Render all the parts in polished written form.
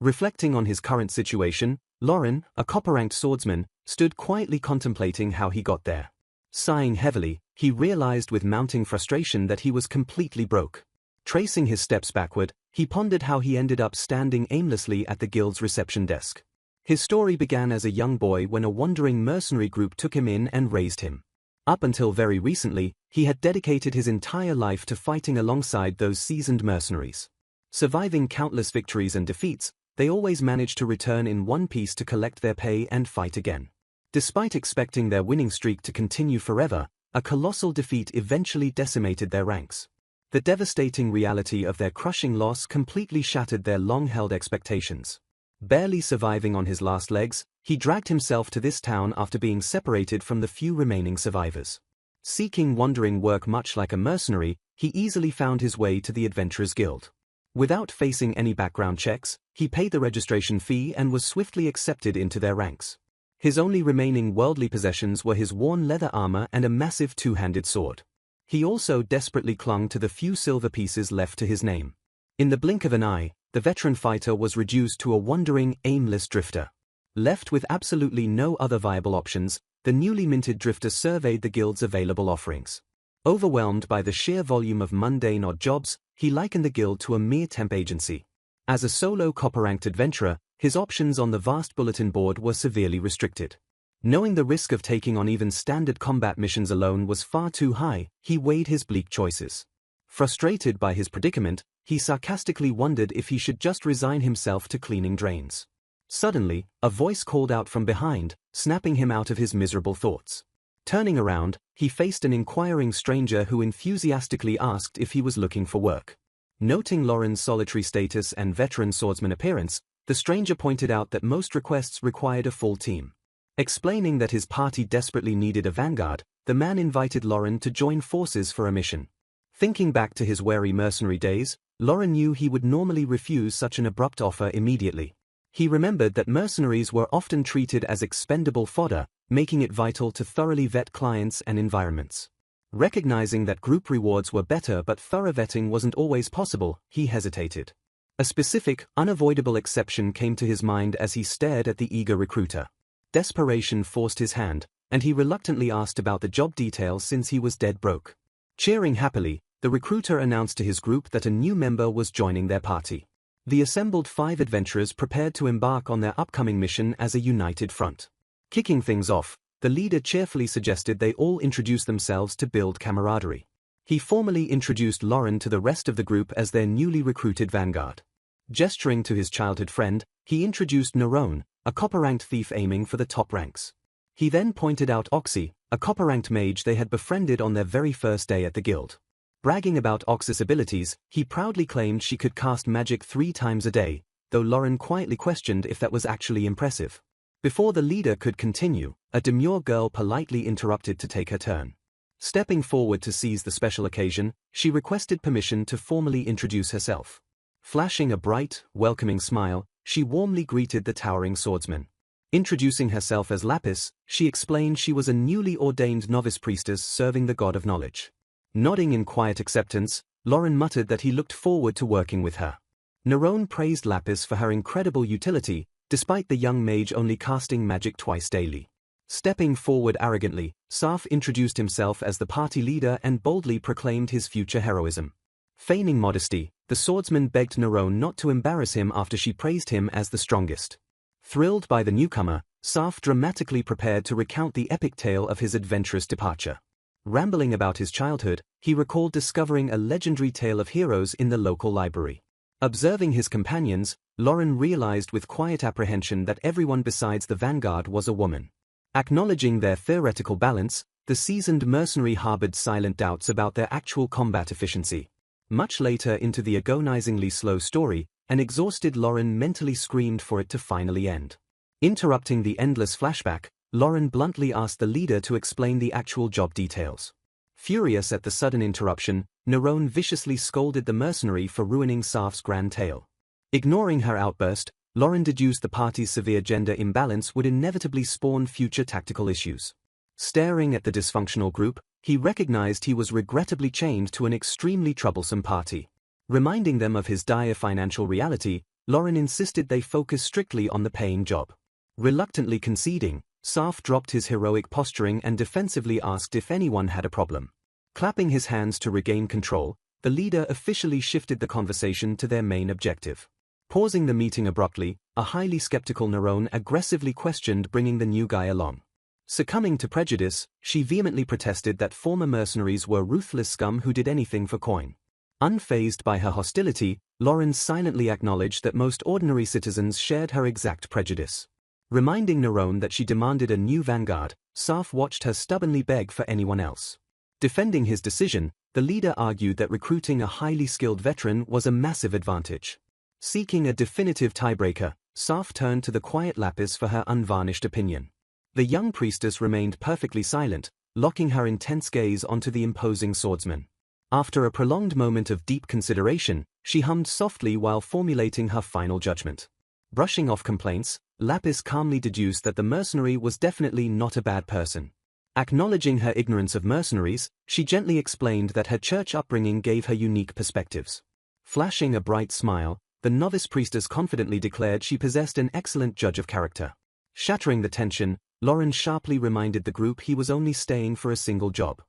Reflecting on his current situation, Lauren, a copper-ranked swordsman, stood quietly contemplating how he got there. Sighing heavily, he realized with mounting frustration that he was completely broke. Tracing his steps backward, he pondered how he ended up standing aimlessly at the guild's reception desk. His story began as a young boy when a wandering mercenary group took him in and raised him. Up until very recently, he had dedicated his entire life to fighting alongside those seasoned mercenaries. Surviving countless victories and defeats, they always managed to return in one piece to collect their pay and fight again. Despite expecting their winning streak to continue forever, a colossal defeat eventually decimated their ranks. The devastating reality of their crushing loss completely shattered their long-held expectations. Barely surviving on his last legs, he dragged himself to this town after being separated from the few remaining survivors. Seeking wandering work much like a mercenary, he easily found his way to the Adventurers Guild. Without facing any background checks, he paid the registration fee and was swiftly accepted into their ranks. His only remaining worldly possessions were his worn leather armor and a massive two-handed sword. He also desperately clung to the few silver pieces left to his name. In the blink of an eye, the veteran fighter was reduced to a wandering, aimless drifter. Left with absolutely no other viable options, the newly minted drifter surveyed the guild's available offerings. Overwhelmed by the sheer volume of mundane odd jobs, he likened the guild to a mere temp agency. As a solo copper-ranked adventurer, his options on the vast bulletin board were severely restricted. Knowing the risk of taking on even standard combat missions alone was far too high, he weighed his bleak choices. Frustrated by his predicament, he sarcastically wondered if he should just resign himself to cleaning drains. Suddenly, a voice called out from behind, snapping him out of his miserable thoughts. Turning around, he faced an inquiring stranger who enthusiastically asked if he was looking for work. Noting Lauren's solitary status and veteran swordsman appearance, the stranger pointed out that most requests required a full team. Explaining that his party desperately needed a vanguard, the man invited Lauren to join forces for a mission. Thinking back to his wary mercenary days, Lauren knew he would normally refuse such an abrupt offer immediately. He remembered that mercenaries were often treated as expendable fodder, making it vital to thoroughly vet clients and environments. Recognizing that group rewards were better but thorough vetting wasn't always possible, he hesitated. A specific, unavoidable exception came to his mind as he stared at the eager recruiter. Desperation forced his hand, and he reluctantly asked about the job details since he was dead broke. Cheering happily, the recruiter announced to his group that a new member was joining their party. The assembled 5 adventurers prepared to embark on their upcoming mission as a united front. Kicking things off, the leader cheerfully suggested they all introduce themselves to build camaraderie. He formally introduced Lauren to the rest of the group as their newly recruited vanguard. Gesturing to his childhood friend, he introduced Nerone, a copper-ranked thief aiming for the top ranks. He then pointed out Oxy, a copper-ranked mage they had befriended on their very first day at the guild. Bragging about Ox's abilities, he proudly claimed she could cast magic 3 times a day, though Lauren quietly questioned if that was actually impressive. Before the leader could continue, a demure girl politely interrupted to take her turn. Stepping forward to seize the special occasion, she requested permission to formally introduce herself. Flashing a bright, welcoming smile, she warmly greeted the towering swordsman. Introducing herself as Lapis, she explained she was a newly ordained novice priestess serving the god of knowledge. Nodding in quiet acceptance, Lauren muttered that he looked forward to working with her. Nerone praised Lapis for her incredible utility, despite the young mage only casting magic twice daily. Stepping forward arrogantly, Saf introduced himself as the party leader and boldly proclaimed his future heroism. Feigning modesty, the swordsman begged Nerone not to embarrass him after she praised him as the strongest. Thrilled by the newcomer, Saf dramatically prepared to recount the epic tale of his adventurous departure. Rambling about his childhood, he recalled discovering a legendary tale of heroes in the local library. Observing his companions, Lauren realized with quiet apprehension that everyone besides the vanguard was a woman. Acknowledging their theoretical balance, the seasoned mercenary harbored silent doubts about their actual combat efficiency. Much later into the agonizingly slow story, an exhausted Lauren mentally screamed for it to finally end. Interrupting the endless flashback, Lauren bluntly asked the leader to explain the actual job details. Furious at the sudden interruption, Nerone viciously scolded the mercenary for ruining Saf's grand tale. Ignoring her outburst, Lauren deduced the party's severe gender imbalance would inevitably spawn future tactical issues. Staring at the dysfunctional group, he recognized he was regrettably chained to an extremely troublesome party. Reminding them of his dire financial reality, Lauren insisted they focus strictly on the paying job. Reluctantly conceding, Saf dropped his heroic posturing and defensively asked if anyone had a problem. Clapping his hands to regain control, the leader officially shifted the conversation to their main objective. Pausing the meeting abruptly, a highly skeptical Nerone aggressively questioned bringing the new guy along. Succumbing to prejudice, she vehemently protested that former mercenaries were ruthless scum who did anything for coin. Unfazed by her hostility, Lauren silently acknowledged that most ordinary citizens shared her exact prejudice. Reminding Nerone that she demanded a new vanguard, Saf watched her stubbornly beg for anyone else. Defending his decision, the leader argued that recruiting a highly skilled veteran was a massive advantage. Seeking a definitive tiebreaker, Saf turned to the quiet Lapis for her unvarnished opinion. The young priestess remained perfectly silent, locking her intense gaze onto the imposing swordsman. After a prolonged moment of deep consideration, she hummed softly while formulating her final judgment. Brushing off complaints, Lapis calmly deduced that the mercenary was definitely not a bad person. Acknowledging her ignorance of mercenaries, she gently explained that her church upbringing gave her unique perspectives. Flashing a bright smile, the novice priestess confidently declared she possessed an excellent judge of character. Shattering the tension, Lauren sharply reminded the group he was only staying for a single job.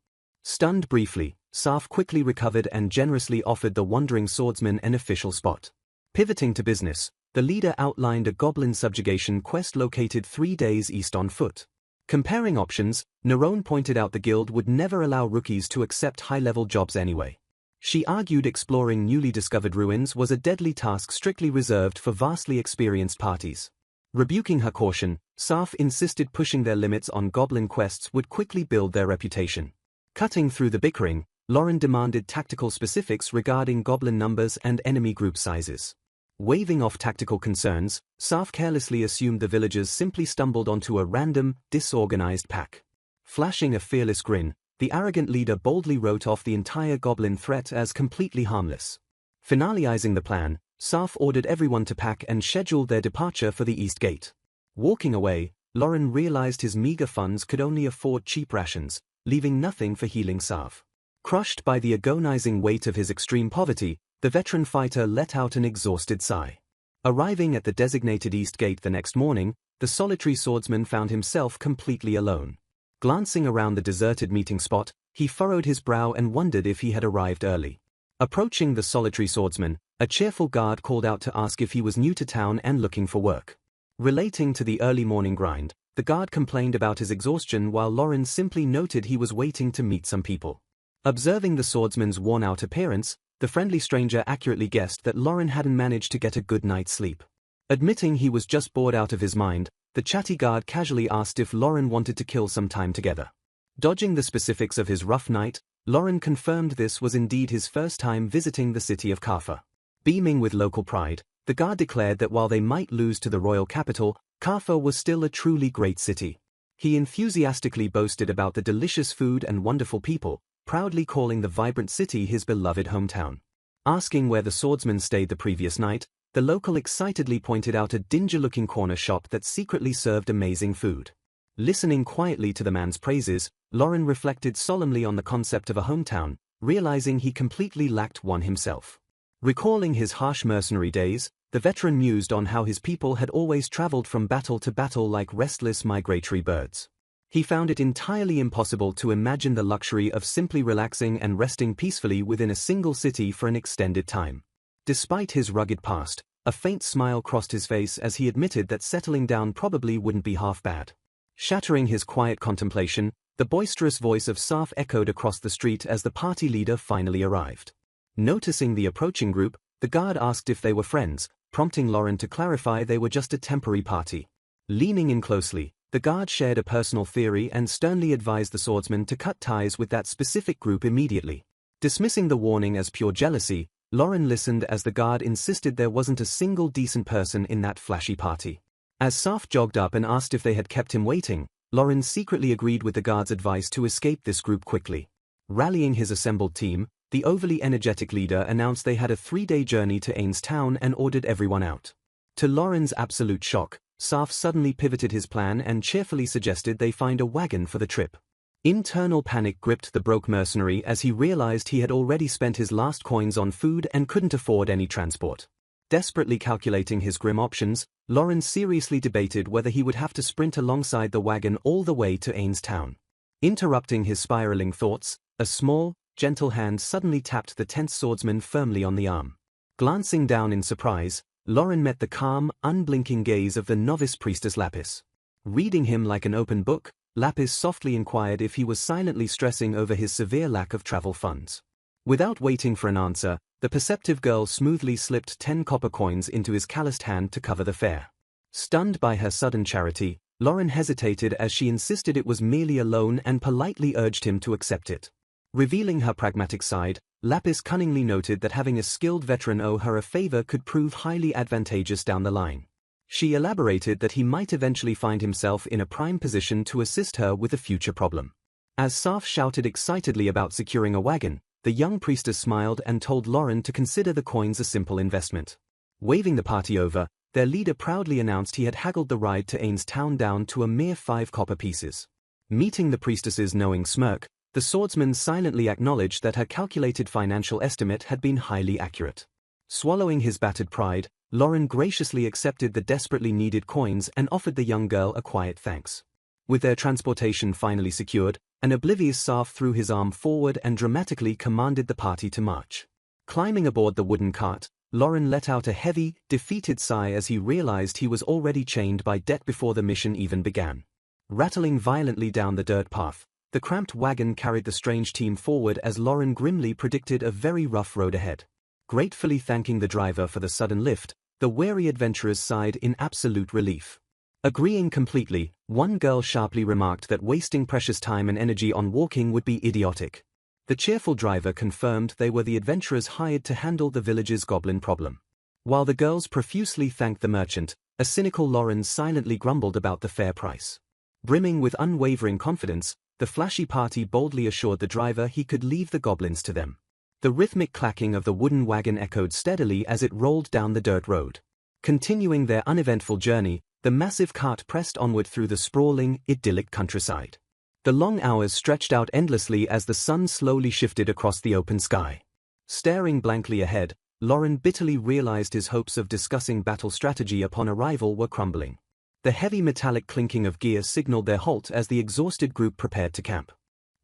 Stunned briefly, Saf quickly recovered and generously offered the wandering swordsman an official spot. Pivoting to business, the leader outlined a goblin subjugation quest located 3 days east on foot. Comparing options, Nerone pointed out the guild would never allow rookies to accept high-level jobs anyway. She argued exploring newly discovered ruins was a deadly task strictly reserved for vastly experienced parties. Rebuking her caution, Saf insisted pushing their limits on goblin quests would quickly build their reputation. Cutting through the bickering, Lauren demanded tactical specifics regarding goblin numbers and enemy group sizes. Waving off tactical concerns, Saf carelessly assumed the villagers simply stumbled onto a random, disorganized pack. Flashing a fearless grin, the arrogant leader boldly wrote off the entire goblin threat as completely harmless. Finalizing the plan, Saf ordered everyone to pack and scheduled their departure for the East Gate. Walking away, Lauren realized his meager funds could only afford cheap rations, leaving nothing for healing Saf. Crushed by the agonizing weight of his extreme poverty, the veteran fighter let out an exhausted sigh. Arriving at the designated East Gate the next morning, the solitary swordsman found himself completely alone. Glancing around the deserted meeting spot, he furrowed his brow and wondered if he had arrived early. Approaching the solitary swordsman, a cheerful guard called out to ask if he was new to town and looking for work. Relating to the early morning grind, the guard complained about his exhaustion while Lauren simply noted he was waiting to meet some people. Observing the swordsman's worn-out appearance, the friendly stranger accurately guessed that Lauren hadn't managed to get a good night's sleep. Admitting he was just bored out of his mind, the chatty guard casually asked if Lauren wanted to kill some time together. Dodging the specifics of his rough night, Lauren confirmed this was indeed his first time visiting the city of Kaffa. Beaming with local pride, the guard declared that while they might lose to the royal capital, Kaffa was still a truly great city. He enthusiastically boasted about the delicious food and wonderful people, proudly calling the vibrant city his beloved hometown. Asking where the swordsman stayed the previous night, the local excitedly pointed out a dingy-looking corner shop that secretly served amazing food. Listening quietly to the man's praises, Lauren reflected solemnly on the concept of a hometown, realizing he completely lacked one himself. Recalling his harsh mercenary days, the veteran mused on how his people had always traveled from battle to battle like restless migratory birds. He found it entirely impossible to imagine the luxury of simply relaxing and resting peacefully within a single city for an extended time. Despite his rugged past, a faint smile crossed his face as he admitted that settling down probably wouldn't be half bad. Shattering his quiet contemplation, the boisterous voice of Saf echoed across the street as the party leader finally arrived. Noticing the approaching group, the guard asked if they were friends, prompting Lauren to clarify they were just a temporary party. Leaning in closely, the guard shared a personal theory and sternly advised the swordsman to cut ties with that specific group immediately. Dismissing the warning as pure jealousy, Lauren listened as the guard insisted there wasn't a single decent person in that flashy party. As Saf jogged up and asked if they had kept him waiting, Lauren secretly agreed with the guard's advice to escape this group quickly. Rallying his assembled team, the overly energetic leader announced they had a 3-day journey to Ains town and ordered everyone out. To Lauren's absolute shock, Saf suddenly pivoted his plan and cheerfully suggested they find a wagon for the trip. Internal panic gripped the broke mercenary as he realized he had already spent his last coins on food and couldn't afford any transport. Desperately calculating his grim options, Lauren seriously debated whether he would have to sprint alongside the wagon all the way to Ains town. Interrupting his spiraling thoughts, a small, gentle hand suddenly tapped the tense swordsman firmly on the arm. Glancing down in surprise, Lauren met the calm, unblinking gaze of the novice priestess Lapis. Reading him like an open book, Lapis softly inquired if he was silently stressing over his severe lack of travel funds. Without waiting for an answer, the perceptive girl smoothly slipped 10 copper coins into his calloused hand to cover the fare. Stunned by her sudden charity, Lauren hesitated as she insisted it was merely a loan and politely urged him to accept it. Revealing her pragmatic side, Lapis cunningly noted that having a skilled veteran owe her a favor could prove highly advantageous down the line. She elaborated that he might eventually find himself in a prime position to assist her with a future problem. As Saf shouted excitedly about securing a wagon, the young priestess smiled and told Lauren to consider the coins a simple investment. Waving the party over, their leader proudly announced he had haggled the ride to Ains town down to a mere 5 copper pieces. Meeting the priestess's knowing smirk, the swordsman silently acknowledged that her calculated financial estimate had been highly accurate. Swallowing his battered pride, Lauren graciously accepted the desperately needed coins and offered the young girl a quiet thanks. With their transportation finally secured, an oblivious Saf threw his arm forward and dramatically commanded the party to march. Climbing aboard the wooden cart, Lauren let out a heavy, defeated sigh as he realized he was already chained by debt before the mission even began. Rattling violently down the dirt path, the cramped wagon carried the strange team forward as Lauren grimly predicted a very rough road ahead. Gratefully thanking the driver for the sudden lift, the wary adventurers sighed in absolute relief. Agreeing completely, one girl sharply remarked that wasting precious time and energy on walking would be idiotic. The cheerful driver confirmed they were the adventurers hired to handle the village's goblin problem. While the girls profusely thanked the merchant, a cynical Lauren silently grumbled about the fair price. Brimming with unwavering confidence, the flashy party boldly assured the driver he could leave the goblins to them. The rhythmic clacking of the wooden wagon echoed steadily as it rolled down the dirt road. Continuing their uneventful journey, the massive cart pressed onward through the sprawling, idyllic countryside. The long hours stretched out endlessly as the sun slowly shifted across the open sky. Staring blankly ahead, Lauren bitterly realized his hopes of discussing battle strategy upon arrival were crumbling. The heavy metallic clinking of gear signaled their halt as the exhausted group prepared to camp.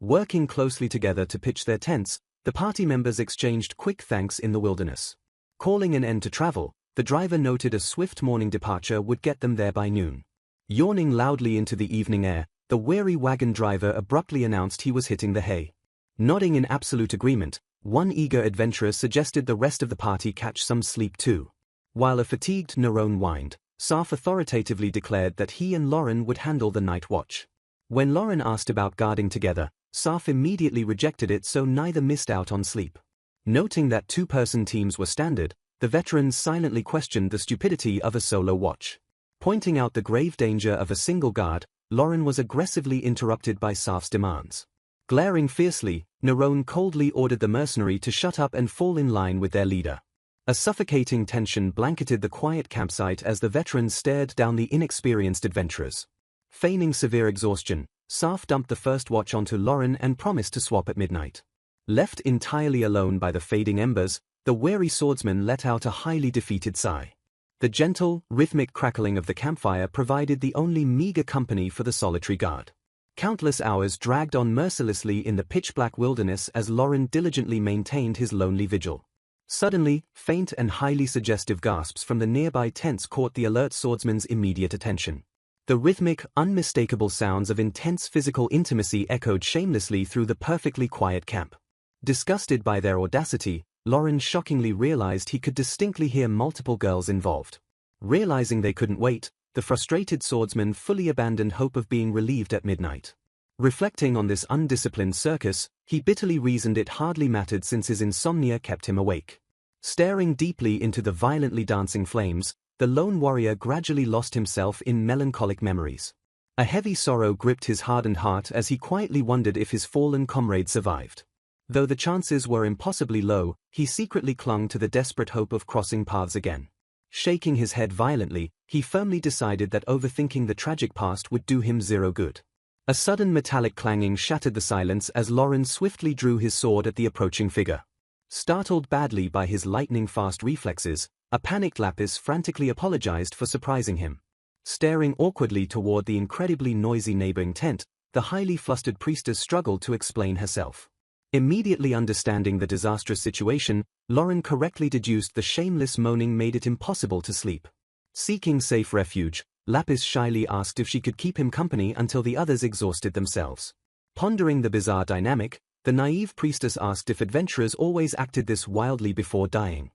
Working closely together to pitch their tents, the party members exchanged quick thanks in the wilderness. Calling an end to travel, the driver noted a swift morning departure would get them there by noon. Yawning loudly into the evening air, the weary wagon driver abruptly announced he was hitting the hay. Nodding in absolute agreement, one eager adventurer suggested the rest of the party catch some sleep too. While a fatigued Nerone whined, Saf authoritatively declared that he and Lauren would handle the night watch. When Lauren asked about guarding together, Saf immediately rejected it so neither missed out on sleep. Noting that 2-person teams were standard, the veterans silently questioned the stupidity of a solo watch. Pointing out the grave danger of a single guard, Lauren was aggressively interrupted by Saf's demands. Glaring fiercely, Nerone coldly ordered the mercenary to shut up and fall in line with their leader. A suffocating tension blanketed the quiet campsite as the veterans stared down the inexperienced adventurers. Feigning severe exhaustion, Saf dumped the first watch onto Lauren and promised to swap at midnight. Left entirely alone by the fading embers, the wary swordsman let out a highly defeated sigh. The gentle, rhythmic crackling of the campfire provided the only meager company for the solitary guard. Countless hours dragged on mercilessly in the pitch-black wilderness as Lauren diligently maintained his lonely vigil. Suddenly, faint and highly suggestive gasps from the nearby tents caught the alert swordsman's immediate attention. The rhythmic, unmistakable sounds of intense physical intimacy echoed shamelessly through the perfectly quiet camp. Disgusted by their audacity, Lauren shockingly realized he could distinctly hear multiple girls involved. Realizing they couldn't wait, the frustrated swordsman fully abandoned hope of being relieved at midnight. Reflecting on this undisciplined circus, he bitterly reasoned it hardly mattered since his insomnia kept him awake. Staring deeply into the violently dancing flames, the lone warrior gradually lost himself in melancholic memories. A heavy sorrow gripped his hardened heart as he quietly wondered if his fallen comrade survived. Though the chances were impossibly low, he secretly clung to the desperate hope of crossing paths again. Shaking his head violently, he firmly decided that overthinking the tragic past would do him zero good. A sudden metallic clanging shattered the silence as Lauren swiftly drew his sword at the approaching figure. Startled badly by his lightning-fast reflexes, A panicked Lapis frantically apologized for surprising him. Staring awkwardly toward the incredibly noisy neighboring tent, the highly flustered priestess struggled to explain herself. Immediately understanding the disastrous situation, Lauren correctly deduced the shameless moaning made it impossible to sleep. Seeking safe refuge, Lapis shyly asked if she could keep him company until the others exhausted themselves. Pondering the bizarre dynamic, the naive priestess asked if adventurers always acted this wildly before dying.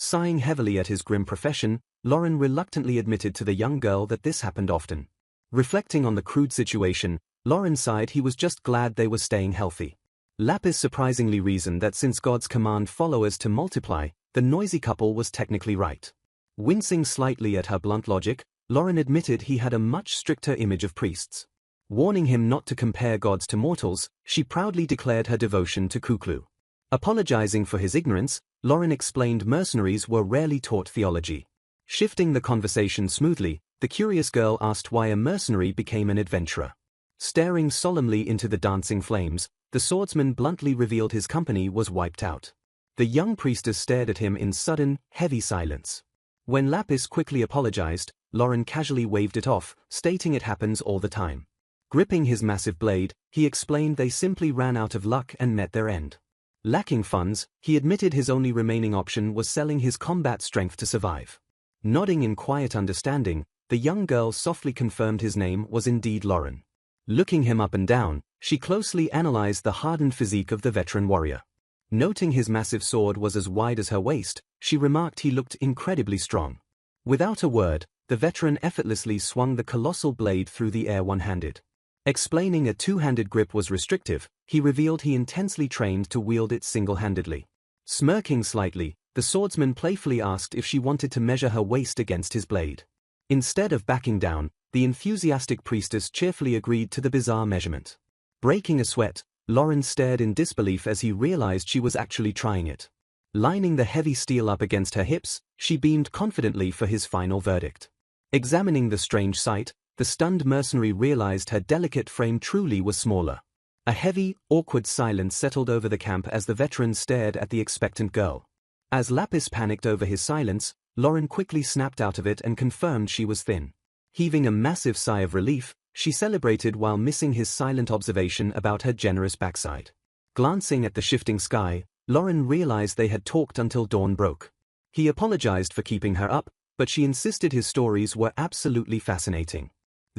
Sighing heavily at his grim profession, Lauren reluctantly admitted to the young girl that this happened often. Reflecting on the crude situation, Lauren sighed he was just glad they were staying healthy. Lapis surprisingly reasoned that since God's command followers to multiply, the noisy couple was technically right. Wincing slightly at her blunt logic, Lauren admitted he had a much stricter image of priests. Warning him not to compare gods to mortals, she proudly declared her devotion to Kuklu. Apologizing for his ignorance, Lauren explained mercenaries were rarely taught theology. Shifting the conversation smoothly, the curious girl asked why a mercenary became an adventurer. Staring solemnly into the dancing flames, the swordsman bluntly revealed his company was wiped out. The young priestess stared at him in sudden, heavy silence. When Lapis quickly apologized, Lauren casually waved it off, stating it happens all the time. Gripping his massive blade, he explained they simply ran out of luck and met their end. Lacking funds, he admitted his only remaining option was selling his combat strength to survive. Nodding in quiet understanding, the young girl softly confirmed his name was indeed Lauren. Looking him up and down, she closely analyzed the hardened physique of the veteran warrior. Noting his massive sword was as wide as her waist, she remarked he looked incredibly strong. Without a word, the veteran effortlessly swung the colossal blade through the air one-handed. Explaining a two-handed grip was restrictive, he revealed he intensely trained to wield it single-handedly. Smirking slightly, the swordsman playfully asked if she wanted to measure her waist against his blade. Instead of backing down, the enthusiastic priestess cheerfully agreed to the bizarre measurement. Breaking a sweat, Lauren stared in disbelief as he realized she was actually trying it. Lining the heavy steel up against her hips, she beamed confidently for his final verdict. Examining the strange sight, the stunned mercenary realized her delicate frame truly was smaller. A heavy, awkward silence settled over the camp as the veteran stared at the expectant girl. As Lapis panicked over his silence, Lauren quickly snapped out of it and confirmed she was thin. Heaving a massive sigh of relief, she celebrated while missing his silent observation about her generous backside. Glancing at the shifting sky, Lauren realized they had talked until dawn broke. He apologized for keeping her up, but she insisted his stories were absolutely fascinating.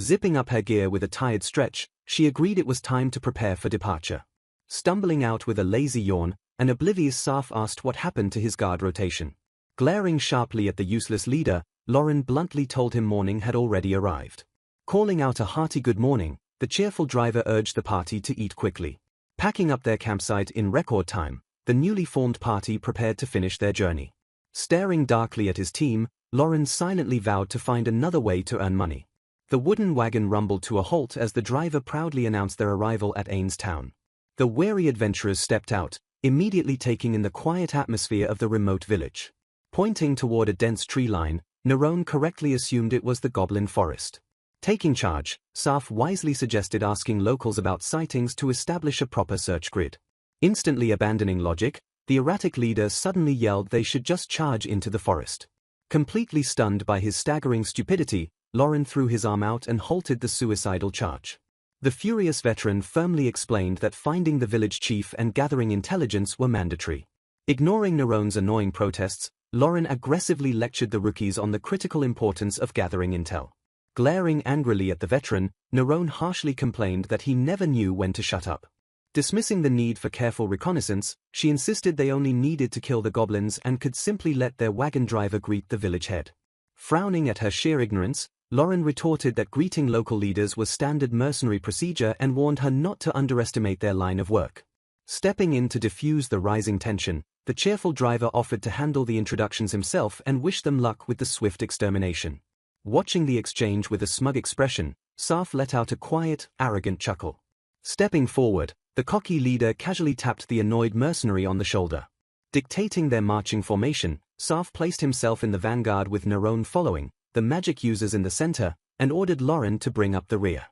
Zipping up her gear with a tired stretch, she agreed it was time to prepare for departure. Stumbling out with a lazy yawn, an oblivious Saf asked what happened to his guard rotation. Glaring sharply at the useless leader, Lauren bluntly told him morning had already arrived. Calling out a hearty good morning, the cheerful driver urged the party to eat quickly. Packing up their campsite in record time, the newly formed party prepared to finish their journey. Staring darkly at his team, Lauren silently vowed to find another way to earn money. The wooden wagon rumbled to a halt as the driver proudly announced their arrival at Ains town. The weary adventurers stepped out, immediately taking in the quiet atmosphere of the remote village. Pointing toward a dense tree line, Nerone correctly assumed it was the goblin forest. Taking charge, Saf wisely suggested asking locals about sightings to establish a proper search grid. Instantly abandoning logic, the erratic leader suddenly yelled they should just charge into the forest. Completely stunned by his staggering stupidity, Lauren threw his arm out and halted the suicidal charge. The furious veteran firmly explained that finding the village chief and gathering intelligence were mandatory. Ignoring Nerone's annoying protests, Lauren aggressively lectured the rookies on the critical importance of gathering intel. Glaring angrily at the veteran, Nerone harshly complained that he never knew when to shut up. Dismissing the need for careful reconnaissance, she insisted they only needed to kill the goblins and could simply let their wagon driver greet the village head. Frowning at her sheer ignorance, Lauren retorted that greeting local leaders was standard mercenary procedure and warned her not to underestimate their line of work. Stepping in to diffuse the rising tension, the cheerful driver offered to handle the introductions himself and wished them luck with the swift extermination. Watching the exchange with a smug expression, Saf let out a quiet, arrogant chuckle. Stepping forward, the cocky leader casually tapped the annoyed mercenary on the shoulder. Dictating their marching formation, Saf placed himself in the vanguard with Nerone following, the magic users in the center, and ordered Lauren to bring up the rear.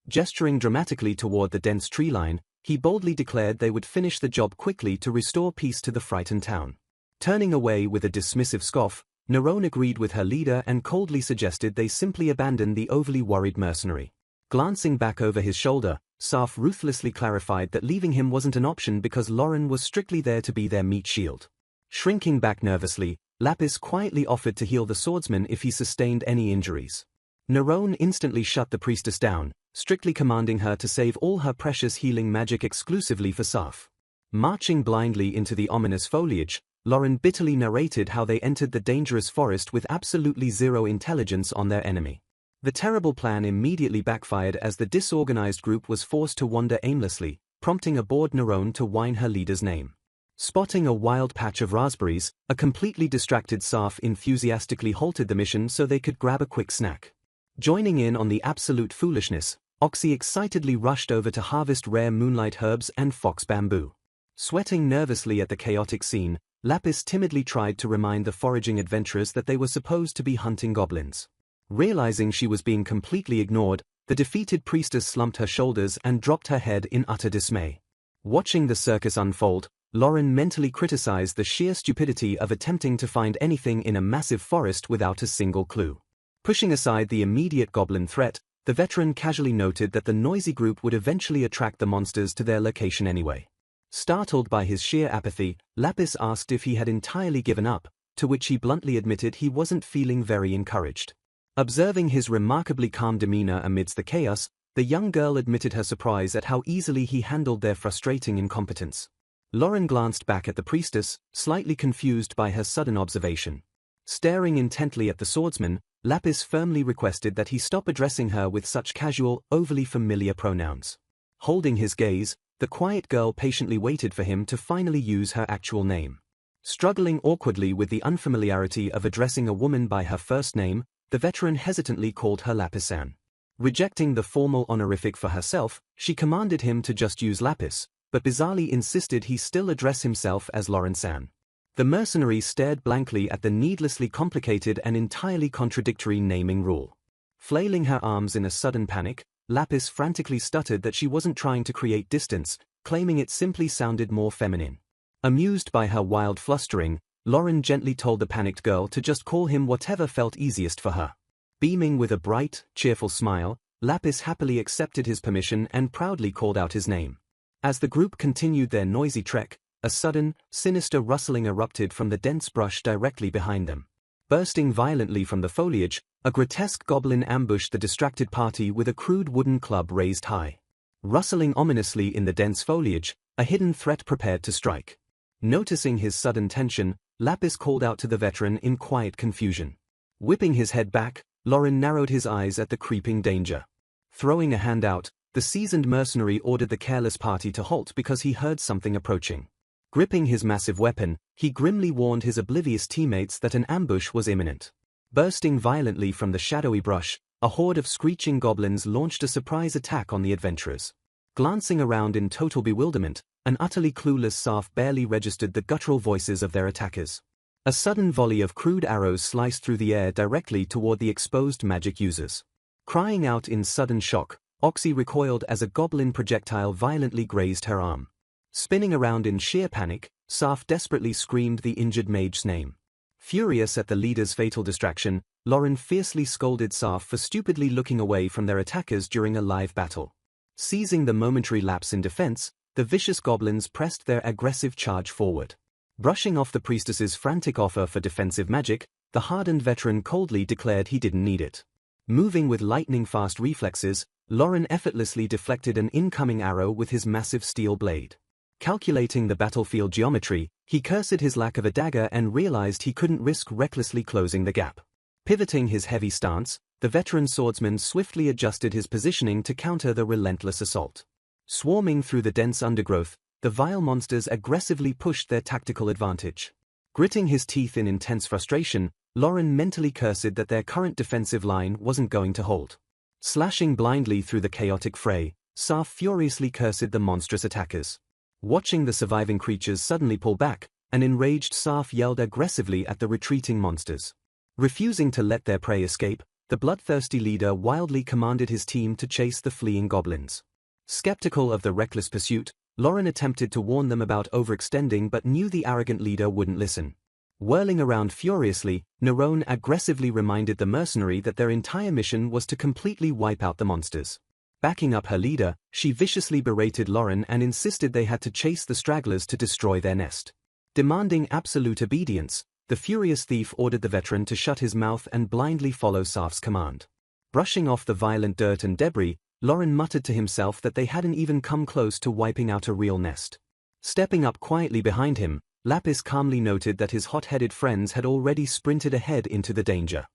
Gesturing dramatically toward the dense tree line, he boldly declared they would finish the job quickly to restore peace to the frightened town. Turning away with a dismissive scoff, Nerone agreed with her leader and coldly suggested they simply abandon the overly worried mercenary. Glancing back over his shoulder, Saf ruthlessly clarified that leaving him wasn't an option because Lauren was strictly there to be their meat shield. Shrinking back nervously, Lapis quietly offered to heal the swordsman if he sustained any injuries. Nerone instantly shut the priestess down, strictly commanding her to save all her precious healing magic exclusively for Saf. Marching blindly into the ominous foliage, Lauren bitterly narrated how they entered the dangerous forest with absolutely zero intelligence on their enemy. The terrible plan immediately backfired as the disorganized group was forced to wander aimlessly, prompting a bored Nerone to whine her leader's name. Spotting a wild patch of raspberries, a completely distracted Saf enthusiastically halted the mission so they could grab a quick snack. Joining in on the absolute foolishness, Oxy excitedly rushed over to harvest rare moonlight herbs and fox bamboo. Sweating nervously at the chaotic scene, Lapis timidly tried to remind the foraging adventurers that they were supposed to be hunting goblins. Realizing she was being completely ignored, the defeated priestess slumped her shoulders and dropped her head in utter dismay. Watching the circus unfold, Lauren mentally criticized the sheer stupidity of attempting to find anything in a massive forest without a single clue. Pushing aside the immediate goblin threat, the veteran casually noted that the noisy group would eventually attract the monsters to their location anyway. Startled by his sheer apathy, Lapis asked if he had entirely given up, to which he bluntly admitted he wasn't feeling very encouraged. Observing his remarkably calm demeanor amidst the chaos, the young girl admitted her surprise at how easily he handled their frustrating incompetence. Lauren glanced back at the priestess, slightly confused by her sudden observation. Staring intently at the swordsman, Lapis firmly requested that he stop addressing her with such casual, overly familiar pronouns. Holding his gaze, the quiet girl patiently waited for him to finally use her actual name. Struggling awkwardly with the unfamiliarity of addressing a woman by her first name, the veteran hesitantly called her Lapis-san. Rejecting the formal honorific for herself, she commanded him to just use Lapis, but bizarrely insisted he still address himself as Lauren-san. The mercenary stared blankly at the needlessly complicated and entirely contradictory naming rule. Flailing her arms in a sudden panic, Lapis frantically stuttered that she wasn't trying to create distance, claiming it simply sounded more feminine. Amused by her wild flustering, Lauren gently told the panicked girl to just call him whatever felt easiest for her. Beaming with a bright, cheerful smile, Lapis happily accepted his permission and proudly called out his name. As the group continued their noisy trek, a sudden, sinister rustling erupted from the dense brush directly behind them. Bursting violently from the foliage, a grotesque goblin ambushed the distracted party with a crude wooden club raised high. Rustling ominously in the dense foliage, a hidden threat prepared to strike. Noticing his sudden tension, Lapis called out to the veteran in quiet confusion. Whipping his head back, Lauren narrowed his eyes at the creeping danger. Throwing a hand out, the seasoned mercenary ordered the careless party to halt because he heard something approaching. Gripping his massive weapon, he grimly warned his oblivious teammates that an ambush was imminent. Bursting violently from the shadowy brush, a horde of screeching goblins launched a surprise attack on the adventurers. Glancing around in total bewilderment, an utterly clueless Saf barely registered the guttural voices of their attackers. A sudden volley of crude arrows sliced through the air directly toward the exposed magic users. Crying out in sudden shock, Oxy recoiled as a goblin projectile violently grazed her arm. Spinning around in sheer panic, Saf desperately screamed the injured mage's name. Furious at the leader's fatal distraction, Lauren fiercely scolded Saf for stupidly looking away from their attackers during a live battle. Seizing the momentary lapse in defense, the vicious goblins pressed their aggressive charge forward. Brushing off the priestess's frantic offer for defensive magic, the hardened veteran coldly declared he didn't need it. Moving with lightning-fast reflexes, Lauren effortlessly deflected an incoming arrow with his massive steel blade. Calculating the battlefield geometry, he cursed his lack of a dagger and realized he couldn't risk recklessly closing the gap. Pivoting his heavy stance, the veteran swordsman swiftly adjusted his positioning to counter the relentless assault. Swarming through the dense undergrowth, the vile monsters aggressively pushed their tactical advantage. Gritting his teeth in intense frustration, Lauren mentally cursed that their current defensive line wasn't going to hold. Slashing blindly through the chaotic fray, Saf furiously cursed the monstrous attackers. Watching the surviving creatures suddenly pull back, an enraged Saf yelled aggressively at the retreating monsters. Refusing to let their prey escape, the bloodthirsty leader wildly commanded his team to chase the fleeing goblins. Skeptical of the reckless pursuit, Lauren attempted to warn them about overextending but knew the arrogant leader wouldn't listen. Whirling around furiously, Nerone aggressively reminded the mercenary that their entire mission was to completely wipe out the monsters. Backing up her leader, she viciously berated Lauren and insisted they had to chase the stragglers to destroy their nest. Demanding absolute obedience, the furious thief ordered the veteran to shut his mouth and blindly follow Saf's command. Brushing off the violent dirt and debris, Lauren muttered to himself that they hadn't even come close to wiping out a real nest. Stepping up quietly behind him, Lapis calmly noted that his hot-headed friends had already sprinted ahead into the danger.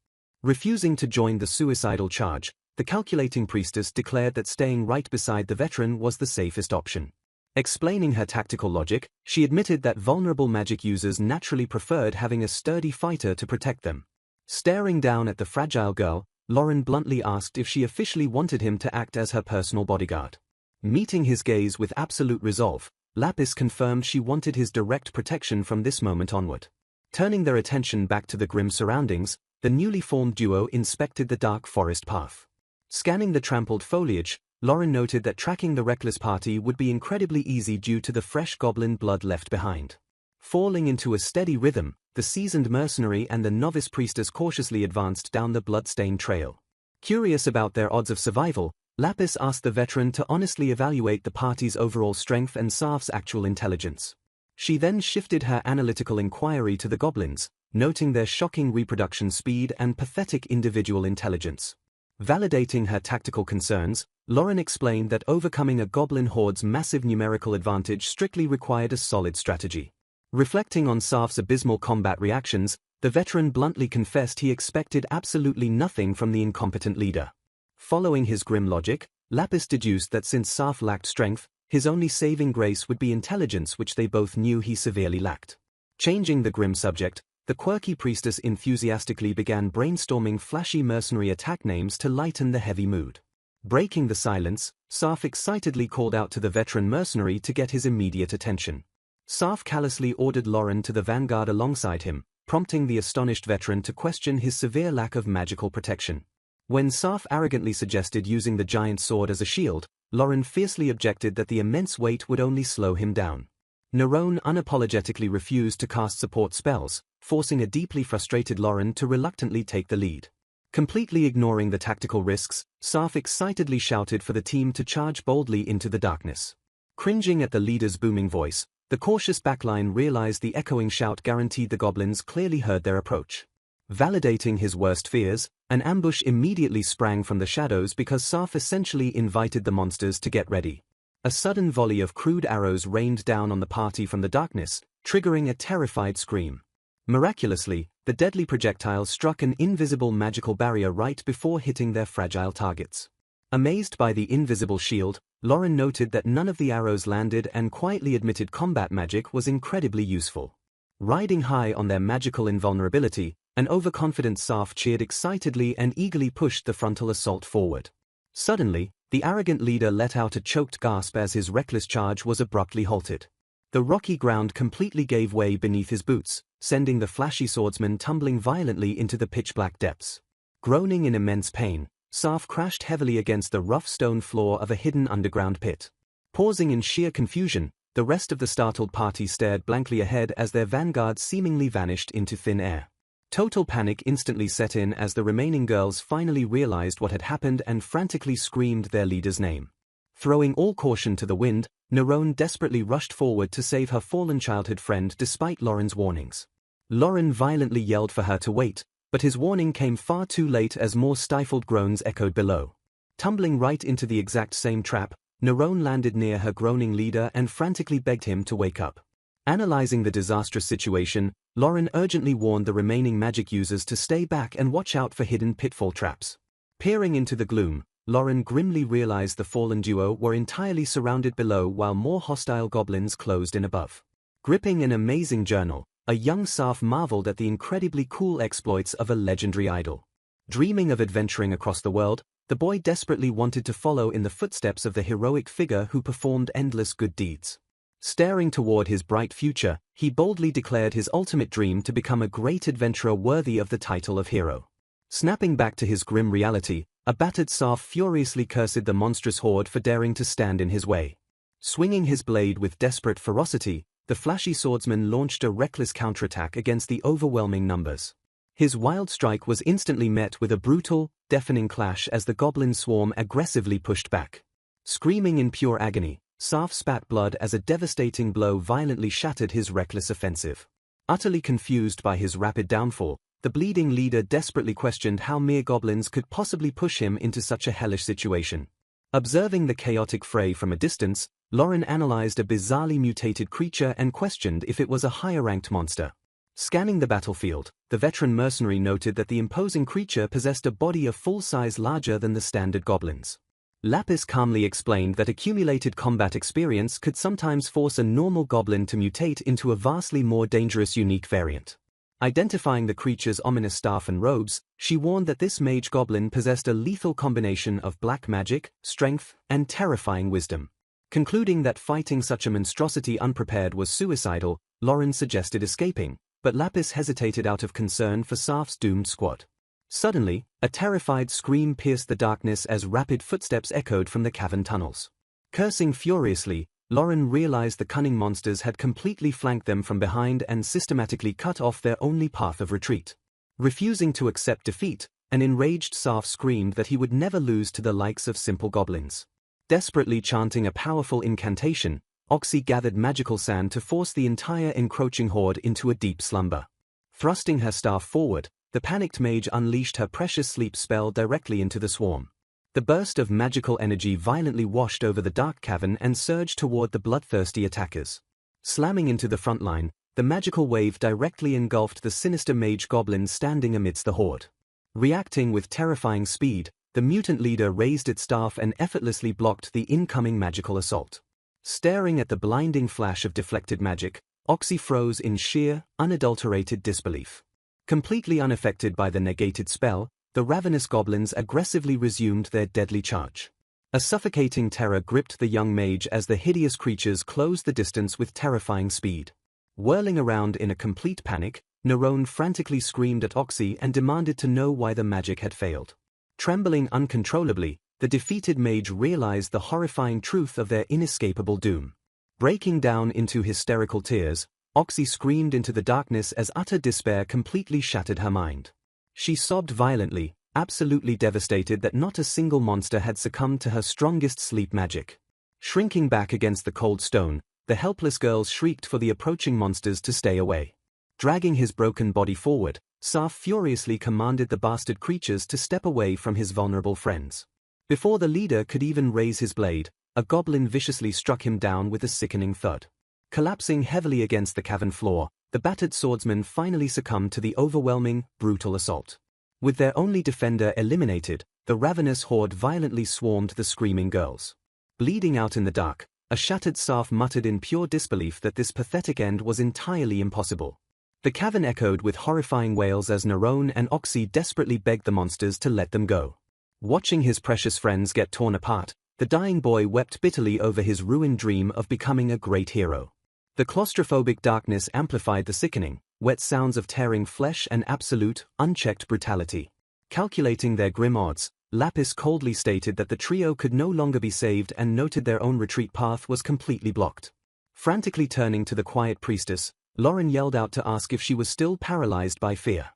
Refusing to join the suicidal charge, the calculating priestess declared that staying right beside the veteran was the safest option. Explaining her tactical logic, she admitted that vulnerable magic users naturally preferred having a sturdy fighter to protect them. Staring down at the fragile girl, Lauren bluntly asked if she officially wanted him to act as her personal bodyguard. Meeting his gaze with absolute resolve, Lapis confirmed she wanted his direct protection from this moment onward. Turning their attention back to the grim surroundings, the newly formed duo inspected the dark forest path. Scanning the trampled foliage, Lauren noted that tracking the reckless party would be incredibly easy due to the fresh goblin blood left behind. Falling into a steady rhythm, the seasoned mercenary and the novice priestess cautiously advanced down the blood-stained trail. Curious about their odds of survival, Lapis asked the veteran to honestly evaluate the party's overall strength and Saf's actual intelligence. She then shifted her analytical inquiry to the goblins, noting their shocking reproduction speed and pathetic individual intelligence. Validating her tactical concerns, Lauren explained that overcoming a goblin horde's massive numerical advantage strictly required a solid strategy. Reflecting on Saf's abysmal combat reactions, the veteran bluntly confessed he expected absolutely nothing from the incompetent leader. Following his grim logic, Lapis deduced that since Saf lacked strength, his only saving grace would be intelligence, which they both knew he severely lacked. Changing the grim subject, the quirky priestess enthusiastically began brainstorming flashy mercenary attack names to lighten the heavy mood. Breaking the silence, Saf excitedly called out to the veteran mercenary to get his immediate attention. Saf callously ordered Lauren to the vanguard alongside him, prompting the astonished veteran to question his severe lack of magical protection. When Saf arrogantly suggested using the giant sword as a shield, Lauren fiercely objected that the immense weight would only slow him down. Nerone unapologetically refused to cast support spells, forcing a deeply frustrated Lauren to reluctantly take the lead. Completely ignoring the tactical risks, Saf excitedly shouted for the team to charge boldly into the darkness. Cringing at the leader's booming voice, the cautious backline realized the echoing shout guaranteed the goblins clearly heard their approach. Validating his worst fears, an ambush immediately sprang from the shadows because Saf essentially invited the monsters to get ready. A sudden volley of crude arrows rained down on the party from the darkness, triggering a terrified scream. Miraculously, the deadly projectile struck an invisible magical barrier right before hitting their fragile targets. Amazed by the invisible shield, Lauren noted that none of the arrows landed and quietly admitted combat magic was incredibly useful. Riding high on their magical invulnerability, an overconfident Saf cheered excitedly and eagerly pushed the frontal assault forward. Suddenly, the arrogant leader let out a choked gasp as his reckless charge was abruptly halted. The rocky ground completely gave way beneath his boots, sending the flashy swordsman tumbling violently into the pitch-black depths. Groaning in immense pain, Saf crashed heavily against the rough stone floor of a hidden underground pit. Pausing in sheer confusion, the rest of the startled party stared blankly ahead as their vanguard seemingly vanished into thin air. Total panic instantly set in as the remaining girls finally realized what had happened and frantically screamed their leader's name. Throwing all caution to the wind, Nerone desperately rushed forward to save her fallen childhood friend despite Lauren's warnings. Lauren violently yelled for her to wait, but his warning came far too late as more stifled groans echoed below. Tumbling right into the exact same trap, Nerone landed near her groaning leader and frantically begged him to wake up. Analyzing the disastrous situation, Lauren urgently warned the remaining magic users to stay back and watch out for hidden pitfall traps. Peering into the gloom, Lauren grimly realized the fallen duo were entirely surrounded below while more hostile goblins closed in above. Gripping an amazing journal, a young Saf marveled at the incredibly cool exploits of a legendary idol. Dreaming of adventuring across the world, the boy desperately wanted to follow in the footsteps of the heroic figure who performed endless good deeds. Staring toward his bright future, he boldly declared his ultimate dream to become a great adventurer worthy of the title of hero. Snapping back to his grim reality, a battered Saf furiously cursed the monstrous horde for daring to stand in his way. Swinging his blade with desperate ferocity, the flashy swordsman launched a reckless counterattack against the overwhelming numbers. His wild strike was instantly met with a brutal, deafening clash as the goblin swarm aggressively pushed back. Screaming in pure agony, Saf spat blood as a devastating blow violently shattered his reckless offensive. Utterly confused by his rapid downfall, the bleeding leader desperately questioned how mere goblins could possibly push him into such a hellish situation. Observing the chaotic fray from a distance, Lauren analyzed a bizarrely mutated creature and questioned if it was a higher-ranked monster. Scanning the battlefield, the veteran mercenary noted that the imposing creature possessed a body a full size larger than the standard goblins. Lapis calmly explained that accumulated combat experience could sometimes force a normal goblin to mutate into a vastly more dangerous unique variant. Identifying the creature's ominous staff and robes, she warned that this mage goblin possessed a lethal combination of black magic, strength, and terrifying wisdom. Concluding that fighting such a monstrosity unprepared was suicidal, Lauren suggested escaping, but Lapis hesitated out of concern for Saf's doomed squad. Suddenly, a terrified scream pierced the darkness as rapid footsteps echoed from the cavern tunnels. Cursing furiously, Lauren realized the cunning monsters had completely flanked them from behind and systematically cut off their only path of retreat. Refusing to accept defeat, an enraged Saf screamed that he would never lose to the likes of simple goblins. Desperately chanting a powerful incantation, Oxy gathered magical sand to force the entire encroaching horde into a deep slumber. Thrusting her staff forward, the panicked mage unleashed her precious sleep spell directly into the swarm. The burst of magical energy violently washed over the dark cavern and surged toward the bloodthirsty attackers. Slamming into the front line, the magical wave directly engulfed the sinister mage goblin standing amidst the horde. Reacting with terrifying speed, the mutant leader raised its staff and effortlessly blocked the incoming magical assault. Staring at the blinding flash of deflected magic, Oxy froze in sheer, unadulterated disbelief. Completely unaffected by the negated spell, the ravenous goblins aggressively resumed their deadly charge. A suffocating terror gripped the young mage as the hideous creatures closed the distance with terrifying speed. Whirling around in a complete panic, Nerone frantically screamed at Oxy and demanded to know why the magic had failed. Trembling uncontrollably, the defeated mage realized the horrifying truth of their inescapable doom. Breaking down into hysterical tears, Oxy screamed into the darkness as utter despair completely shattered her mind. She sobbed violently, absolutely devastated that not a single monster had succumbed to her strongest sleep magic. Shrinking back against the cold stone, the helpless girls shrieked for the approaching monsters to stay away. Dragging his broken body forward, Saf furiously commanded the bastard creatures to step away from his vulnerable friends. Before the leader could even raise his blade, a goblin viciously struck him down with a sickening thud. Collapsing heavily against the cavern floor, the battered swordsman finally succumbed to the overwhelming, brutal assault. With their only defender eliminated, the ravenous horde violently swarmed the screaming girls. Bleeding out in the dark, a shattered Saf muttered in pure disbelief that this pathetic end was entirely impossible. The cavern echoed with horrifying wails as Nerone and Oxy desperately begged the monsters to let them go. Watching his precious friends get torn apart, the dying boy wept bitterly over his ruined dream of becoming a great hero. The claustrophobic darkness amplified the sickening, wet sounds of tearing flesh and absolute, unchecked brutality. Calculating their grim odds, Lapis coldly stated that the trio could no longer be saved and noted their own retreat path was completely blocked. Frantically turning to the quiet priestess, Lauren yelled out to ask if she was still paralyzed by fear.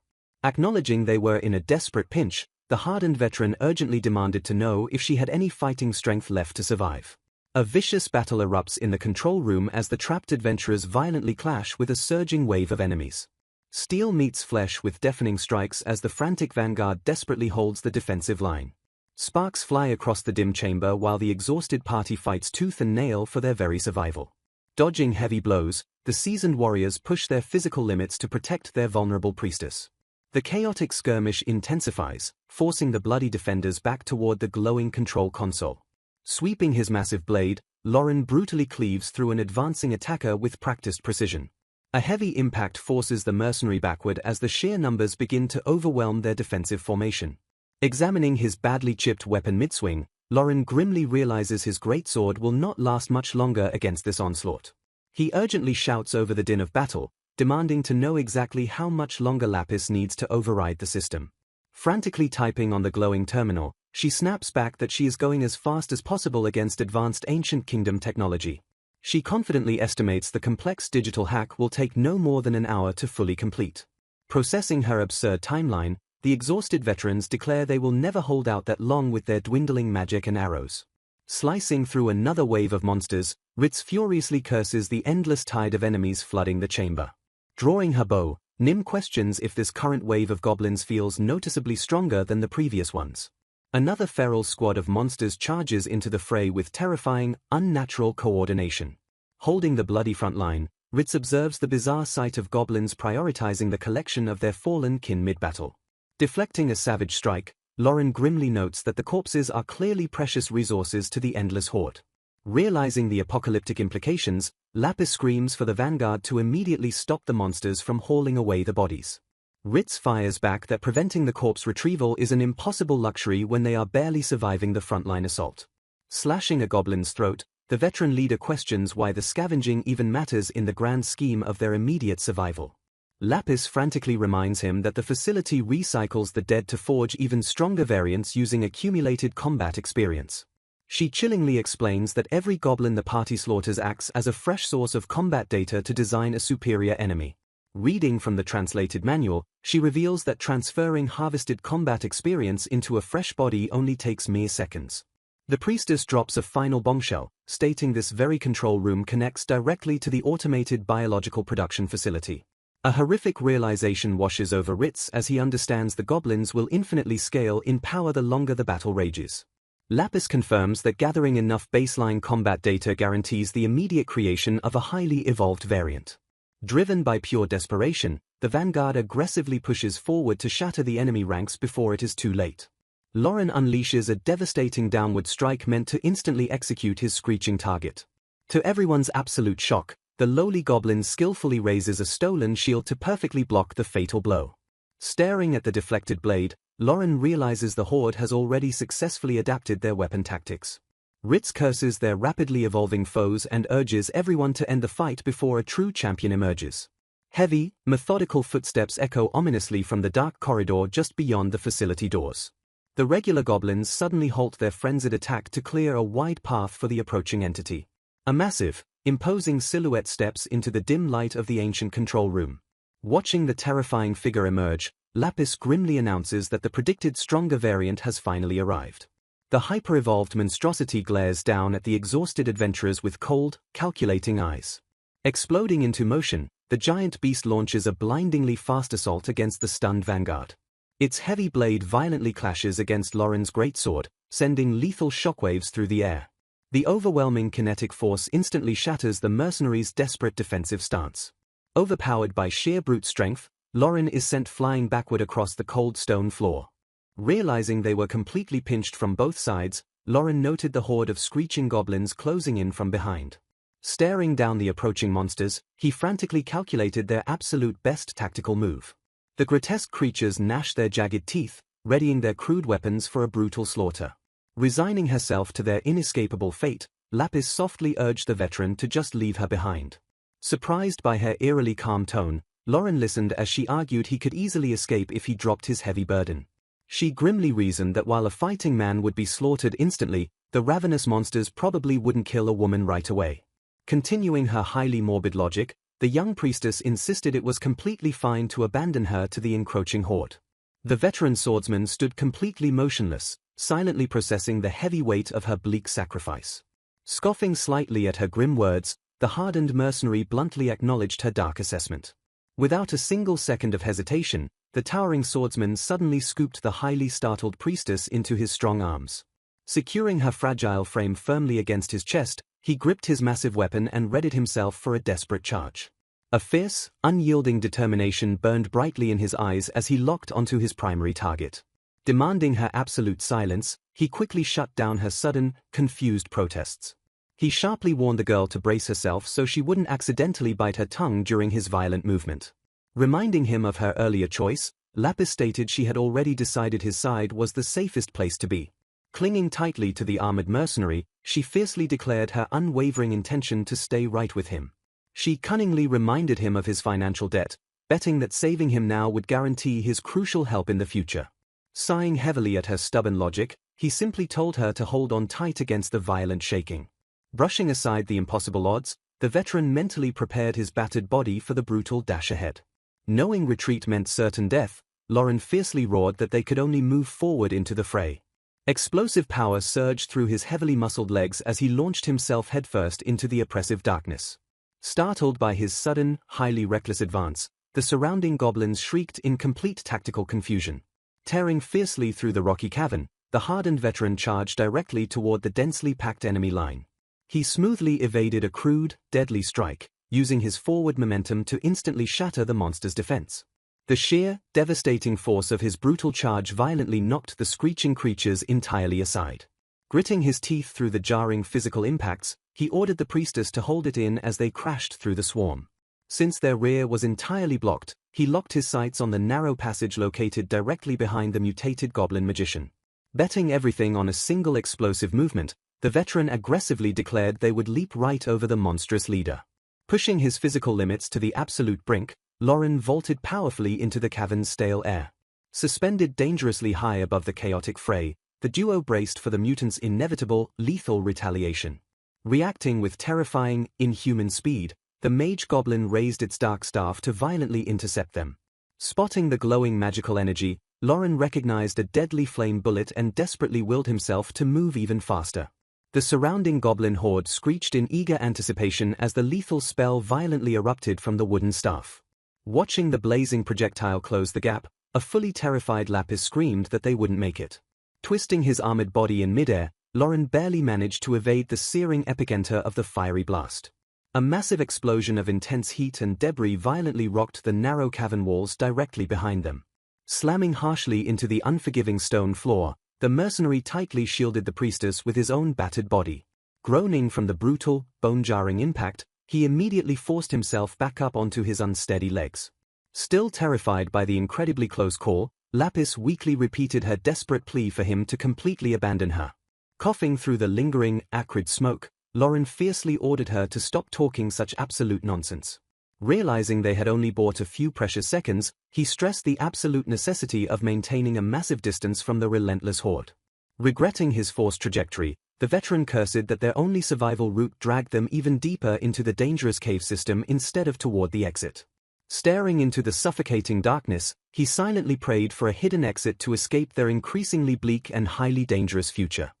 Acknowledging they were in a desperate pinch, the hardened veteran urgently demanded to know if she had any fighting strength left to survive. A vicious battle erupts in the control room as the trapped adventurers violently clash with a surging wave of enemies. Steel meets flesh with deafening strikes as the frantic vanguard desperately holds the defensive line. Sparks fly across the dim chamber while the exhausted party fights tooth and nail for their very survival. Dodging heavy blows, the seasoned warriors push their physical limits to protect their vulnerable priestess. The chaotic skirmish intensifies, forcing the bloody defenders back toward the glowing control console. Sweeping his massive blade, Lauren brutally cleaves through an advancing attacker with practiced precision. A heavy impact forces the mercenary backward as the sheer numbers begin to overwhelm their defensive formation. Examining his badly chipped weapon mid-swing, Lauren grimly realizes his greatsword will not last much longer against this onslaught. He urgently shouts over the din of battle, demanding to know exactly how much longer Lapis needs to override the system. Frantically typing on the glowing terminal, she snaps back that she is going as fast as possible against advanced Ancient Kingdom technology. She confidently estimates the complex digital hack will take no more than an hour to fully complete. Processing her absurd timeline, the exhausted veterans declare they will never hold out that long with their dwindling magic and arrows. Slicing through another wave of monsters, Ritz furiously curses the endless tide of enemies flooding the chamber. Drawing her bow, Nim questions if this current wave of goblins feels noticeably stronger than the previous ones. Another feral squad of monsters charges into the fray with terrifying, unnatural coordination. Holding the bloody front line, Ritz observes the bizarre sight of goblins prioritizing the collection of their fallen kin mid-battle. Deflecting a savage strike, Lauren grimly notes that the corpses are clearly precious resources to the endless horde. Realizing the apocalyptic implications, Lapis screams for the vanguard to immediately stop the monsters from hauling away the bodies. Ritz fires back that preventing the corpse retrieval is an impossible luxury when they are barely surviving the frontline assault. Slashing a goblin's throat, the veteran leader questions why the scavenging even matters in the grand scheme of their immediate survival. Lapis frantically reminds him that the facility recycles the dead to forge even stronger variants using accumulated combat experience. She chillingly explains that every goblin the party slaughters acts as a fresh source of combat data to design a superior enemy. Reading from the translated manual, she reveals that transferring harvested combat experience into a fresh body only takes mere seconds. The priestess drops a final bombshell, stating this very control room connects directly to the automated biological production facility. A horrific realization washes over Ritz as he understands the goblins will infinitely scale in power the longer the battle rages. Lapis confirms that gathering enough baseline combat data guarantees the immediate creation of a highly evolved variant. Driven by pure desperation, the vanguard aggressively pushes forward to shatter the enemy ranks before it is too late. Lauren unleashes a devastating downward strike meant to instantly execute his screeching target. To everyone's absolute shock, the lowly goblin skillfully raises a stolen shield to perfectly block the fatal blow. Staring at the deflected blade, Lauren realizes the horde has already successfully adapted their weapon tactics. Ritz curses their rapidly evolving foes and urges everyone to end the fight before a true champion emerges. Heavy, methodical footsteps echo ominously from the dark corridor just beyond the facility doors. The regular goblins suddenly halt their frenzied attack to clear a wide path for the approaching entity. A massive, imposing silhouette steps into the dim light of the ancient control room. Watching the terrifying figure emerge, Lapis grimly announces that the predicted stronger variant has finally arrived. The hyper-evolved monstrosity glares down at the exhausted adventurers with cold, calculating eyes. Exploding into motion, the giant beast launches a blindingly fast assault against the stunned vanguard. Its heavy blade violently clashes against Lauren's greatsword, sending lethal shockwaves through the air. The overwhelming kinetic force instantly shatters the mercenary's desperate defensive stance. Overpowered by sheer brute strength, Lauren is sent flying backward across the cold stone floor. Realizing they were completely pinched from both sides, Lauren noted the horde of screeching goblins closing in from behind. Staring down the approaching monsters, he frantically calculated their absolute best tactical move. The grotesque creatures gnashed their jagged teeth, readying their crude weapons for a brutal slaughter. Resigning herself to their inescapable fate, Lapis softly urged the veteran to just leave her behind. Surprised by her eerily calm tone, Lauren listened as she argued he could easily escape if he dropped his heavy burden. She grimly reasoned that while a fighting man would be slaughtered instantly, the ravenous monsters probably wouldn't kill a woman right away. Continuing her highly morbid logic, the young priestess insisted it was completely fine to abandon her to the encroaching horde. The veteran swordsman stood completely motionless, silently processing the heavy weight of her bleak sacrifice. Scoffing slightly at her grim words, the hardened mercenary bluntly acknowledged her dark assessment. Without a single second of hesitation, the towering swordsman suddenly scooped the highly startled priestess into his strong arms. Securing her fragile frame firmly against his chest, he gripped his massive weapon and readied himself for a desperate charge. A fierce, unyielding determination burned brightly in his eyes as he locked onto his primary target. Demanding her absolute silence, he quickly shut down her sudden, confused protests. He sharply warned the girl to brace herself so she wouldn't accidentally bite her tongue during his violent movement. Reminding him of her earlier choice, Lapis stated she had already decided his side was the safest place to be. Clinging tightly to the armored mercenary, she fiercely declared her unwavering intention to stay right with him. She cunningly reminded him of his financial debt, betting that saving him now would guarantee his crucial help in the future. Sighing heavily at her stubborn logic, he simply told her to hold on tight against the violent shaking. Brushing aside the impossible odds, the veteran mentally prepared his battered body for the brutal dash ahead. Knowing retreat meant certain death, Lauren fiercely roared that they could only move forward into the fray. Explosive power surged through his heavily muscled legs as he launched himself headfirst into the oppressive darkness. Startled by his sudden, highly reckless advance, the surrounding goblins shrieked in complete tactical confusion. Tearing fiercely through the rocky cavern, the hardened veteran charged directly toward the densely packed enemy line. He smoothly evaded a crude, deadly strike, using his forward momentum to instantly shatter the monster's defense. The sheer, devastating force of his brutal charge violently knocked the screeching creatures entirely aside. Gritting his teeth through the jarring physical impacts, he ordered the priestess to hold it in as they crashed through the swarm. Since their rear was entirely blocked, he locked his sights on the narrow passage located directly behind the mutated goblin magician. Betting everything on a single explosive movement, the veteran aggressively declared they would leap right over the monstrous leader. Pushing his physical limits to the absolute brink, Lauren vaulted powerfully into the cavern's stale air. Suspended dangerously high above the chaotic fray, the duo braced for the mutant's inevitable, lethal retaliation. Reacting with terrifying, inhuman speed, the mage goblin raised its dark staff to violently intercept them. Spotting the glowing magical energy, Lauren recognized a deadly flame bullet and desperately willed himself to move even faster. The surrounding goblin horde screeched in eager anticipation as the lethal spell violently erupted from the wooden staff. Watching the blazing projectile close the gap, a fully terrified Lapis screamed that they wouldn't make it. Twisting his armored body in midair, Lauren barely managed to evade the searing epicenter of the fiery blast. A massive explosion of intense heat and debris violently rocked the narrow cavern walls directly behind them. Slamming harshly into the unforgiving stone floor, the mercenary tightly shielded the priestess with his own battered body. Groaning from the brutal, bone-jarring impact, he immediately forced himself back up onto his unsteady legs. Still terrified by the incredibly close call, Lapis weakly repeated her desperate plea for him to completely abandon her. Coughing through the lingering, acrid smoke, Lauren fiercely ordered her to stop talking such absolute nonsense. Realizing they had only bought a few precious seconds, he stressed the absolute necessity of maintaining a massive distance from the relentless horde. Regretting his forced trajectory, the veteran cursed that their only survival route dragged them even deeper into the dangerous cave system instead of toward the exit. Staring into the suffocating darkness, he silently prayed for a hidden exit to escape their increasingly bleak and highly dangerous future.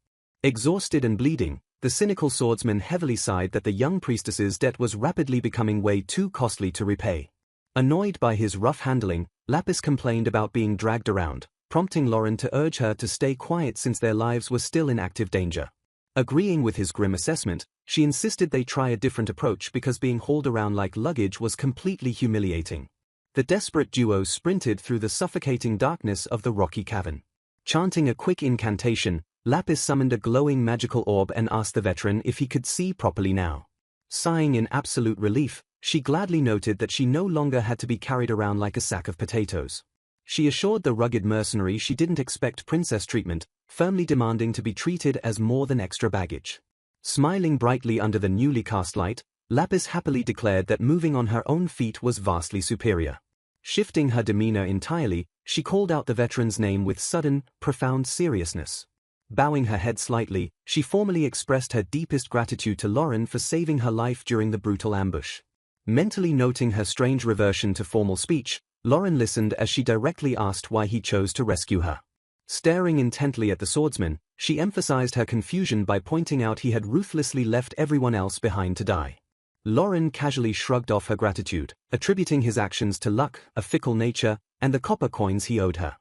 Exhausted and bleeding, the cynical swordsman heavily sighed that the young priestess's debt was rapidly becoming way too costly to repay. Annoyed by his rough handling, Lapis complained about being dragged around, prompting Lauren to urge her to stay quiet since their lives were still in active danger. Agreeing with his grim assessment, she insisted they try a different approach because being hauled around like luggage was completely humiliating. The desperate duo sprinted through the suffocating darkness of the rocky cavern. Chanting a quick incantation, Lapis summoned a glowing magical orb and asked the veteran if he could see properly now. Sighing in absolute relief, she gladly noted that she no longer had to be carried around like a sack of potatoes. She assured the rugged mercenary she didn't expect princess treatment, firmly demanding to be treated as more than extra baggage. Smiling brightly under the newly cast light, Lapis happily declared that moving on her own feet was vastly superior. Shifting her demeanor entirely, she called out the veteran's name with sudden, profound seriousness. Bowing her head slightly, she formally expressed her deepest gratitude to Lauren for saving her life during the brutal ambush. Mentally noting her strange reversion to formal speech, Lauren listened as she directly asked why he chose to rescue her. Staring intently at the swordsman, she emphasized her confusion by pointing out he had ruthlessly left everyone else behind to die. Lauren casually shrugged off her gratitude, attributing his actions to luck, a fickle nature, and the copper coins he owed her.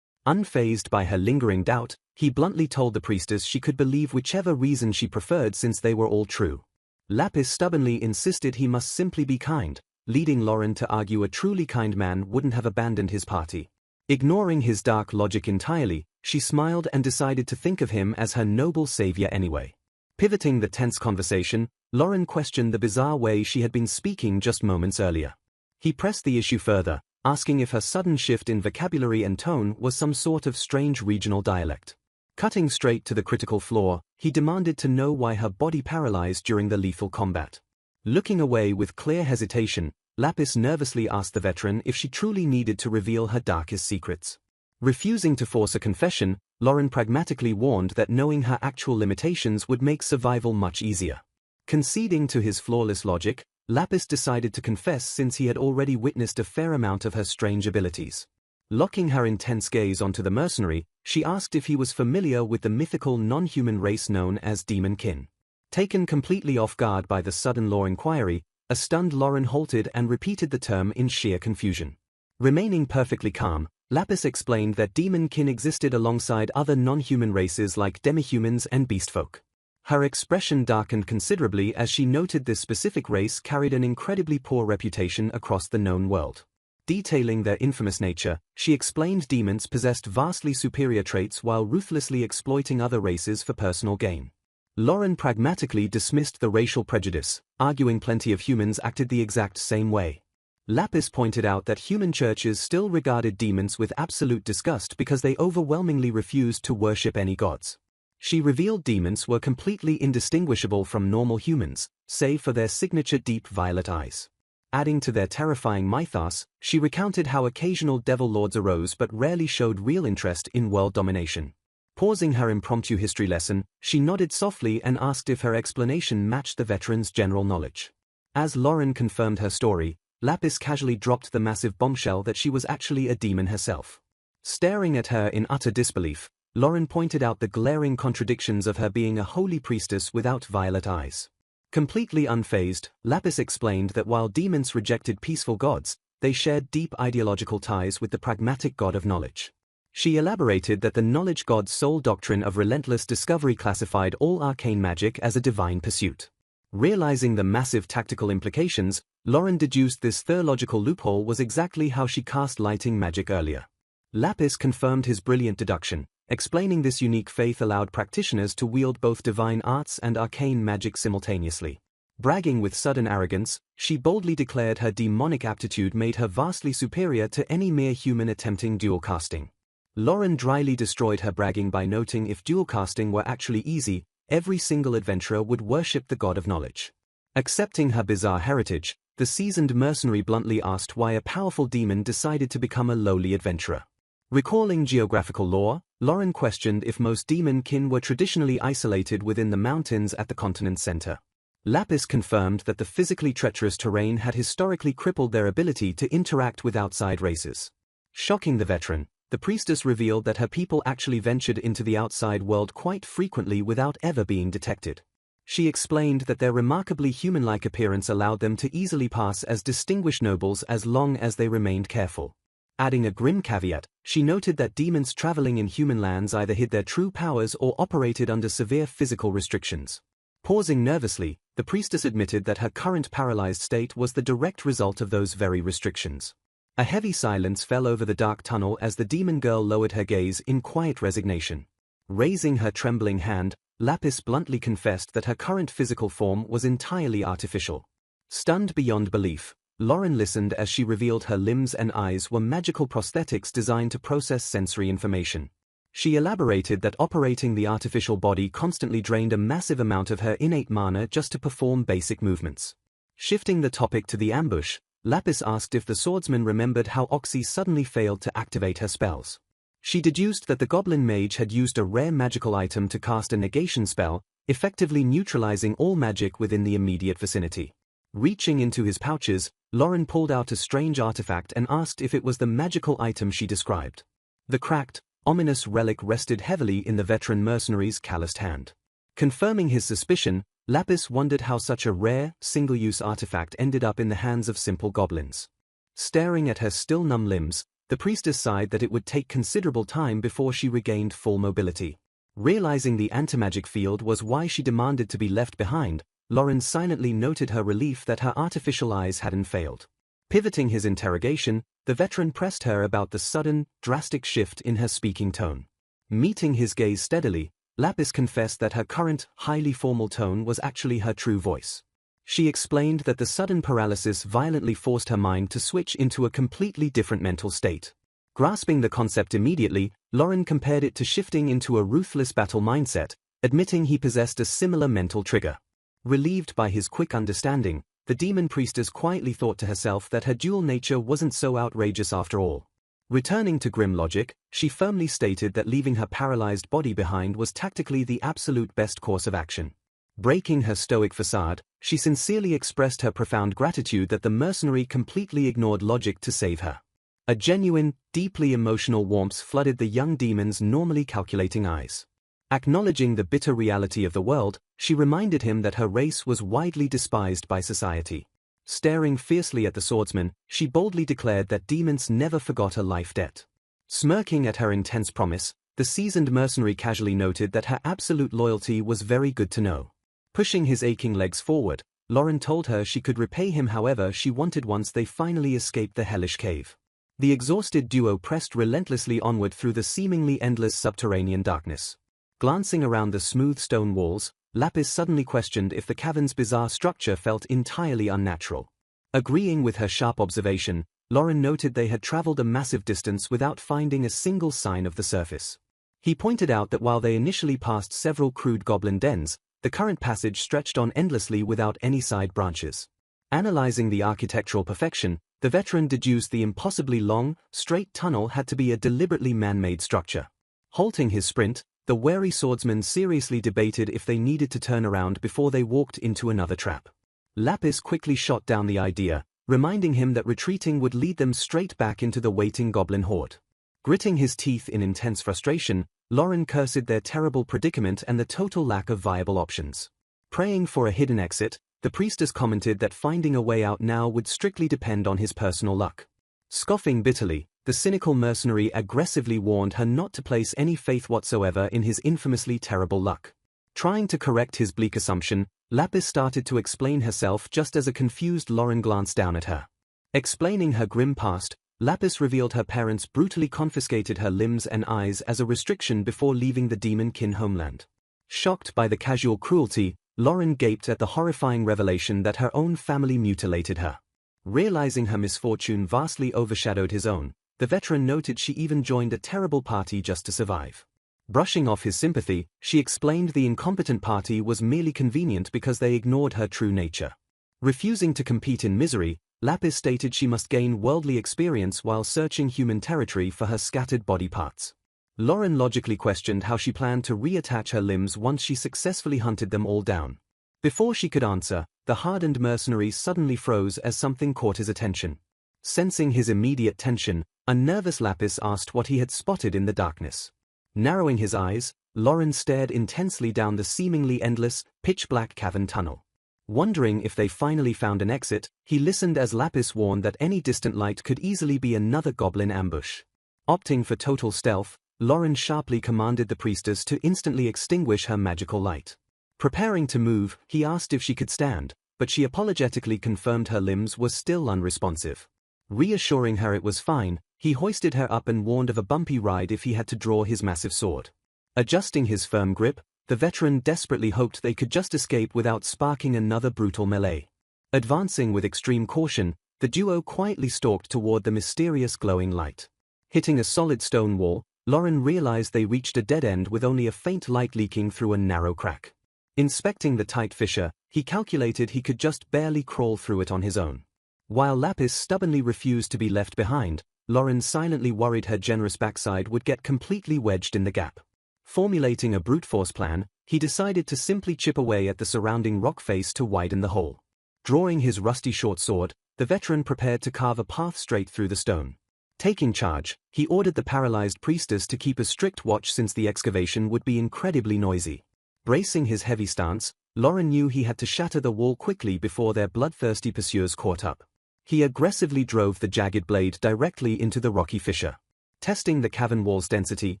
Unfazed by her lingering doubt, he bluntly told the priestess she could believe whichever reason she preferred since they were all true. Lapis stubbornly insisted he must simply be kind, leading Lauren to argue a truly kind man wouldn't have abandoned his party. Ignoring his dark logic entirely, she smiled and decided to think of him as her noble savior anyway. Pivoting the tense conversation, Lauren questioned the bizarre way she had been speaking just moments earlier. He pressed the issue further, asking if her sudden shift in vocabulary and tone was some sort of strange regional dialect. Cutting straight to the critical flaw, he demanded to know why her body paralyzed during the lethal combat. Looking away with clear hesitation, Lapis nervously asked the veteran if she truly needed to reveal her darkest secrets. Refusing to force a confession, Lauren pragmatically warned that knowing her actual limitations would make survival much easier. Conceding to his flawless logic, Lapis decided to confess since he had already witnessed a fair amount of her strange abilities. Locking her intense gaze onto the mercenary, she asked if he was familiar with the mythical non-human race known as demon kin. Taken completely off guard by the sudden law inquiry, a stunned Lauren halted and repeated the term in sheer confusion. Remaining perfectly calm, Lapis explained that demon kin existed alongside other non-human races like demihumans and beastfolk. Her expression darkened considerably as she noted this specific race carried an incredibly poor reputation across the known world. Detailing their infamous nature, she explained demons possessed vastly superior traits while ruthlessly exploiting other races for personal gain. Lauren pragmatically dismissed the racial prejudice, arguing plenty of humans acted the exact same way. Lapis pointed out that human churches still regarded demons with absolute disgust because they overwhelmingly refused to worship any gods. She revealed demons were completely indistinguishable from normal humans, save for their signature deep violet eyes. Adding to their terrifying mythos, she recounted how occasional devil lords arose but rarely showed real interest in world domination. Pausing her impromptu history lesson, she nodded softly and asked if her explanation matched the veteran's general knowledge. As Lauren confirmed her story, Lapis casually dropped the massive bombshell that she was actually a demon herself. Staring at her in utter disbelief, Lauren pointed out the glaring contradictions of her being a holy priestess without violet eyes. Completely unfazed, Lapis explained that while demons rejected peaceful gods, they shared deep ideological ties with the pragmatic god of knowledge. She elaborated that the knowledge god's sole doctrine of relentless discovery classified all arcane magic as a divine pursuit. Realizing the massive tactical implications, Lauren deduced this theological loophole was exactly how she cast lighting magic earlier. Lapis confirmed his brilliant deduction, explaining this unique faith allowed practitioners to wield both divine arts and arcane magic simultaneously. Bragging with sudden arrogance, she boldly declared her demonic aptitude made her vastly superior to any mere human attempting dual casting. Lauren dryly destroyed her bragging by noting if dual casting were actually easy, every single adventurer would worship the god of knowledge. Accepting her bizarre heritage, the seasoned mercenary bluntly asked why a powerful demon decided to become a lowly adventurer. Recalling geographical lore, Lauren questioned if most demon kin were traditionally isolated within the mountains at the continent's center. Lapis confirmed that the physically treacherous terrain had historically crippled their ability to interact with outside races. Shocking the veteran, the priestess revealed that her people actually ventured into the outside world quite frequently without ever being detected. She explained that their remarkably human-like appearance allowed them to easily pass as distinguished nobles as long as they remained careful. Adding a grim caveat, she noted that demons traveling in human lands either hid their true powers or operated under severe physical restrictions. Pausing nervously, the priestess admitted that her current paralyzed state was the direct result of those very restrictions. A heavy silence fell over the dark tunnel as the demon girl lowered her gaze in quiet resignation. Raising her trembling hand, Lapis bluntly confessed that her current physical form was entirely artificial. Stunned beyond belief, Lauren listened as she revealed her limbs and eyes were magical prosthetics designed to process sensory information. She elaborated that operating the artificial body constantly drained a massive amount of her innate mana just to perform basic movements. Shifting the topic to the ambush, Lapis asked if the swordsman remembered how Oxy suddenly failed to activate her spells. She deduced that the goblin mage had used a rare magical item to cast a negation spell, effectively neutralizing all magic within the immediate vicinity. Reaching into his pouches, Lauren pulled out a strange artifact and asked if it was the magical item she described. The cracked, ominous relic rested heavily in the veteran mercenary's calloused hand. Confirming his suspicion, Lapis wondered how such a rare, single-use artifact ended up in the hands of simple goblins. Staring at her still numb limbs, the priestess sighed that it would take considerable time before she regained full mobility. Realizing the antimagic field was why she demanded to be left behind, Lauren silently noted her relief that her artificial eyes hadn't failed. Pivoting his interrogation, the veteran pressed her about the sudden, drastic shift in her speaking tone. Meeting his gaze steadily, Lapis confessed that her current, highly formal tone was actually her true voice. She explained that the sudden paralysis violently forced her mind to switch into a completely different mental state. Grasping the concept immediately, Lauren compared it to shifting into a ruthless battle mindset, admitting he possessed a similar mental trigger. Relieved by his quick understanding, the demon priestess quietly thought to herself that her dual nature wasn't so outrageous after all. Returning to grim logic, she firmly stated that leaving her paralyzed body behind was tactically the absolute best course of action. Breaking her stoic facade, she sincerely expressed her profound gratitude that the mercenary completely ignored logic to save her. A genuine, deeply emotional warmth flooded the young demon's normally calculating eyes. Acknowledging the bitter reality of the world, she reminded him that her race was widely despised by society. Staring fiercely at the swordsman, she boldly declared that demons never forgot a life debt. Smirking at her intense promise, the seasoned mercenary casually noted that her absolute loyalty was very good to know. Pushing his aching legs forward, Lauren told her she could repay him however she wanted once they finally escaped the hellish cave. The exhausted duo pressed relentlessly onward through the seemingly endless subterranean darkness. Glancing around the smooth stone walls, Lapis suddenly questioned if the cavern's bizarre structure felt entirely unnatural. Agreeing with her sharp observation, Lauren noted they had traveled a massive distance without finding a single sign of the surface. He pointed out that while they initially passed several crude goblin dens, the current passage stretched on endlessly without any side branches. Analyzing the architectural perfection, the veteran deduced the impossibly long, straight tunnel had to be a deliberately man-made structure. Halting his sprint, the wary swordsman seriously debated if they needed to turn around before they walked into another trap. Lapis quickly shot down the idea, reminding him that retreating would lead them straight back into the waiting goblin horde. Gritting his teeth in intense frustration, Lauren cursed their terrible predicament and the total lack of viable options. Praying for a hidden exit, the priestess commented that finding a way out now would strictly depend on his personal luck. Scoffing bitterly, the cynical mercenary aggressively warned her not to place any faith whatsoever in his infamously terrible luck. Trying to correct his bleak assumption, Lapis started to explain herself just as a confused Lauren glanced down at her. Explaining her grim past, Lapis revealed her parents brutally confiscated her limbs and eyes as a restriction before leaving the demon-kin homeland. Shocked by the casual cruelty, Lauren gaped at the horrifying revelation that her own family mutilated her. Realizing her misfortune vastly overshadowed his own, the veteran noted she even joined a terrible party just to survive. Brushing off his sympathy, she explained the incompetent party was merely convenient because they ignored her true nature. Refusing to compete in misery, Lapis stated she must gain worldly experience while searching human territory for her scattered body parts. Lauren logically questioned how she planned to reattach her limbs once she successfully hunted them all down. Before she could answer, the hardened mercenary suddenly froze as something caught his attention. Sensing his immediate tension, a nervous Lapis asked what he had spotted in the darkness. Narrowing his eyes, Lauren stared intensely down the seemingly endless, pitch-black cavern tunnel. Wondering if they finally found an exit, he listened as Lapis warned that any distant light could easily be another goblin ambush. Opting for total stealth, Lauren sharply commanded the priestess to instantly extinguish her magical light. Preparing to move, he asked if she could stand, but she apologetically confirmed her limbs were still unresponsive. Reassuring her it was fine, he hoisted her up and warned of a bumpy ride if he had to draw his massive sword. Adjusting his firm grip, the veteran desperately hoped they could just escape without sparking another brutal melee. Advancing with extreme caution, the duo quietly stalked toward the mysterious glowing light. Hitting a solid stone wall, Lauren realized they reached a dead end with only a faint light leaking through a narrow crack. Inspecting the tight fissure, he calculated he could just barely crawl through it on his own. While Lapis stubbornly refused to be left behind, Lauren silently worried her generous backside would get completely wedged in the gap. Formulating a brute force plan, he decided to simply chip away at the surrounding rock face to widen the hole. Drawing his rusty short sword, the veteran prepared to carve a path straight through the stone. Taking charge, he ordered the paralyzed priestess to keep a strict watch since the excavation would be incredibly noisy. Bracing his heavy stance, Lauren knew he had to shatter the wall quickly before their bloodthirsty pursuers caught up. He aggressively drove the jagged blade directly into the rocky fissure. Testing the cavern wall's density,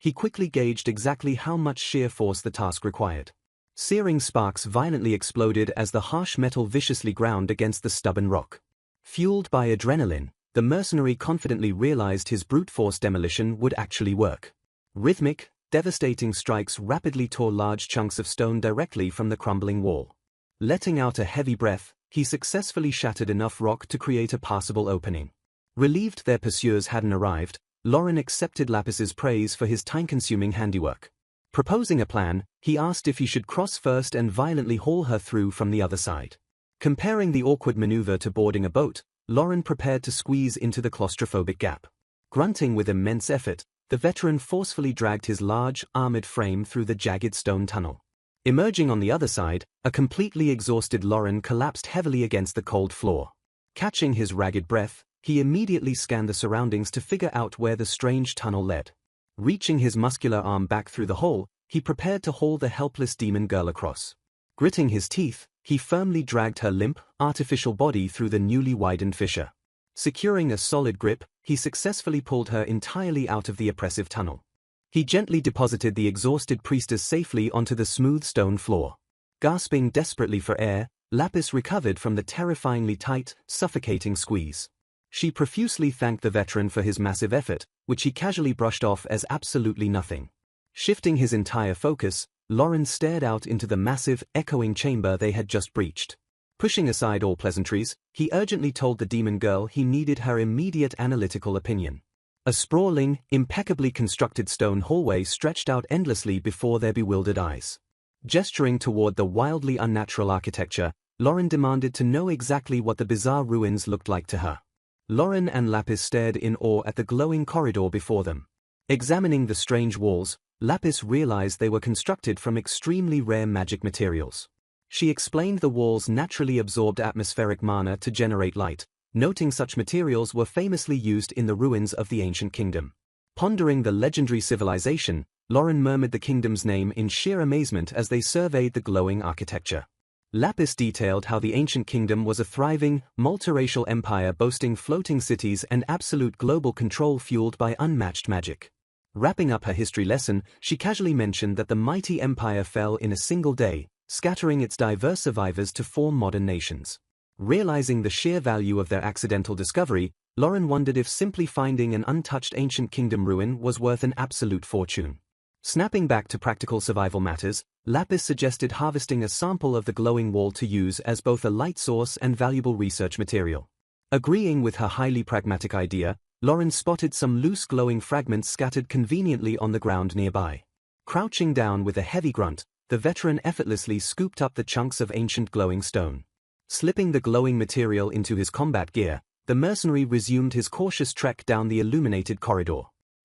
he quickly gauged exactly how much sheer force the task required. Searing sparks violently exploded as the harsh metal viciously ground against the stubborn rock. Fueled by adrenaline, the mercenary confidently realized his brute force demolition would actually work. Rhythmic, devastating strikes rapidly tore large chunks of stone directly from the crumbling wall. Letting out a heavy breath, he successfully shattered enough rock to create a passable opening. Relieved their pursuers hadn't arrived, Lauren accepted Lapis's praise for his time-consuming handiwork. Proposing a plan, he asked if he should cross first and violently haul her through from the other side. Comparing the awkward maneuver to boarding a boat, Lauren prepared to squeeze into the claustrophobic gap. Grunting with immense effort, the veteran forcefully dragged his large, armored frame through the jagged stone tunnel. Emerging on the other side, a completely exhausted Lauren collapsed heavily against the cold floor. Catching his ragged breath, he immediately scanned the surroundings to figure out where the strange tunnel led. Reaching his muscular arm back through the hole, he prepared to haul the helpless demon girl across. Gritting his teeth, he firmly dragged her limp, artificial body through the newly widened fissure. Securing a solid grip, he successfully pulled her entirely out of the oppressive tunnel. He gently deposited the exhausted priestess safely onto the smooth stone floor. Gasping desperately for air, Lapis recovered from the terrifyingly tight, suffocating squeeze. She profusely thanked the veteran for his massive effort, which he casually brushed off as absolutely nothing. Shifting his entire focus, Lauren stared out into the massive, echoing chamber they had just breached. Pushing aside all pleasantries, he urgently told the demon girl he needed her immediate analytical opinion. A sprawling, impeccably constructed stone hallway stretched out endlessly before their bewildered eyes. Gesturing toward the wildly unnatural architecture, Lauren demanded to know exactly what the bizarre ruins looked like to her. Lauren and Lapis stared in awe at the glowing corridor before them. Examining the strange walls, Lapis realized they were constructed from extremely rare magic materials. She explained the walls naturally absorbed atmospheric mana to generate light, noting such materials were famously used in the ruins of the ancient kingdom. Pondering the legendary civilization, Lauren murmured the kingdom's name in sheer amazement as they surveyed the glowing architecture. Lapis detailed how the ancient kingdom was a thriving, multiracial empire boasting floating cities and absolute global control fueled by unmatched magic. Wrapping up her history lesson, she casually mentioned that the mighty empire fell in a single day, scattering its diverse survivors to form modern nations. Realizing the sheer value of their accidental discovery, Lauren wondered if simply finding an untouched ancient kingdom ruin was worth an absolute fortune. Snapping back to practical survival matters, Lapis suggested harvesting a sample of the glowing wall to use as both a light source and valuable research material. Agreeing with her highly pragmatic idea, Lauren spotted some loose glowing fragments scattered conveniently on the ground nearby. Crouching down with a heavy grunt, the veteran effortlessly scooped up the chunks of ancient glowing stone. Slipping the glowing material into his combat gear, the mercenary resumed his cautious trek down the illuminated corridor.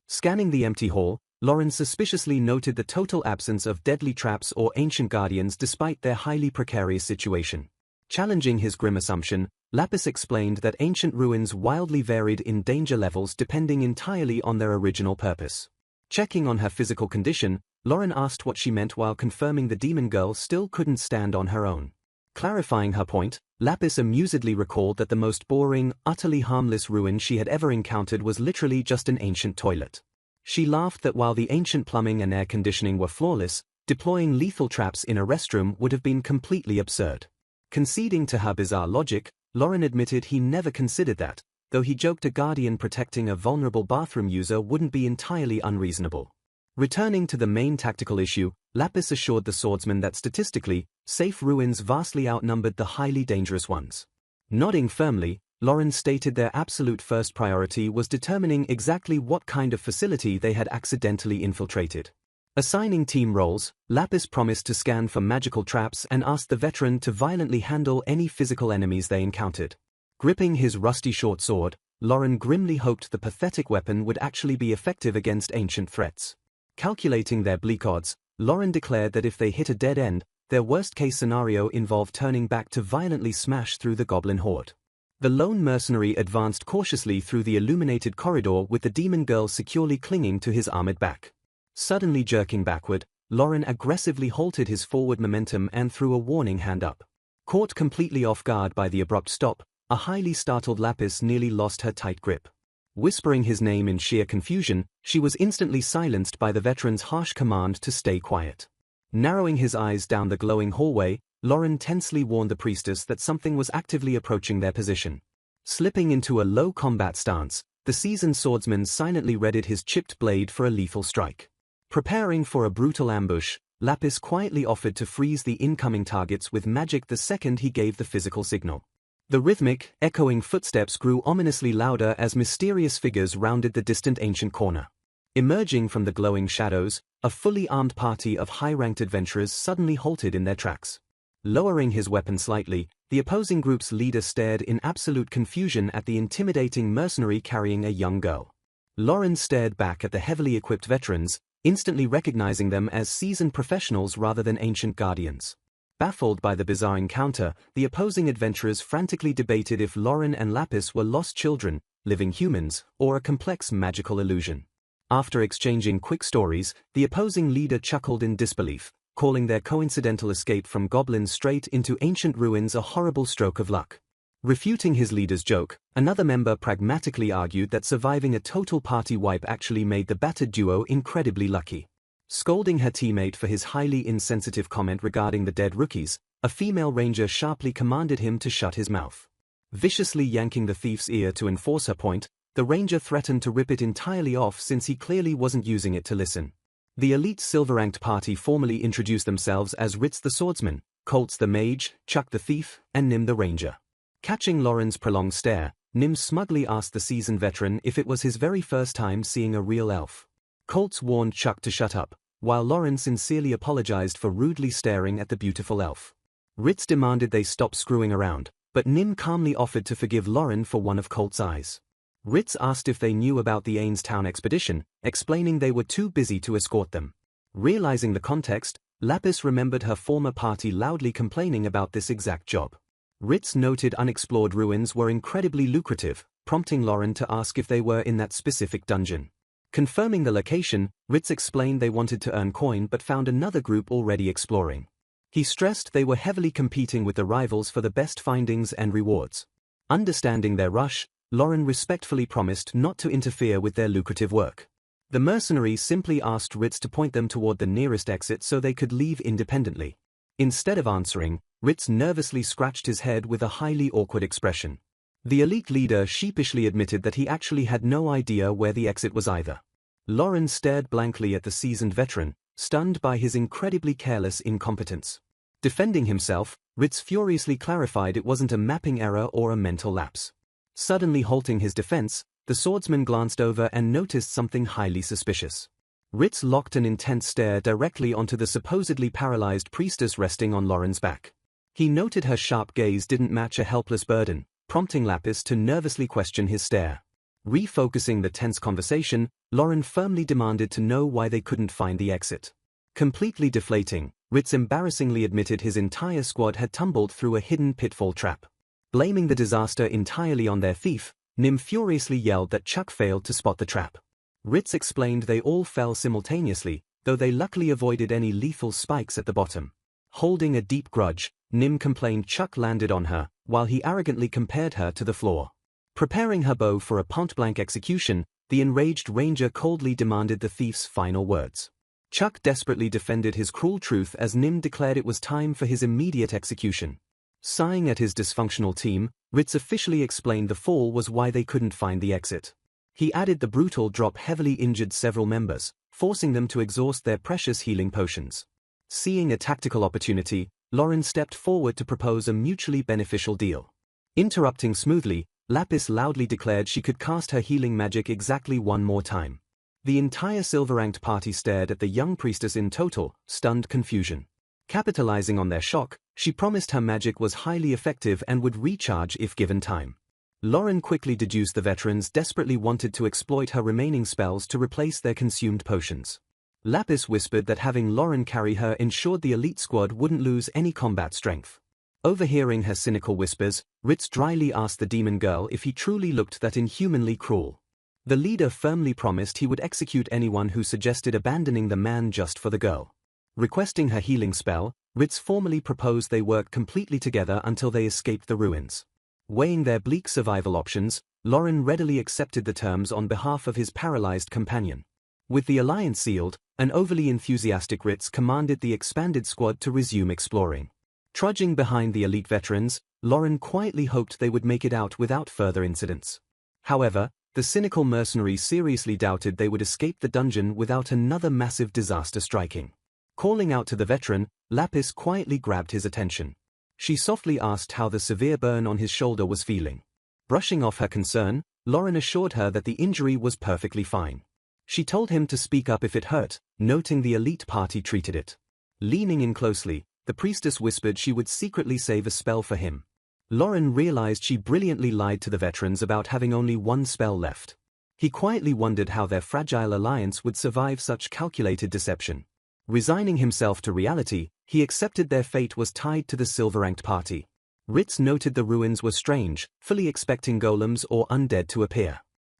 Scanning the empty hall, Lauren suspiciously noted the total absence of deadly traps or ancient guardians despite their highly precarious situation. Challenging his grim assumption, Lapis explained that ancient ruins wildly varied in danger levels depending entirely on their original purpose. Checking on her physical condition, Lauren asked what she meant while confirming the demon girl still couldn't stand on her own. Clarifying her point, Lapis amusedly recalled that the most boring, utterly harmless ruin she had ever encountered was literally just an ancient toilet. She laughed that while the ancient plumbing and air conditioning were flawless, deploying lethal traps in a restroom would have been completely absurd. Conceding to her bizarre logic, Lauren admitted he never considered that, though he joked a guardian protecting a vulnerable bathroom user wouldn't be entirely unreasonable. Returning to the main tactical issue, Lapis assured the swordsman that statistically, safe ruins vastly outnumbered the highly dangerous ones. Nodding firmly, Lauren stated their absolute first priority was determining exactly what kind of facility they had accidentally infiltrated. Assigning team roles, Lapis promised to scan for magical traps and asked the veteran to violently handle any physical enemies they encountered. Gripping his rusty short sword, Lauren grimly hoped the pathetic weapon would actually be effective against ancient threats. Calculating their bleak odds, Lauren declared that if they hit a dead end, their worst-case scenario involved turning back to violently smash through the goblin horde. The lone mercenary advanced cautiously through the illuminated corridor with the demon girl securely clinging to his armored back. Suddenly jerking backward, Lauren aggressively halted his forward momentum and threw a warning hand up. Caught completely off guard by the abrupt stop, a highly startled Lapis nearly lost her tight grip. Whispering his name in sheer confusion, she was instantly silenced by the veteran's harsh command to stay quiet. Narrowing his eyes down the glowing hallway, Lauren tensely warned the priestess that something was actively approaching their position. Slipping into a low combat stance, the seasoned swordsman silently readied his chipped blade for a lethal strike. Preparing for a brutal ambush, Lapis quietly offered to freeze the incoming targets with magic the second he gave the physical signal. The rhythmic, echoing footsteps grew ominously louder as mysterious figures rounded the distant ancient corner. Emerging from the glowing shadows, a fully armed party of high-ranked adventurers suddenly halted in their tracks. Lowering his weapon slightly, the opposing group's leader stared in absolute confusion at the intimidating mercenary carrying a young girl. Lauren stared back at the heavily equipped veterans, instantly recognizing them as seasoned professionals rather than ancient guardians. Baffled by the bizarre encounter, the opposing adventurers frantically debated if Lauren and Lapis were lost children, living humans, or a complex magical illusion. After exchanging quick stories, the opposing leader chuckled in disbelief, calling their coincidental escape from goblins straight into ancient ruins a horrible stroke of luck. Refuting his leader's joke, another member pragmatically argued that surviving a total party wipe actually made the battered duo incredibly lucky. Scolding her teammate for his highly insensitive comment regarding the dead rookies, a female ranger sharply commanded him to shut his mouth. Viciously yanking the thief's ear to enforce her point, the ranger threatened to rip it entirely off since he clearly wasn't using it to listen. The elite silver-ranked party formally introduced themselves as Ritz the swordsman, Colts the mage, Chuck the thief, and Nim the ranger. Catching Lauren's prolonged stare, Nim smugly asked the seasoned veteran if it was his very first time seeing a real elf. Colts warned Chuck to shut up, while Lauren sincerely apologized for rudely staring at the beautiful elf. Ritz demanded they stop screwing around, but Nim calmly offered to forgive Lauren for one of Colt's eyes. Ritz asked if they knew about the Ainstown expedition, explaining they were too busy to escort them. Realizing the context, Lapis remembered her former party loudly complaining about this exact job. Ritz noted unexplored ruins were incredibly lucrative, prompting Lauren to ask if they were in that specific dungeon. Confirming the location, Ritz explained they wanted to earn coin but found another group already exploring. He stressed they were heavily competing with the rivals for the best findings and rewards. Understanding their rush, Lauren respectfully promised not to interfere with their lucrative work. The mercenary simply asked Ritz to point them toward the nearest exit so they could leave independently. Instead of answering, Ritz nervously scratched his head with a highly awkward expression. The elite leader sheepishly admitted that he actually had no idea where the exit was either. Lauren stared blankly at the seasoned veteran, stunned by his incredibly careless incompetence. Defending himself, Ritz furiously clarified it wasn't a mapping error or a mental lapse. Suddenly halting his defense, the swordsman glanced over and noticed something highly suspicious. Ritz locked an intense stare directly onto the supposedly paralyzed priestess resting on Lauren's back. He noted her sharp gaze didn't match a helpless burden, prompting Lapis to nervously question his stare. Refocusing the tense conversation, Lauren firmly demanded to know why they couldn't find the exit. Completely deflating, Ritz embarrassingly admitted his entire squad had tumbled through a hidden pitfall trap. Blaming the disaster entirely on their thief, Nim furiously yelled that Chuck failed to spot the trap. Ritz explained they all fell simultaneously, though they luckily avoided any lethal spikes at the bottom. Holding a deep grudge, Nim complained Chuck landed on her, while he arrogantly compared her to the floor. Preparing her bow for a point-blank execution, the enraged ranger coldly demanded the thief's final words. Chuck desperately defended his cruel truth as Nim declared it was time for his immediate execution. Sighing at his dysfunctional team, Ritz officially explained the fall was why they couldn't find the exit. He added the brutal drop heavily injured several members, forcing them to exhaust their precious healing potions. Seeing a tactical opportunity, Lauren stepped forward to propose a mutually beneficial deal. Interrupting smoothly, Lapis loudly declared she could cast her healing magic exactly one more time. The entire silver-ranked party stared at the young priestess in total, stunned confusion. Capitalizing on their shock, she promised her magic was highly effective and would recharge if given time. Lauren quickly deduced the veterans desperately wanted to exploit her remaining spells to replace their consumed potions. Lapis whispered that having Lauren carry her ensured the elite squad wouldn't lose any combat strength. Overhearing her cynical whispers, Ritz dryly asked the demon girl if he truly looked that inhumanly cruel. The leader firmly promised he would execute anyone who suggested abandoning the man just for the girl. Requesting her healing spell, Ritz formally proposed they work completely together until they escaped the ruins. Weighing their bleak survival options, Lauren readily accepted the terms on behalf of his paralyzed companion. With the alliance sealed, an overly enthusiastic Ritz commanded the expanded squad to resume exploring. Trudging behind the elite veterans, Lauren quietly hoped they would make it out without further incidents. However, the cynical mercenary seriously doubted they would escape the dungeon without another massive disaster striking. Calling out to the veteran, Lapis quietly grabbed his attention. She softly asked how the severe burn on his shoulder was feeling. Brushing off her concern, Lauren assured her that the injury was perfectly fine. She told him to speak up if it hurt, noting the elite party treated it. Leaning in closely, the priestess whispered she would secretly save a spell for him. Lauren realized she brilliantly lied to the veterans about having only one spell left. He quietly wondered how their fragile alliance would survive such calculated deception. Resigning himself to reality, he accepted their fate was tied to the silver-ranked party. Ritz noted the ruins were strange, fully expecting golems or undead to appear.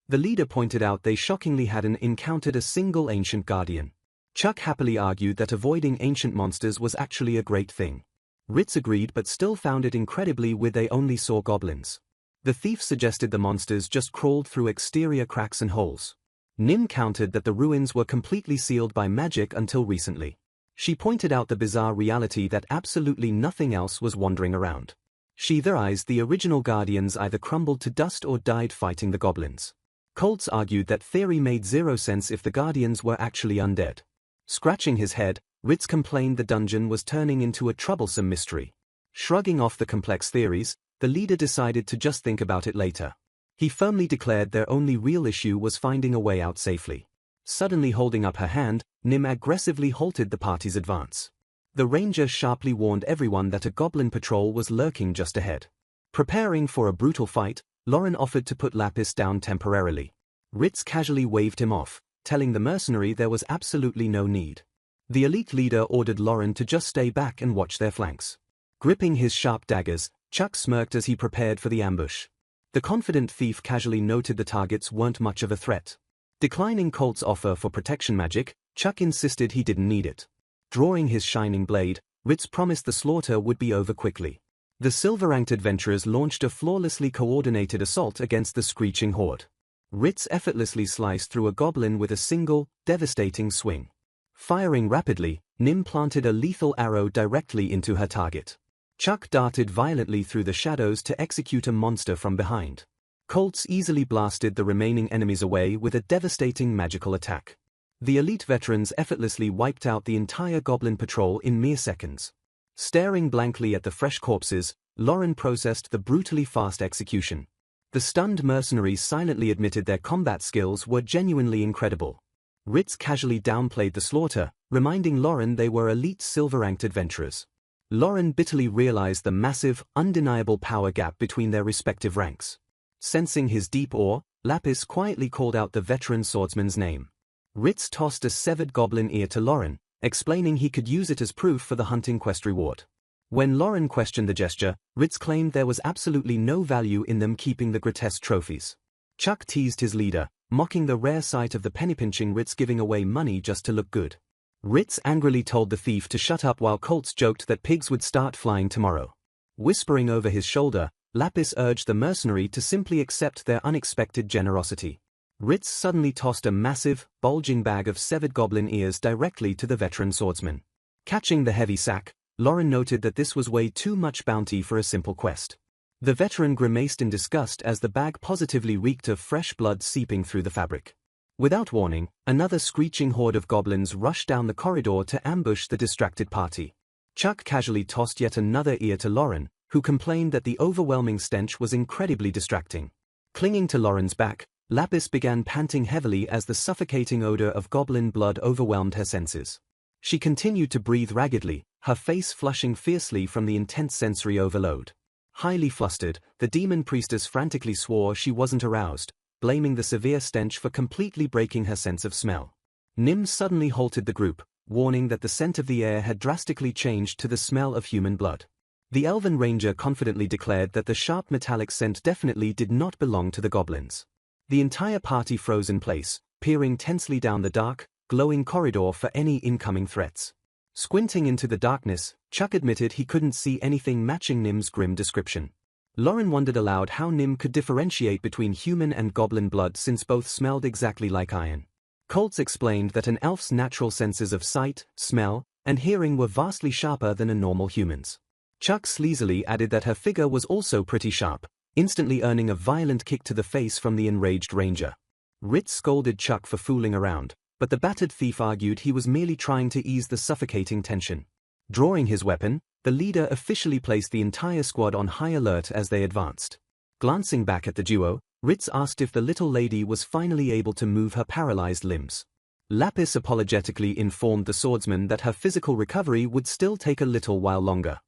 The leader pointed out they shockingly hadn't encountered a single ancient guardian. Chuck happily argued that avoiding ancient monsters was actually a great thing. Ritz agreed but still found it incredibly weird they only saw goblins. The thief suggested the monsters just crawled through exterior cracks and holes. Nim countered that the ruins were completely sealed by magic until recently. She pointed out the bizarre reality that absolutely nothing else was wandering around. She theorized the original guardians either crumbled to dust or died fighting the goblins. Colts argued that theory made zero sense if the guardians were actually undead. Scratching his head, Ritz complained the dungeon was turning into a troublesome mystery. Shrugging off the complex theories, the leader decided to just think about it later. He firmly declared their only real issue was finding a way out safely. Suddenly holding up her hand, Nim aggressively halted the party's advance. The ranger sharply warned everyone that a goblin patrol was lurking just ahead. Preparing for a brutal fight, Lauren offered to put Lapis down temporarily. Ritz casually waved him off, telling the mercenary there was absolutely no need. The elite leader ordered Lauren to just stay back and watch their flanks. Gripping his sharp daggers, Chuck smirked as he prepared for the ambush. The confident thief casually noted the targets weren't much of a threat. Declining Colt's offer for protection magic, Chuck insisted he didn't need it. Drawing his shining blade, Ritz promised the slaughter would be over quickly. The silver-ranked adventurers launched a flawlessly coordinated assault against the screeching horde. Ritz effortlessly sliced through a goblin with a single, devastating swing. Firing rapidly, Nim planted a lethal arrow directly into her target. Chuck darted violently through the shadows to execute a monster from behind. Colts easily blasted the remaining enemies away with a devastating magical attack. The elite veterans effortlessly wiped out the entire goblin patrol in mere seconds. Staring blankly at the fresh corpses, Lauren processed the brutally fast execution. The stunned mercenaries silently admitted their combat skills were genuinely incredible. Ritz casually downplayed the slaughter, reminding Lauren they were elite silver-ranked adventurers. Lauren bitterly realized the massive, undeniable power gap between their respective ranks. Sensing his deep awe, Lapis quietly called out the veteran swordsman's name. Ritz tossed a severed goblin ear to Lauren, explaining he could use it as proof for the hunting quest reward. When Lauren questioned the gesture, Ritz claimed there was absolutely no value in them keeping the grotesque trophies. Chuck teased his leader, mocking the rare sight of the penny-pinching Ritz giving away money just to look good. Ritz angrily told the thief to shut up while Colts joked that pigs would start flying tomorrow. Whispering over his shoulder, Lapis urged the mercenary to simply accept their unexpected generosity. Ritz suddenly tossed a massive, bulging bag of severed goblin ears directly to the veteran swordsman. Catching the heavy sack, Lauren noted that this was way too much bounty for a simple quest. The veteran grimaced in disgust as the bag positively reeked of fresh blood seeping through the fabric. Without warning, another screeching horde of goblins rushed down the corridor to ambush the distracted party. Chuck casually tossed yet another ear to Lauren, who complained that the overwhelming stench was incredibly distracting. Clinging to Lauren's back, Lapis began panting heavily as the suffocating odor of goblin blood overwhelmed her senses. She continued to breathe raggedly, her face flushing fiercely from the intense sensory overload. Highly flustered, the demon priestess frantically swore she wasn't aroused, blaming the severe stench for completely breaking her sense of smell. Nim suddenly halted the group, warning that the scent of the air had drastically changed to the smell of human blood. The elven ranger confidently declared that the sharp metallic scent definitely did not belong to the goblins. The entire party froze in place, peering tensely down the dark, glowing corridor for any incoming threats. Squinting into the darkness, Chuck admitted he couldn't see anything matching Nim's grim description. Lauren wondered aloud how Nim could differentiate between human and goblin blood since both smelled exactly like iron. Colts explained that an elf's natural senses of sight, smell, and hearing were vastly sharper than a normal human's. Chuck sleazily added that her figure was also pretty sharp, instantly earning a violent kick to the face from the enraged ranger. Ritz scolded Chuck for fooling around, but the battered thief argued he was merely trying to ease the suffocating tension. Drawing his weapon, the leader officially placed the entire squad on high alert as they advanced. Glancing back at the duo, Ritz asked if the little lady was finally able to move her paralyzed limbs. Lapis apologetically informed the swordsman that her physical recovery would still take a little while longer.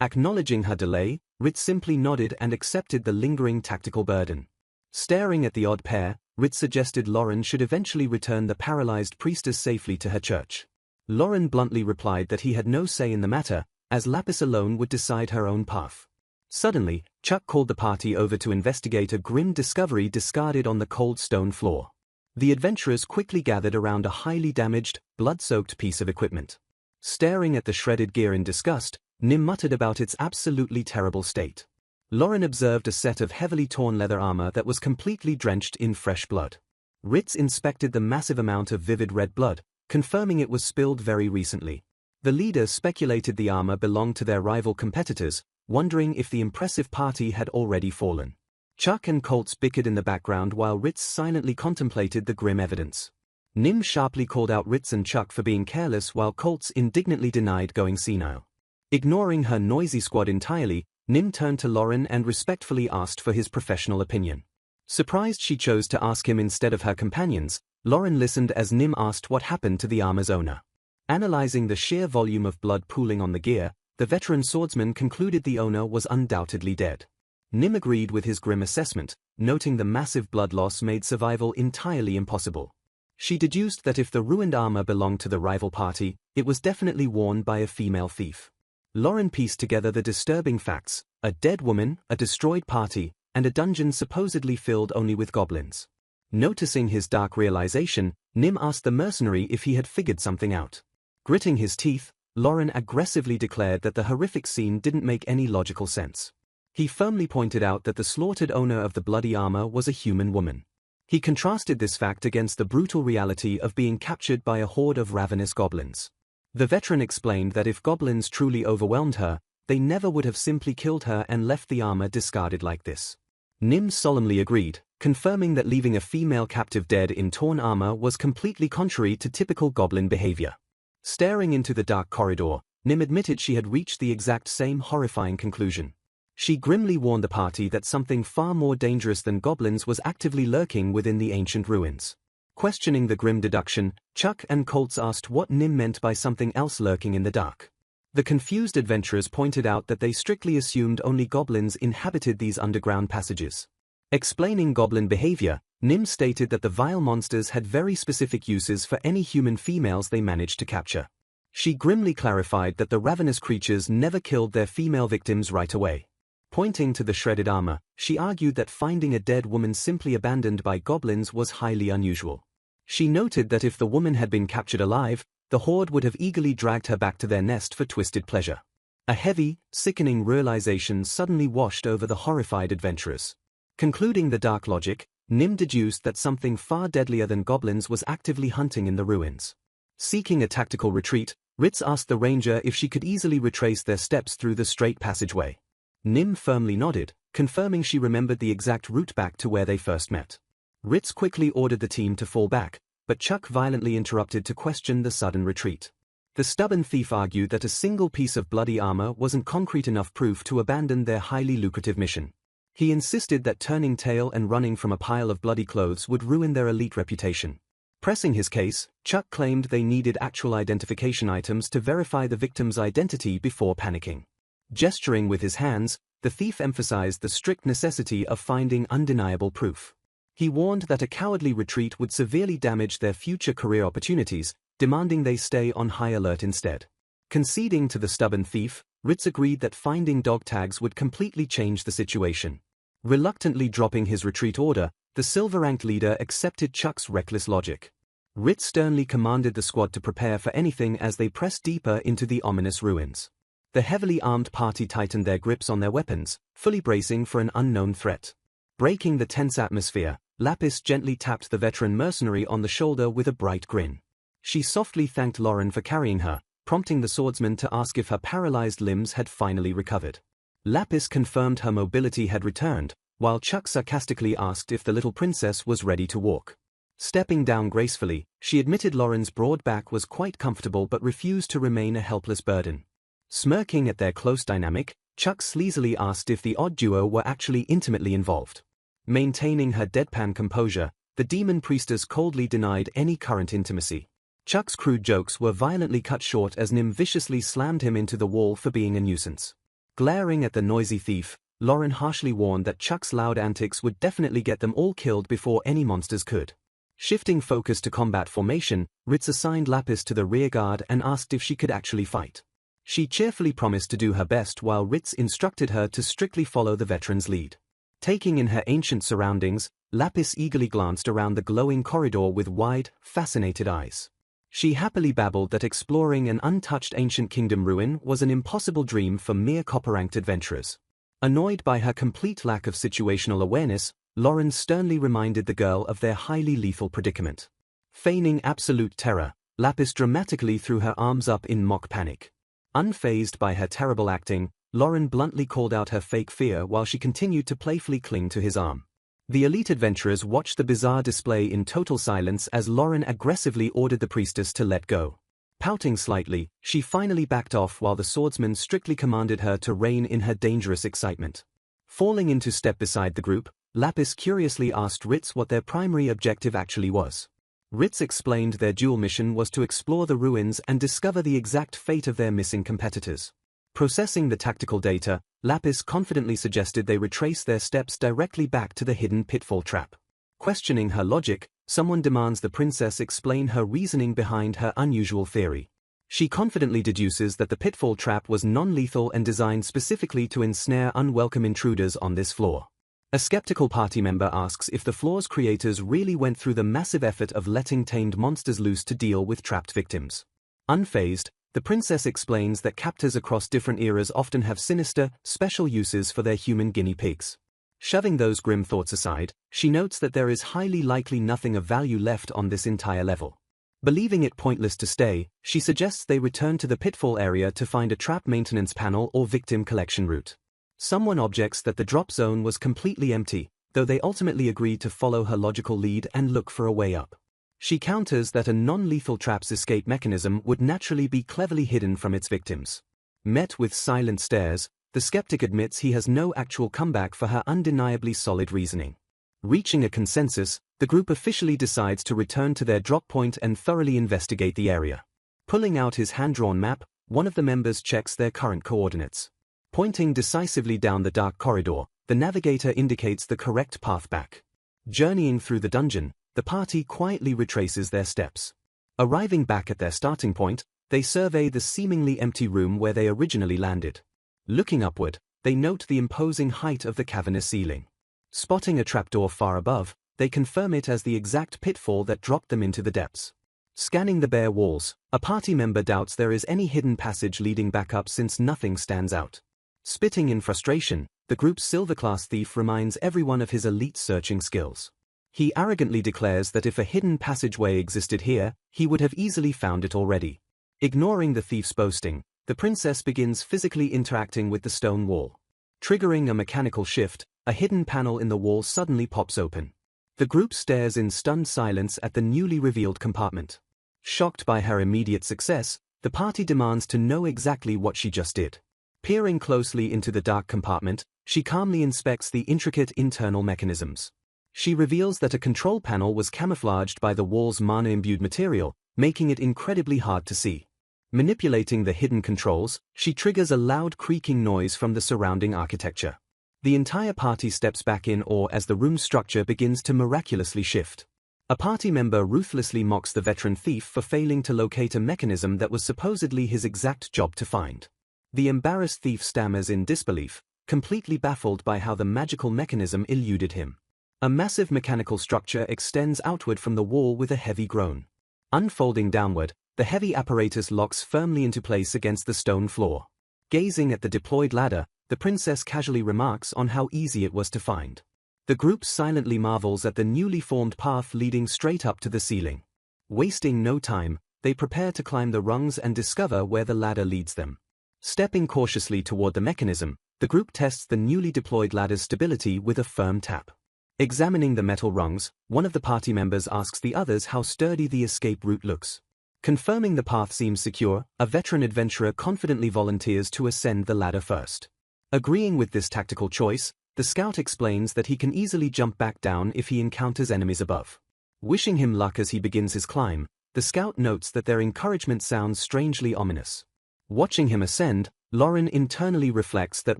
Acknowledging her delay, Ritz simply nodded and accepted the lingering tactical burden. Staring at the odd pair, Ritz suggested Lauren should eventually return the paralyzed priestess safely to her church. Lauren bluntly replied that he had no say in the matter, as Lapis alone would decide her own path. Suddenly, Chuck called the party over to investigate a grim discovery discarded on the cold stone floor. The adventurers quickly gathered around a highly damaged, blood-soaked piece of equipment. Staring at the shredded gear in disgust, Nim muttered about its absolutely terrible state. Lauren observed a set of heavily torn leather armor that was completely drenched in fresh blood. Ritz inspected the massive amount of vivid red blood, confirming it was spilled very recently. The leader speculated the armor belonged to their rival competitors, wondering if the impressive party had already fallen. Chuck and Colts bickered in the background while Ritz silently contemplated the grim evidence. Nim sharply called out Ritz and Chuck for being careless while Colts indignantly denied going senile. Ignoring her noisy squad entirely, Nim turned to Lauren and respectfully asked for his professional opinion. Surprised she chose to ask him instead of her companions, Lauren listened as Nim asked what happened to the armor's owner. Analyzing the sheer volume of blood pooling on the gear, the veteran swordsman concluded the owner was undoubtedly dead. Nim agreed with his grim assessment, noting the massive blood loss made survival entirely impossible. She deduced that if the ruined armor belonged to the rival party, it was definitely worn by a female thief. Lauren pieced together the disturbing facts: a dead woman, a destroyed party, and a dungeon supposedly filled only with goblins. Noticing his dark realization, Nim asked the mercenary if he had figured something out. Gritting his teeth, Lauren aggressively declared that the horrific scene didn't make any logical sense. He firmly pointed out that the slaughtered owner of the bloody armor was a human woman. He contrasted this fact against the brutal reality of being captured by a horde of ravenous goblins. The veteran explained that if goblins truly overwhelmed her, they never would have simply killed her and left the armor discarded like this. Nim solemnly agreed, confirming that leaving a female captive dead in torn armor was completely contrary to typical goblin behavior. Staring into the dark corridor, Nim admitted she had reached the exact same horrifying conclusion. She grimly warned the party that something far more dangerous than goblins was actively lurking within the ancient ruins. Questioning the grim deduction, Chuck and Colts asked what Nim meant by something else lurking in the dark. The confused adventurers pointed out that they strictly assumed only goblins inhabited these underground passages. Explaining goblin behavior, Nim stated that the vile monsters had very specific uses for any human females they managed to capture. She grimly clarified that the ravenous creatures never killed their female victims right away. Pointing to the shredded armor, she argued that finding a dead woman simply abandoned by goblins was highly unusual. She noted that if the woman had been captured alive, the horde would have eagerly dragged her back to their nest for twisted pleasure. A heavy, sickening realization suddenly washed over the horrified adventurers. Concluding the dark logic, Nim deduced that something far deadlier than goblins was actively hunting in the ruins. Seeking a tactical retreat, Ritz asked the ranger if she could easily retrace their steps through the straight passageway. Nim firmly nodded, confirming she remembered the exact route back to where they first met. Ritz quickly ordered the team to fall back, but Chuck violently interrupted to question the sudden retreat. The stubborn thief argued that a single piece of bloody armor wasn't concrete enough proof to abandon their highly lucrative mission. He insisted that turning tail and running from a pile of bloody clothes would ruin their elite reputation. Pressing his case, Chuck claimed they needed actual identification items to verify the victim's identity before panicking. Gesturing with his hands, the thief emphasized the strict necessity of finding undeniable proof. He warned that a cowardly retreat would severely damage their future career opportunities, demanding they stay on high alert instead. Conceding to the stubborn thief, Ritz agreed that finding dog tags would completely change the situation. Reluctantly dropping his retreat order, the silver-ranked leader accepted Chuck's reckless logic. Ritz sternly commanded the squad to prepare for anything as they pressed deeper into the ominous ruins. The heavily armed party tightened their grips on their weapons, fully bracing for an unknown threat. Breaking the tense atmosphere, Lapis gently tapped the veteran mercenary on the shoulder with a bright grin. She softly thanked Lauren for carrying her, prompting the swordsman to ask if her paralyzed limbs had finally recovered. Lapis confirmed her mobility had returned, while Chuck sarcastically asked if the little princess was ready to walk. Stepping down gracefully, she admitted Lauren's broad back was quite comfortable but refused to remain a helpless burden. Smirking at their close dynamic, Chuck sleazily asked if the odd duo were actually intimately involved. Maintaining her deadpan composure, the demon priestess coldly denied any current intimacy. Chuck's crude jokes were violently cut short as Nim viciously slammed him into the wall for being a nuisance. Glaring at the noisy thief, Lauren harshly warned that Chuck's loud antics would definitely get them all killed before any monsters could. Shifting focus to combat formation, Ritz assigned Lapis to the rear guard and asked if she could actually fight. She cheerfully promised to do her best while Ritz instructed her to strictly follow the veteran's lead. Taking in her ancient surroundings, Lapis eagerly glanced around the glowing corridor with wide, fascinated eyes. She happily babbled that exploring an untouched ancient kingdom ruin was an impossible dream for mere copper-ranked adventurers. Annoyed by her complete lack of situational awareness, Lauren sternly reminded the girl of their highly lethal predicament. Feigning absolute terror, Lapis dramatically threw her arms up in mock panic. Unfazed by her terrible acting, Lauren bluntly called out her fake fear while she continued to playfully cling to his arm. The elite adventurers watched the bizarre display in total silence as Lauren aggressively ordered the priestess to let go. Pouting slightly, she finally backed off while the swordsman strictly commanded her to rein in her dangerous excitement. Falling into step beside the group, Lapis curiously asked Ritz what their primary objective actually was. Ritz explained their dual mission was to explore the ruins and discover the exact fate of their missing competitors. Processing the tactical data, Lapis confidently suggested they retrace their steps directly back to the hidden pitfall trap. Questioning her logic, someone demands the princess explain her reasoning behind her unusual theory. She confidently deduces that the pitfall trap was non-lethal and designed specifically to ensnare unwelcome intruders on this floor. A skeptical party member asks if the floor's creators really went through the massive effort of letting tamed monsters loose to deal with trapped victims. Unfazed, the princess explains that captors across different eras often have sinister, special uses for their human guinea pigs. Shoving those grim thoughts aside, she notes that there is highly likely nothing of value left on this entire level. Believing it pointless to stay, she suggests they return to the pitfall area to find a trap maintenance panel or victim collection route. Someone objects that the drop zone was completely empty, though they ultimately agree to follow her logical lead and look for a way up. She counters that a non-lethal trap's escape mechanism would naturally be cleverly hidden from its victims. Met with silent stares, the skeptic admits he has no actual comeback for her undeniably solid reasoning. Reaching a consensus, the group officially decides to return to their drop point and thoroughly investigate the area. Pulling out his hand-drawn map, one of the members checks their current coordinates. Pointing decisively down the dark corridor, the navigator indicates the correct path back. Journeying through the dungeon, the party quietly retraces their steps. Arriving back at their starting point, they survey the seemingly empty room where they originally landed. Looking upward, they note the imposing height of the cavernous ceiling. Spotting a trapdoor far above, they confirm it as the exact pitfall that dropped them into the depths. Scanning the bare walls, a party member doubts there is any hidden passage leading back up since nothing stands out. Spitting in frustration, the group's silver-class thief reminds everyone of his elite searching skills. He arrogantly declares that if a hidden passageway existed here, he would have easily found it already. Ignoring the thief's boasting, the princess begins physically interacting with the stone wall. Triggering a mechanical shift, a hidden panel in the wall suddenly pops open. The group stares in stunned silence at the newly revealed compartment. Shocked by her immediate success, the party demands to know exactly what she just did. Peering closely into the dark compartment, she calmly inspects the intricate internal mechanisms. She reveals that a control panel was camouflaged by the wall's mana-imbued material, making it incredibly hard to see. Manipulating the hidden controls, she triggers a loud creaking noise from the surrounding architecture. The entire party steps back in awe as the room's structure begins to miraculously shift. A party member ruthlessly mocks the veteran thief for failing to locate a mechanism that was supposedly his exact job to find. The embarrassed thief stammers in disbelief, completely baffled by how the magical mechanism eluded him. A massive mechanical structure extends outward from the wall with a heavy groan. Unfolding downward, the heavy apparatus locks firmly into place against the stone floor. Gazing at the deployed ladder, the princess casually remarks on how easy it was to find. The group silently marvels at the newly formed path leading straight up to the ceiling. Wasting no time, they prepare to climb the rungs and discover where the ladder leads them. Stepping cautiously toward the mechanism, the group tests the newly deployed ladder's stability with a firm tap. Examining the metal rungs, one of the party members asks the others how sturdy the escape route looks. Confirming the path seems secure, a veteran adventurer confidently volunteers to ascend the ladder first. Agreeing with this tactical choice, the scout explains that he can easily jump back down if he encounters enemies above. Wishing him luck as he begins his climb, the scout notes that their encouragement sounds strangely ominous. Watching him ascend, Lauren internally reflects that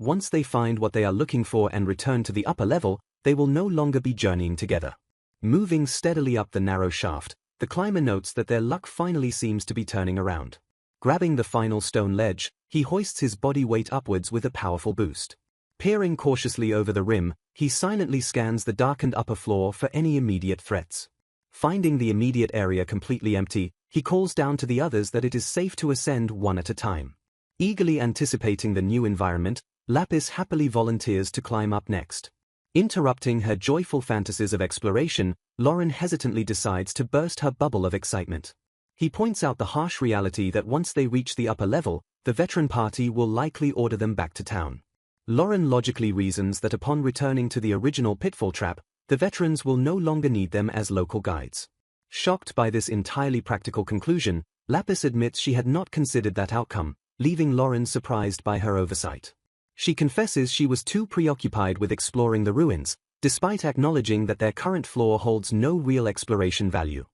once they find what they are looking for and return to the upper level, they will no longer be journeying together. Moving steadily up the narrow shaft, the climber notes that their luck finally seems to be turning around. Grabbing the final stone ledge, he hoists his body weight upwards with a powerful boost. Peering cautiously over the rim, he silently scans the darkened upper floor for any immediate threats. Finding the immediate area completely empty, he calls down to the others that it is safe to ascend one at a time. Eagerly anticipating the new environment, Lapis happily volunteers to climb up next. Interrupting her joyful fantasies of exploration, Lauren hesitantly decides to burst her bubble of excitement. He points out the harsh reality that once they reach the upper level, the veteran party will likely order them back to town. Lauren logically reasons that upon returning to the original pitfall trap, the veterans will no longer need them as local guides. Shocked by this entirely practical conclusion, Lapis admits she had not considered that outcome, leaving Lauren surprised by her oversight. She confesses she was too preoccupied with exploring the ruins, despite acknowledging that their current floor holds no real exploration value.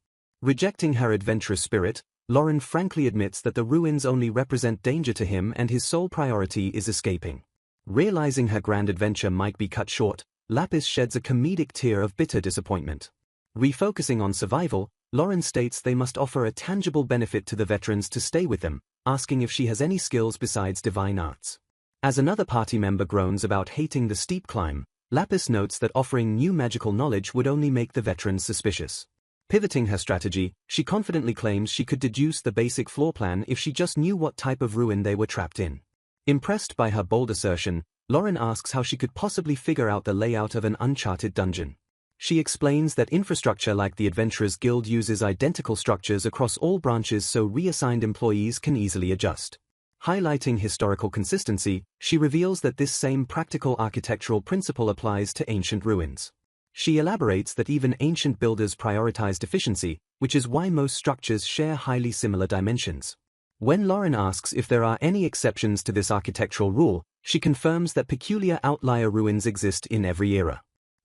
Rejecting her adventurous spirit, Lauren frankly admits that the ruins only represent danger to him and his sole priority is escaping. Realizing her grand adventure might be cut short, Lapis sheds a comedic tear of bitter disappointment. Refocusing on survival, Lauren states they must offer a tangible benefit to the veterans to stay with them, asking if she has any skills besides divine arts. As another party member groans about hating the steep climb, Lapis notes that offering new magical knowledge would only make the veterans suspicious. Pivoting her strategy, she confidently claims she could deduce the basic floor plan if she just knew what type of ruin they were trapped in. Impressed by her bold assertion, Lauren asks how she could possibly figure out the layout of an uncharted dungeon. She explains that infrastructure like the Adventurers Guild uses identical structures across all branches so reassigned employees can easily adjust. Highlighting historical consistency, she reveals that this same practical architectural principle applies to ancient ruins. She elaborates that even ancient builders prioritized efficiency, which is why most structures share highly similar dimensions. When Lauren asks if there are any exceptions to this architectural rule, she confirms that peculiar outlier ruins exist in every era.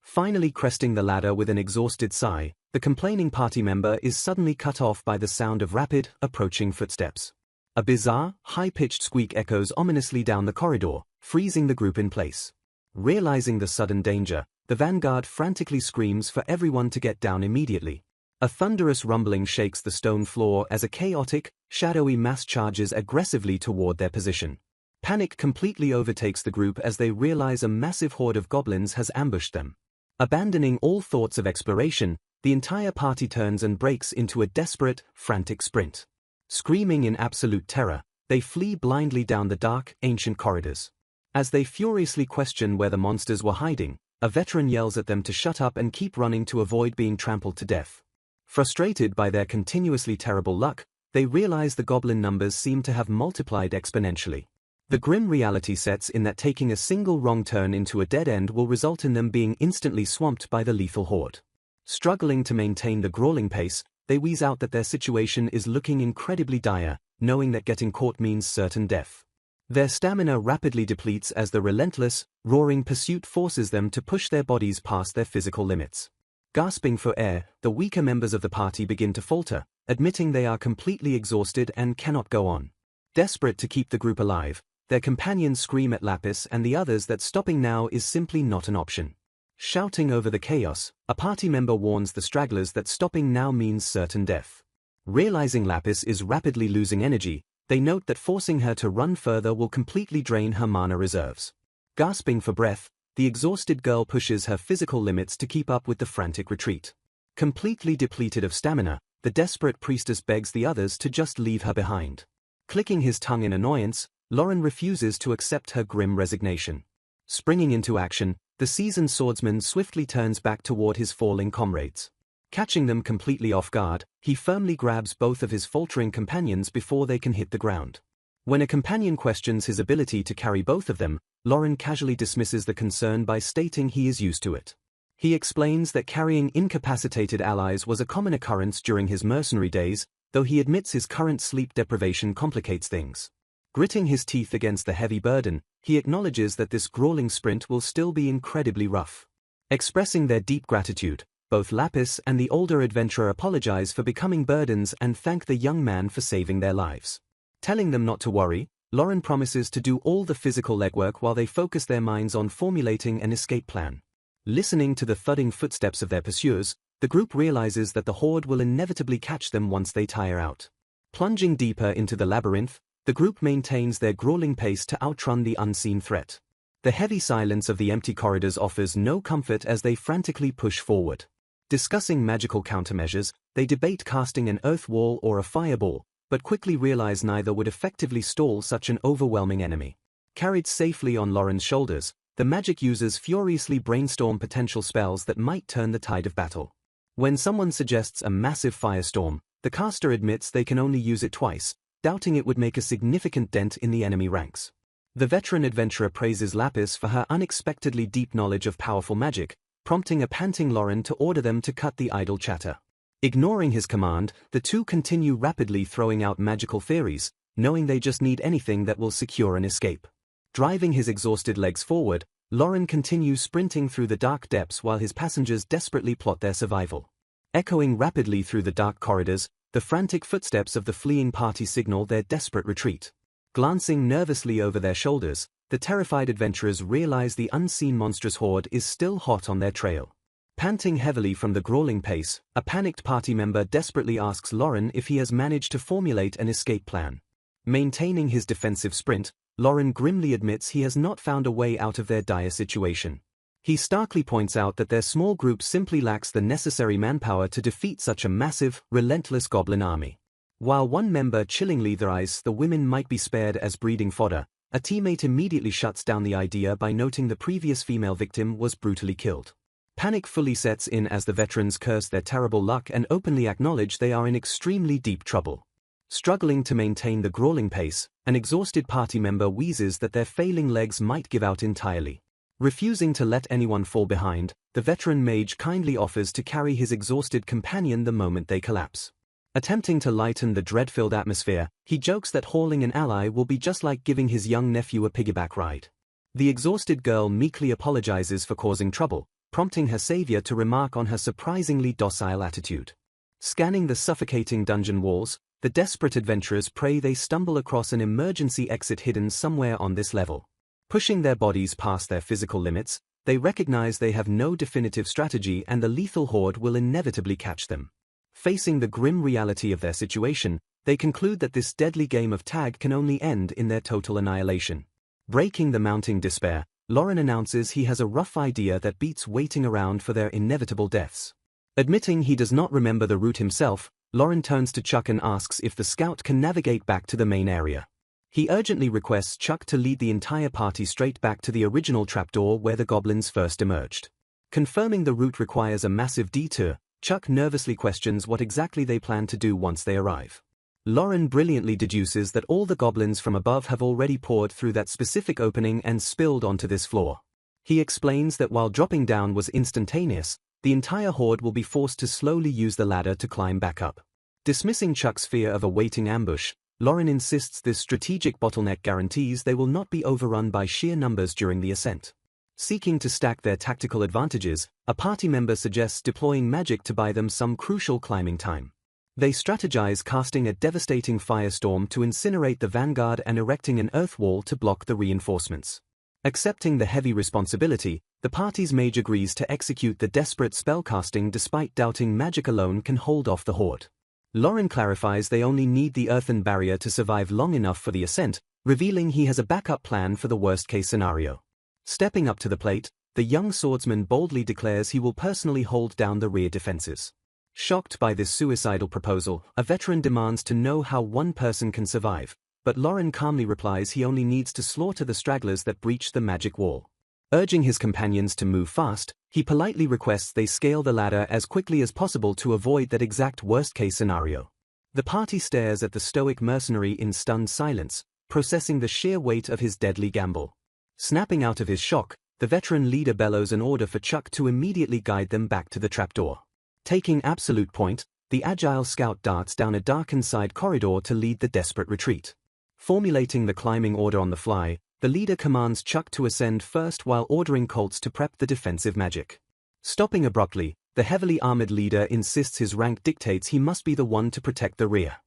Finally cresting the ladder with an exhausted sigh, the complaining party member is suddenly cut off by the sound of rapid, approaching footsteps. A bizarre, high-pitched squeak echoes ominously down the corridor, freezing the group in place. Realizing the sudden danger, the vanguard frantically screams for everyone to get down immediately. A thunderous rumbling shakes the stone floor as a chaotic, shadowy mass charges aggressively toward their position. Panic completely overtakes the group as they realize a massive horde of goblins has ambushed them. Abandoning all thoughts of exploration, the entire party turns and breaks into a desperate, frantic sprint. Screaming in absolute terror, they flee blindly down the dark, ancient corridors. As they furiously question where the monsters were hiding, a veteran yells at them to shut up and keep running to avoid being trampled to death. Frustrated by their continuously terrible luck, they realize the goblin numbers seem to have multiplied exponentially. The grim reality sets in that taking a single wrong turn into a dead end will result in them being instantly swamped by the lethal horde. Struggling to maintain the crawling pace, they wheeze out that their situation is looking incredibly dire, knowing that getting caught means certain death. Their stamina rapidly depletes as the relentless, roaring pursuit forces them to push their bodies past their physical limits. Gasping for air, the weaker members of the party begin to falter, admitting they are completely exhausted and cannot go on. Desperate to keep the group alive, their companions scream at Lapis and the others that stopping now is simply not an option. Shouting over the chaos, a party member warns the stragglers that stopping now means certain death. Realizing Lapis is rapidly losing energy, they note that forcing her to run further will completely drain her mana reserves. Gasping for breath, the exhausted girl pushes her physical limits to keep up with the frantic retreat. Completely depleted of stamina, the desperate priestess begs the others to just leave her behind. Clicking his tongue in annoyance, Lauren refuses to accept her grim resignation. Springing into action, the seasoned swordsman swiftly turns back toward his falling comrades. Catching them completely off guard, he firmly grabs both of his faltering companions before they can hit the ground. When a companion questions his ability to carry both of them, Lauren casually dismisses the concern by stating he is used to it. He explains that carrying incapacitated allies was a common occurrence during his mercenary days, though he admits his current sleep deprivation complicates things. Gritting his teeth against the heavy burden, he acknowledges that this grueling sprint will still be incredibly rough. Expressing their deep gratitude, both Lapis and the older adventurer apologize for becoming burdens and thank the young man for saving their lives. Telling them not to worry, Lauren promises to do all the physical legwork while they focus their minds on formulating an escape plan. Listening to the thudding footsteps of their pursuers, the group realizes that the horde will inevitably catch them once they tire out. Plunging deeper into the labyrinth, the group maintains their grueling pace to outrun the unseen threat. The heavy silence of the empty corridors offers no comfort as they frantically push forward. Discussing magical countermeasures, they debate casting an earth wall or a fireball, but quickly realize neither would effectively stall such an overwhelming enemy. Carried safely on Lauren's shoulders, the magic users furiously brainstorm potential spells that might turn the tide of battle. When someone suggests a massive firestorm, the caster admits they can only use it twice, doubting it would make a significant dent in the enemy ranks. The veteran adventurer praises Lapis for her unexpectedly deep knowledge of powerful magic, prompting a panting Lauren to order them to cut the idle chatter. Ignoring his command, the two continue rapidly throwing out magical theories, knowing they just need anything that will secure an escape. Driving his exhausted legs forward, Lauren continues sprinting through the dark depths while his passengers desperately plot their survival. Echoing rapidly through the dark corridors, the frantic footsteps of the fleeing party signal their desperate retreat. Glancing nervously over their shoulders, the terrified adventurers realize the unseen monstrous horde is still hot on their trail. Panting heavily from the grueling pace, a panicked party member desperately asks Lauren if he has managed to formulate an escape plan. Maintaining his defensive sprint, Lauren grimly admits he has not found a way out of their dire situation. He starkly points out that their small group simply lacks the necessary manpower to defeat such a massive, relentless goblin army. While one member chillingly theorizes the women might be spared as breeding fodder, a teammate immediately shuts down the idea by noting the previous female victim was brutally killed. Panic fully sets in as the veterans curse their terrible luck and openly acknowledge they are in extremely deep trouble. Struggling to maintain the grueling pace, an exhausted party member wheezes that their failing legs might give out entirely. Refusing to let anyone fall behind, the veteran mage kindly offers to carry his exhausted companion the moment they collapse. Attempting to lighten the dread-filled atmosphere, he jokes that hauling an ally will be just like giving his young nephew a piggyback ride. The exhausted girl meekly apologizes for causing trouble, prompting her savior to remark on her surprisingly docile attitude. Scanning the suffocating dungeon walls, the desperate adventurers pray they stumble across an emergency exit hidden somewhere on this level. Pushing their bodies past their physical limits, they recognize they have no definitive strategy and the lethal horde will inevitably catch them. Facing the grim reality of their situation, they conclude that this deadly game of tag can only end in their total annihilation. Breaking the mounting despair, Lauren announces he has a rough idea that beats waiting around for their inevitable deaths. Admitting he does not remember the route himself, Lauren turns to Chuck and asks if the scout can navigate back to the main area. He urgently requests Chuck to lead the entire party straight back to the original trapdoor where the goblins first emerged. Confirming the route requires a massive detour, Chuck nervously questions what exactly they plan to do once they arrive. Lauren brilliantly deduces that all the goblins from above have already poured through that specific opening and spilled onto this floor. He explains that while dropping down was instantaneous, the entire horde will be forced to slowly use the ladder to climb back up. Dismissing Chuck's fear of a waiting ambush, Lauren insists this strategic bottleneck guarantees they will not be overrun by sheer numbers during the ascent. Seeking to stack their tactical advantages, a party member suggests deploying magic to buy them some crucial climbing time. They strategize casting a devastating firestorm to incinerate the vanguard and erecting an earth wall to block the reinforcements. Accepting the heavy responsibility, the party's mage agrees to execute the desperate spellcasting despite doubting magic alone can hold off the horde. Lauren clarifies they only need the earthen barrier to survive long enough for the ascent, revealing he has a backup plan for the worst-case scenario. Stepping up to the plate, the young swordsman boldly declares he will personally hold down the rear defenses. Shocked by this suicidal proposal, a veteran demands to know how one person can survive, but Lauren calmly replies he only needs to slaughter the stragglers that breach the magic wall. Urging his companions to move fast, he politely requests they scale the ladder as quickly as possible to avoid that exact worst-case scenario. The party stares at the stoic mercenary in stunned silence, processing the sheer weight of his deadly gamble. Snapping out of his shock, the veteran leader bellows an order for Chuck to immediately guide them back to the trapdoor. Taking absolute point, the agile scout darts down a darkened side corridor to lead the desperate retreat. Formulating the climbing order on the fly, the leader commands Chuck to ascend first while ordering Colts to prep the defensive magic. Stopping abruptly, the heavily armored leader insists his rank dictates he must be the one to protect the rear.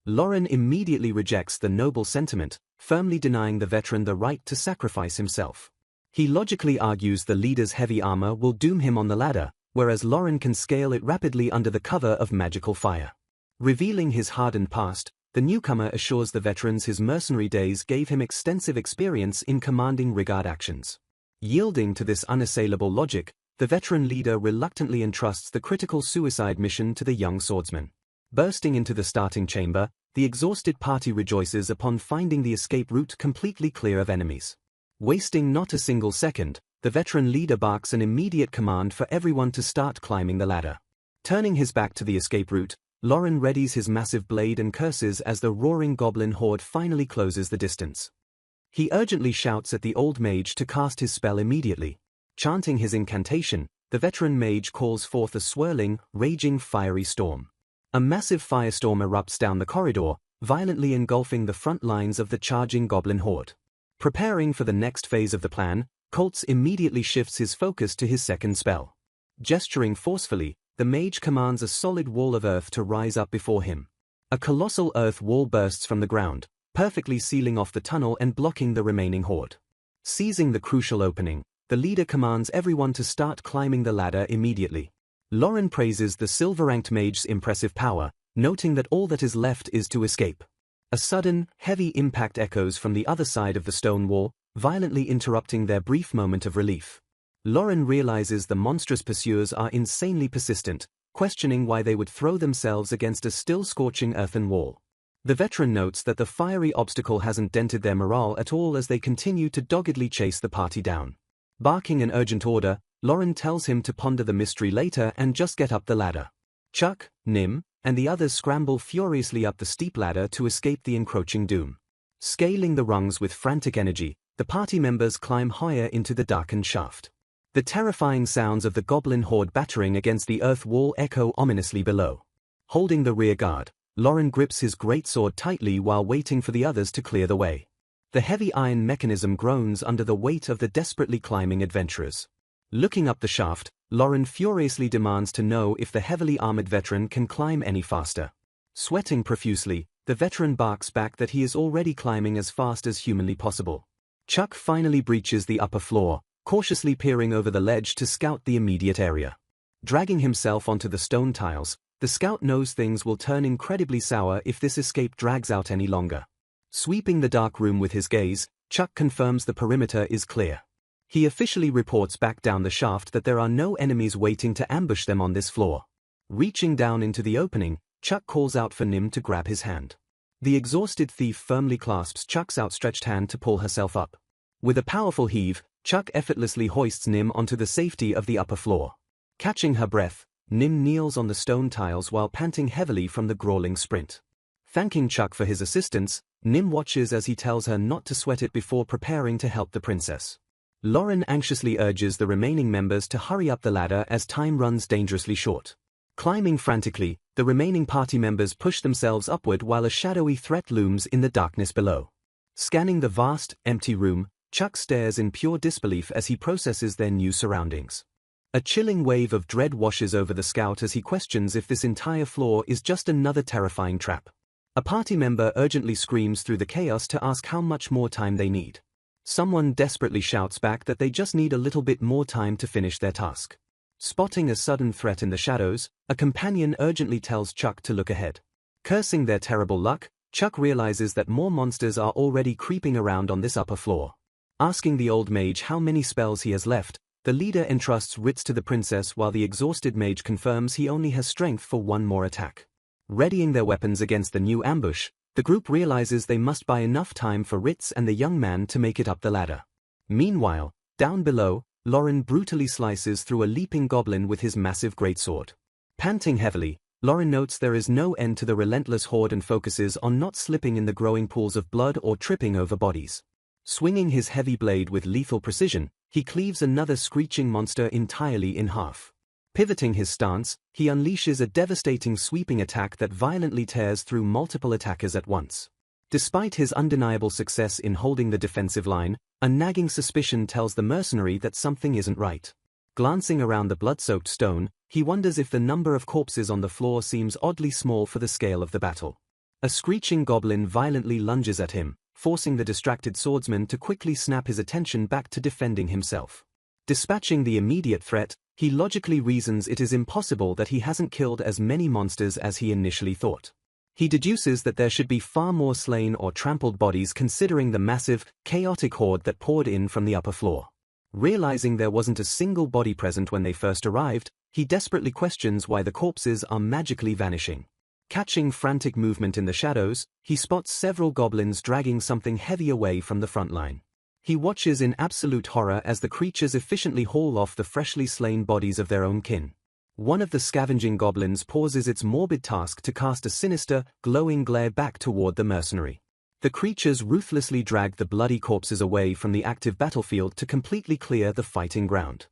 Lauren immediately rejects the noble sentiment, firmly denying the veteran the right to sacrifice himself. He logically argues the leader's heavy armor will doom him on the ladder, whereas Lauren can scale it rapidly under the cover of magical fire. Revealing his hardened past, the newcomer assures the veterans his mercenary days gave him extensive experience in commanding rigard actions. Yielding to this unassailable logic, the veteran leader reluctantly entrusts the critical suicide mission to the young swordsman. Bursting into the starting chamber, the exhausted party rejoices upon finding the escape route completely clear of enemies. Wasting not a single second, the veteran leader barks an immediate command for everyone to start climbing the ladder. Turning his back to the escape route, Lauren readies his massive blade and curses as the roaring goblin horde finally closes the distance. He urgently shouts at the old mage to cast his spell immediately. Chanting his incantation, the veteran mage calls forth a swirling, raging fiery storm. A massive firestorm erupts down the corridor, violently engulfing the front lines of the charging goblin horde. Preparing for the next phase of the plan, Colts immediately shifts his focus to his second spell. Gesturing forcefully, the mage commands a solid wall of earth to rise up before him. A colossal earth wall bursts from the ground, perfectly sealing off the tunnel and blocking the remaining horde. Seizing the crucial opening, the leader commands everyone to start climbing the ladder immediately. Lauren praises the silver-ranked mage's impressive power, noting that all that is left is to escape. A sudden, heavy impact echoes from the other side of the stone wall, violently interrupting their brief moment of relief. Lauren realizes the monstrous pursuers are insanely persistent, questioning why they would throw themselves against a still scorching earthen wall. The veteran notes that the fiery obstacle hasn't dented their morale at all as they continue to doggedly chase the party down. Barking an urgent order, Lauren tells him to ponder the mystery later and just get up the ladder. Chuck, Nim, and the others scramble furiously up the steep ladder to escape the encroaching doom. Scaling the rungs with frantic energy, the party members climb higher into the darkened shaft. The terrifying sounds of the goblin horde battering against the earth wall echo ominously below. Holding the rear guard, Lauren grips his greatsword tightly while waiting for the others to clear the way. The heavy iron mechanism groans under the weight of the desperately climbing adventurers. Looking up the shaft, Lauren furiously demands to know if the heavily armored veteran can climb any faster. Sweating profusely, the veteran barks back that he is already climbing as fast as humanly possible. Chuck finally breaches the upper floor, cautiously peering over the ledge to scout the immediate area. Dragging himself onto the stone tiles, the scout knows things will turn incredibly sour if this escape drags out any longer. Sweeping the dark room with his gaze, Chuck confirms the perimeter is clear. He officially reports back down the shaft that there are no enemies waiting to ambush them on this floor. Reaching down into the opening, Chuck calls out for Nim to grab his hand. The exhausted thief firmly clasps Chuck's outstretched hand to pull herself up. With a powerful heave, Chuck effortlessly hoists Nim onto the safety of the upper floor. Catching her breath, Nim kneels on the stone tiles while panting heavily from the grueling sprint. Thanking Chuck for his assistance, Nim watches as he tells her not to sweat it before preparing to help the princess. Lauren anxiously urges the remaining members to hurry up the ladder as time runs dangerously short. Climbing frantically, the remaining party members push themselves upward while a shadowy threat looms in the darkness below. Scanning the vast, empty room, Chuck stares in pure disbelief as he processes their new surroundings. A chilling wave of dread washes over the scout as he questions if this entire floor is just another terrifying trap. A party member urgently screams through the chaos to ask how much more time they need. Someone desperately shouts back that they just need a little bit more time to finish their task. Spotting a sudden threat in the shadows, a companion urgently tells Chuck to look ahead. Cursing their terrible luck, Chuck realizes that more monsters are already creeping around on this upper floor. Asking the old mage how many spells he has left, the leader entrusts writs to the princess while the exhausted mage confirms he only has strength for one more attack. Readying their weapons against the new ambush, the group realizes they must buy enough time for Ritz and the young man to make it up the ladder. Meanwhile, down below, Lauren brutally slices through a leaping goblin with his massive greatsword. Panting heavily, Lauren notes there is no end to the relentless horde and focuses on not slipping in the growing pools of blood or tripping over bodies. Swinging his heavy blade with lethal precision, he cleaves another screeching monster entirely in half. Pivoting his stance, he unleashes a devastating sweeping attack that violently tears through multiple attackers at once. Despite his undeniable success in holding the defensive line, a nagging suspicion tells the mercenary that something isn't right. Glancing around the blood-soaked stone, he wonders if the number of corpses on the floor seems oddly small for the scale of the battle. A screeching goblin violently lunges at him, forcing the distracted swordsman to quickly snap his attention back to defending himself. Dispatching the immediate threat, he logically reasons it is impossible that he hasn't killed as many monsters as he initially thought. He deduces that there should be far more slain or trampled bodies considering the massive, chaotic horde that poured in from the upper floor. Realizing there wasn't a single body present when they first arrived, he desperately questions why the corpses are magically vanishing. Catching frantic movement in the shadows, he spots several goblins dragging something heavy away from the front line. He watches in absolute horror as the creatures efficiently haul off the freshly slain bodies of their own kin. One of the scavenging goblins pauses its morbid task to cast a sinister, glowing glare back toward the mercenary. The creatures ruthlessly drag the bloody corpses away from the active battlefield to completely clear the fighting ground.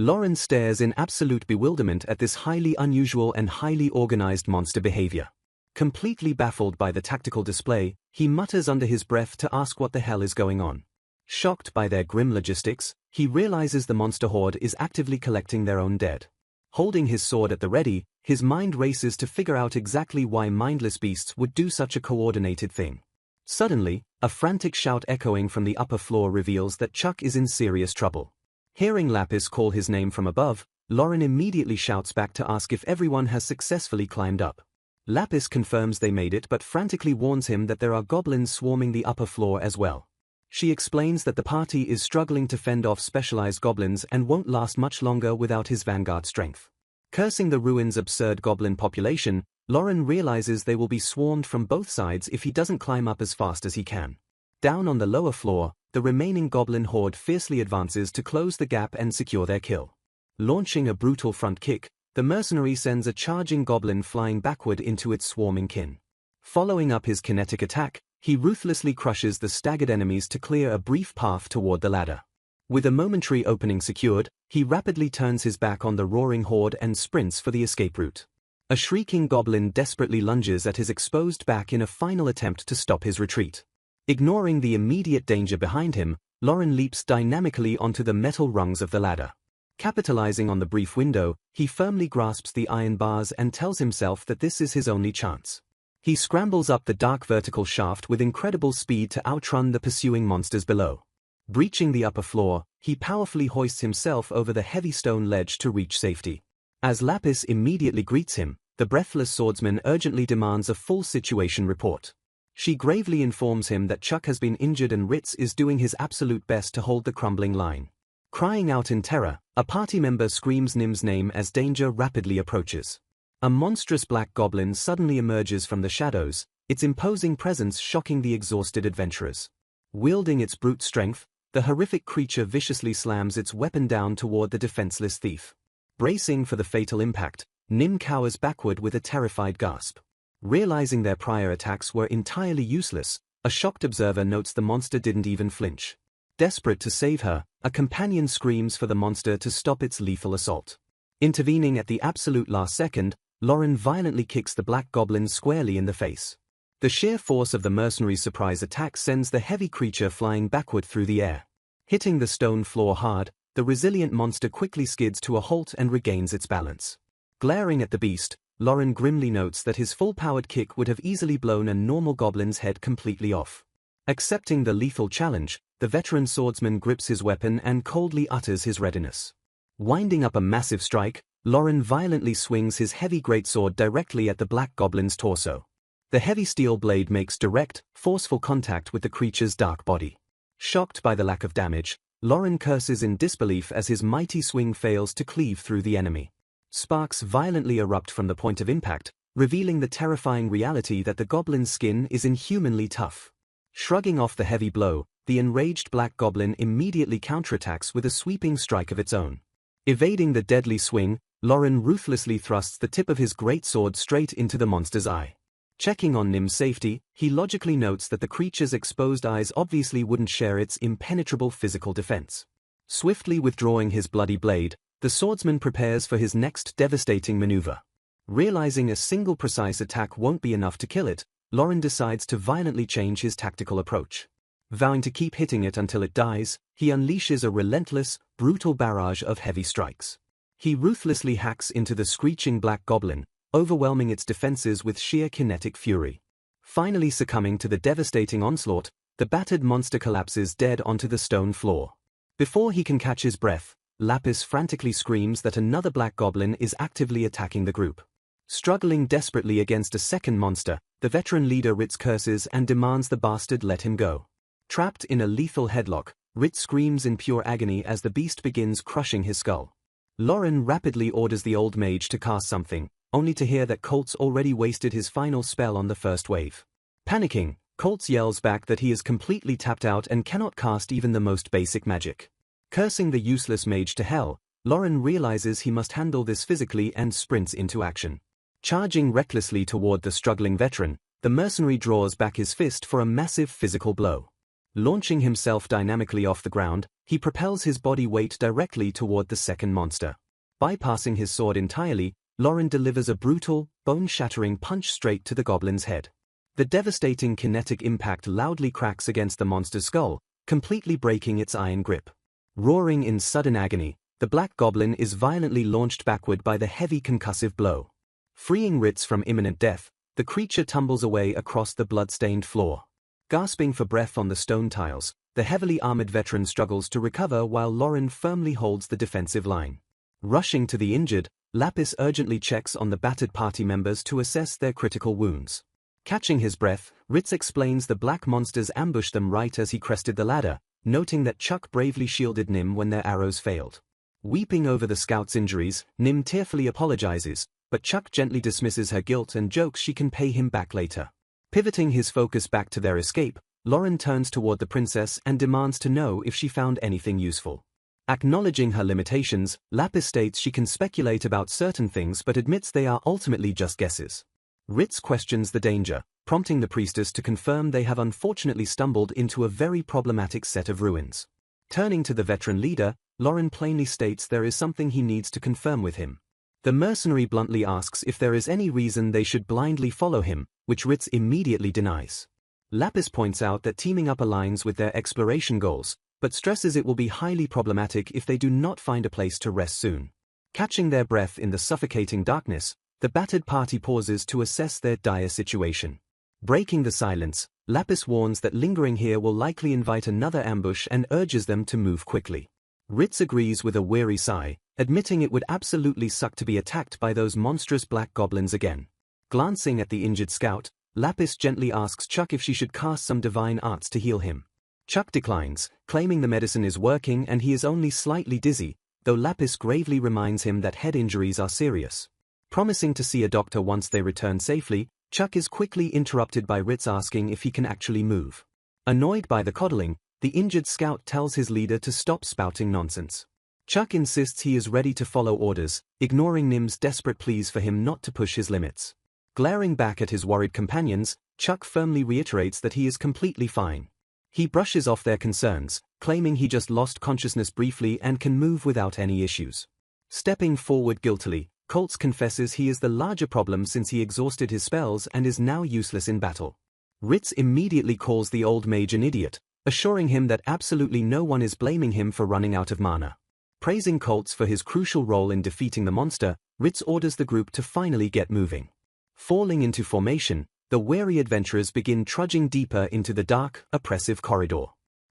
Lauren stares in absolute bewilderment at this highly unusual and highly organized monster behavior. Completely baffled by the tactical display, he mutters under his breath to ask what the hell is going on. Shocked by their grim logistics, he realizes the monster horde is actively collecting their own dead. Holding his sword at the ready, his mind races to figure out exactly why mindless beasts would do such a coordinated thing. Suddenly, a frantic shout echoing from the upper floor reveals that Chuck is in serious trouble. Hearing Lapis call his name from above, Lauren immediately shouts back to ask if everyone has successfully climbed up. Lapis confirms they made it but frantically warns him that there are goblins swarming the upper floor as well. She explains that the party is struggling to fend off specialized goblins and won't last much longer without his vanguard strength. Cursing the ruins' absurd goblin population, Lauren realizes they will be swarmed from both sides if he doesn't climb up as fast as he can. Down on the lower floor, the remaining goblin horde fiercely advances to close the gap and secure their kill. Launching a brutal front kick, the mercenary sends a charging goblin flying backward into its swarming kin. Following up his kinetic attack, he ruthlessly crushes the staggered enemies to clear a brief path toward the ladder. With a momentary opening secured, he rapidly turns his back on the roaring horde and sprints for the escape route. A shrieking goblin desperately lunges at his exposed back in a final attempt to stop his retreat. Ignoring the immediate danger behind him, Lauren leaps dynamically onto the metal rungs of the ladder. Capitalizing on the brief window, he firmly grasps the iron bars and tells himself that this is his only chance. He scrambles up the dark vertical shaft with incredible speed to outrun the pursuing monsters below. Breaching the upper floor, he powerfully hoists himself over the heavy stone ledge to reach safety. As Lapis immediately greets him, the breathless swordsman urgently demands a full situation report. She gravely informs him that Chuck has been injured and Ritz is doing his absolute best to hold the crumbling line. Crying out in terror, a party member screams Nim's name as danger rapidly approaches. A monstrous black goblin suddenly emerges from the shadows, its imposing presence shocking the exhausted adventurers. Wielding its brute strength, the horrific creature viciously slams its weapon down toward the defenseless thief. Bracing for the fatal impact, Nim cowers backward with a terrified gasp. Realizing their prior attacks were entirely useless, a shocked observer notes the monster didn't even flinch. Desperate to save her, a companion screams for the monster to stop its lethal assault. Intervening at the absolute last second, Lauren violently kicks the black goblin squarely in the face. The sheer force of the mercenary's surprise attack sends the heavy creature flying backward through the air. Hitting the stone floor hard, the resilient monster quickly skids to a halt and regains its balance. Glaring at the beast, Lauren grimly notes that his full-powered kick would have easily blown a normal goblin's head completely off. Accepting the lethal challenge, the veteran swordsman grips his weapon and coldly utters his readiness. Winding up a massive strike, Lauren violently swings his heavy greatsword directly at the black goblin's torso. The heavy steel blade makes direct, forceful contact with the creature's dark body. Shocked by the lack of damage, Lauren curses in disbelief as his mighty swing fails to cleave through the enemy. Sparks violently erupt from the point of impact, revealing the terrifying reality that the goblin's skin is inhumanly tough. Shrugging off the heavy blow, the enraged black goblin immediately counterattacks with a sweeping strike of its own. Evading the deadly swing, Lauren ruthlessly thrusts the tip of his greatsword straight into the monster's eye. Checking on Nim's safety, he logically notes that the creature's exposed eyes obviously wouldn't share its impenetrable physical defense. Swiftly withdrawing his bloody blade, the swordsman prepares for his next devastating maneuver. Realizing a single precise attack won't be enough to kill it, Lauren decides to violently change his tactical approach. Vowing to keep hitting it until it dies, he unleashes a relentless, brutal barrage of heavy strikes. He ruthlessly hacks into the screeching black goblin, overwhelming its defenses with sheer kinetic fury. Finally succumbing to the devastating onslaught, the battered monster collapses dead onto the stone floor. Before he can catch his breath, Lapis frantically screams that another black goblin is actively attacking the group. Struggling desperately against a second monster, the veteran leader Ritz curses and demands the bastard let him go. Trapped in a lethal headlock, Ritz screams in pure agony as the beast begins crushing his skull. Lauren rapidly orders the old mage to cast something, only to hear that Colt's already wasted his final spell on the first wave. Panicking, Colt's yells back that he is completely tapped out and cannot cast even the most basic magic. Cursing the useless mage to hell, Lauren realizes he must handle this physically and sprints into action. Charging recklessly toward the struggling veteran, the mercenary draws back his fist for a massive physical blow. Launching himself dynamically off the ground, he propels his body weight directly toward the second monster. Bypassing his sword entirely, Lauren delivers a brutal, bone-shattering punch straight to the goblin's head. The devastating kinetic impact loudly cracks against the monster's skull, completely breaking its iron grip. Roaring in sudden agony, the black goblin is violently launched backward by the heavy concussive blow. Freeing Ritz from imminent death, the creature tumbles away across the blood-stained floor. Gasping for breath on the stone tiles, the heavily armored veteran struggles to recover while Lauren firmly holds the defensive line. Rushing to the injured, Lapis urgently checks on the battered party members to assess their critical wounds. Catching his breath, Ritz explains the black monsters ambushed them right as he crested the ladder, noting that Chuck bravely shielded Nim when their arrows failed. Weeping over the scout's injuries, Nim tearfully apologizes, but Chuck gently dismisses her guilt and jokes she can pay him back later. Pivoting his focus back to their escape, Lauren turns toward the princess and demands to know if she found anything useful. Acknowledging her limitations, Lapis states she can speculate about certain things but admits they are ultimately just guesses. Ritz questions the danger, prompting the priestess to confirm they have unfortunately stumbled into a very problematic set of ruins. Turning to the veteran leader, Lauren plainly states there is something he needs to confirm with him. The mercenary bluntly asks if there is any reason they should blindly follow him, which Ritz immediately denies. Lapis points out that teaming up aligns with their exploration goals, but stresses it will be highly problematic if they do not find a place to rest soon. Catching their breath in the suffocating darkness, the battered party pauses to assess their dire situation. Breaking the silence, Lapis warns that lingering here will likely invite another ambush and urges them to move quickly. Ritz agrees with a weary sigh, admitting it would absolutely suck to be attacked by those monstrous black goblins again. Glancing at the injured scout, Lapis gently asks Chuck if she should cast some divine arts to heal him. Chuck declines, claiming the medicine is working and he is only slightly dizzy, though Lapis gravely reminds him that head injuries are serious. Promising to see a doctor once they return safely, Chuck is quickly interrupted by Ritz asking if he can actually move. Annoyed by the coddling, the injured scout tells his leader to stop spouting nonsense. Chuck insists he is ready to follow orders, ignoring Nim's desperate pleas for him not to push his limits. Glaring back at his worried companions, Chuck firmly reiterates that he is completely fine. He brushes off their concerns, claiming he just lost consciousness briefly and can move without any issues. Stepping forward guiltily, Colts confesses he is the larger problem since he exhausted his spells and is now useless in battle. Ritz immediately calls the old mage an idiot, assuring him that absolutely no one is blaming him for running out of mana. Praising Colts for his crucial role in defeating the monster, Ritz orders the group to finally get moving. Falling into formation, the weary adventurers begin trudging deeper into the dark, oppressive corridor.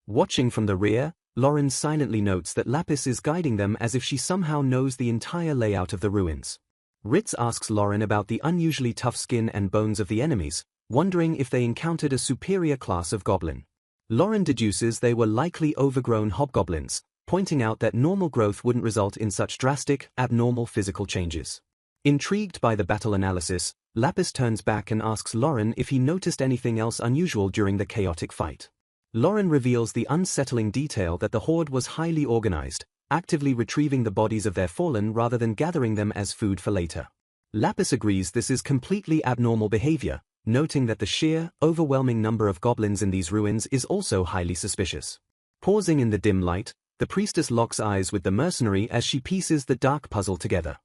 Watching from the rear, Lauren silently notes that Lapis is guiding them as if she somehow knows the entire layout of the ruins. Ritz asks Lauren about the unusually tough skin and bones of the enemies, wondering if they encountered a superior class of goblin. Lauren deduces they were likely overgrown hobgoblins, pointing out that normal growth wouldn't result in such drastic, abnormal physical changes. Intrigued by the battle analysis, Lapis turns back and asks Lauren if he noticed anything else unusual during the chaotic fight. Lauren reveals the unsettling detail that the horde was highly organized, actively retrieving the bodies of their fallen rather than gathering them as food for later. Lapis agrees this is completely abnormal behavior, noting that the sheer, overwhelming number of goblins in these ruins is also highly suspicious. Pausing in the dim light, the priestess locks eyes with the mercenary as she pieces the dark puzzle together.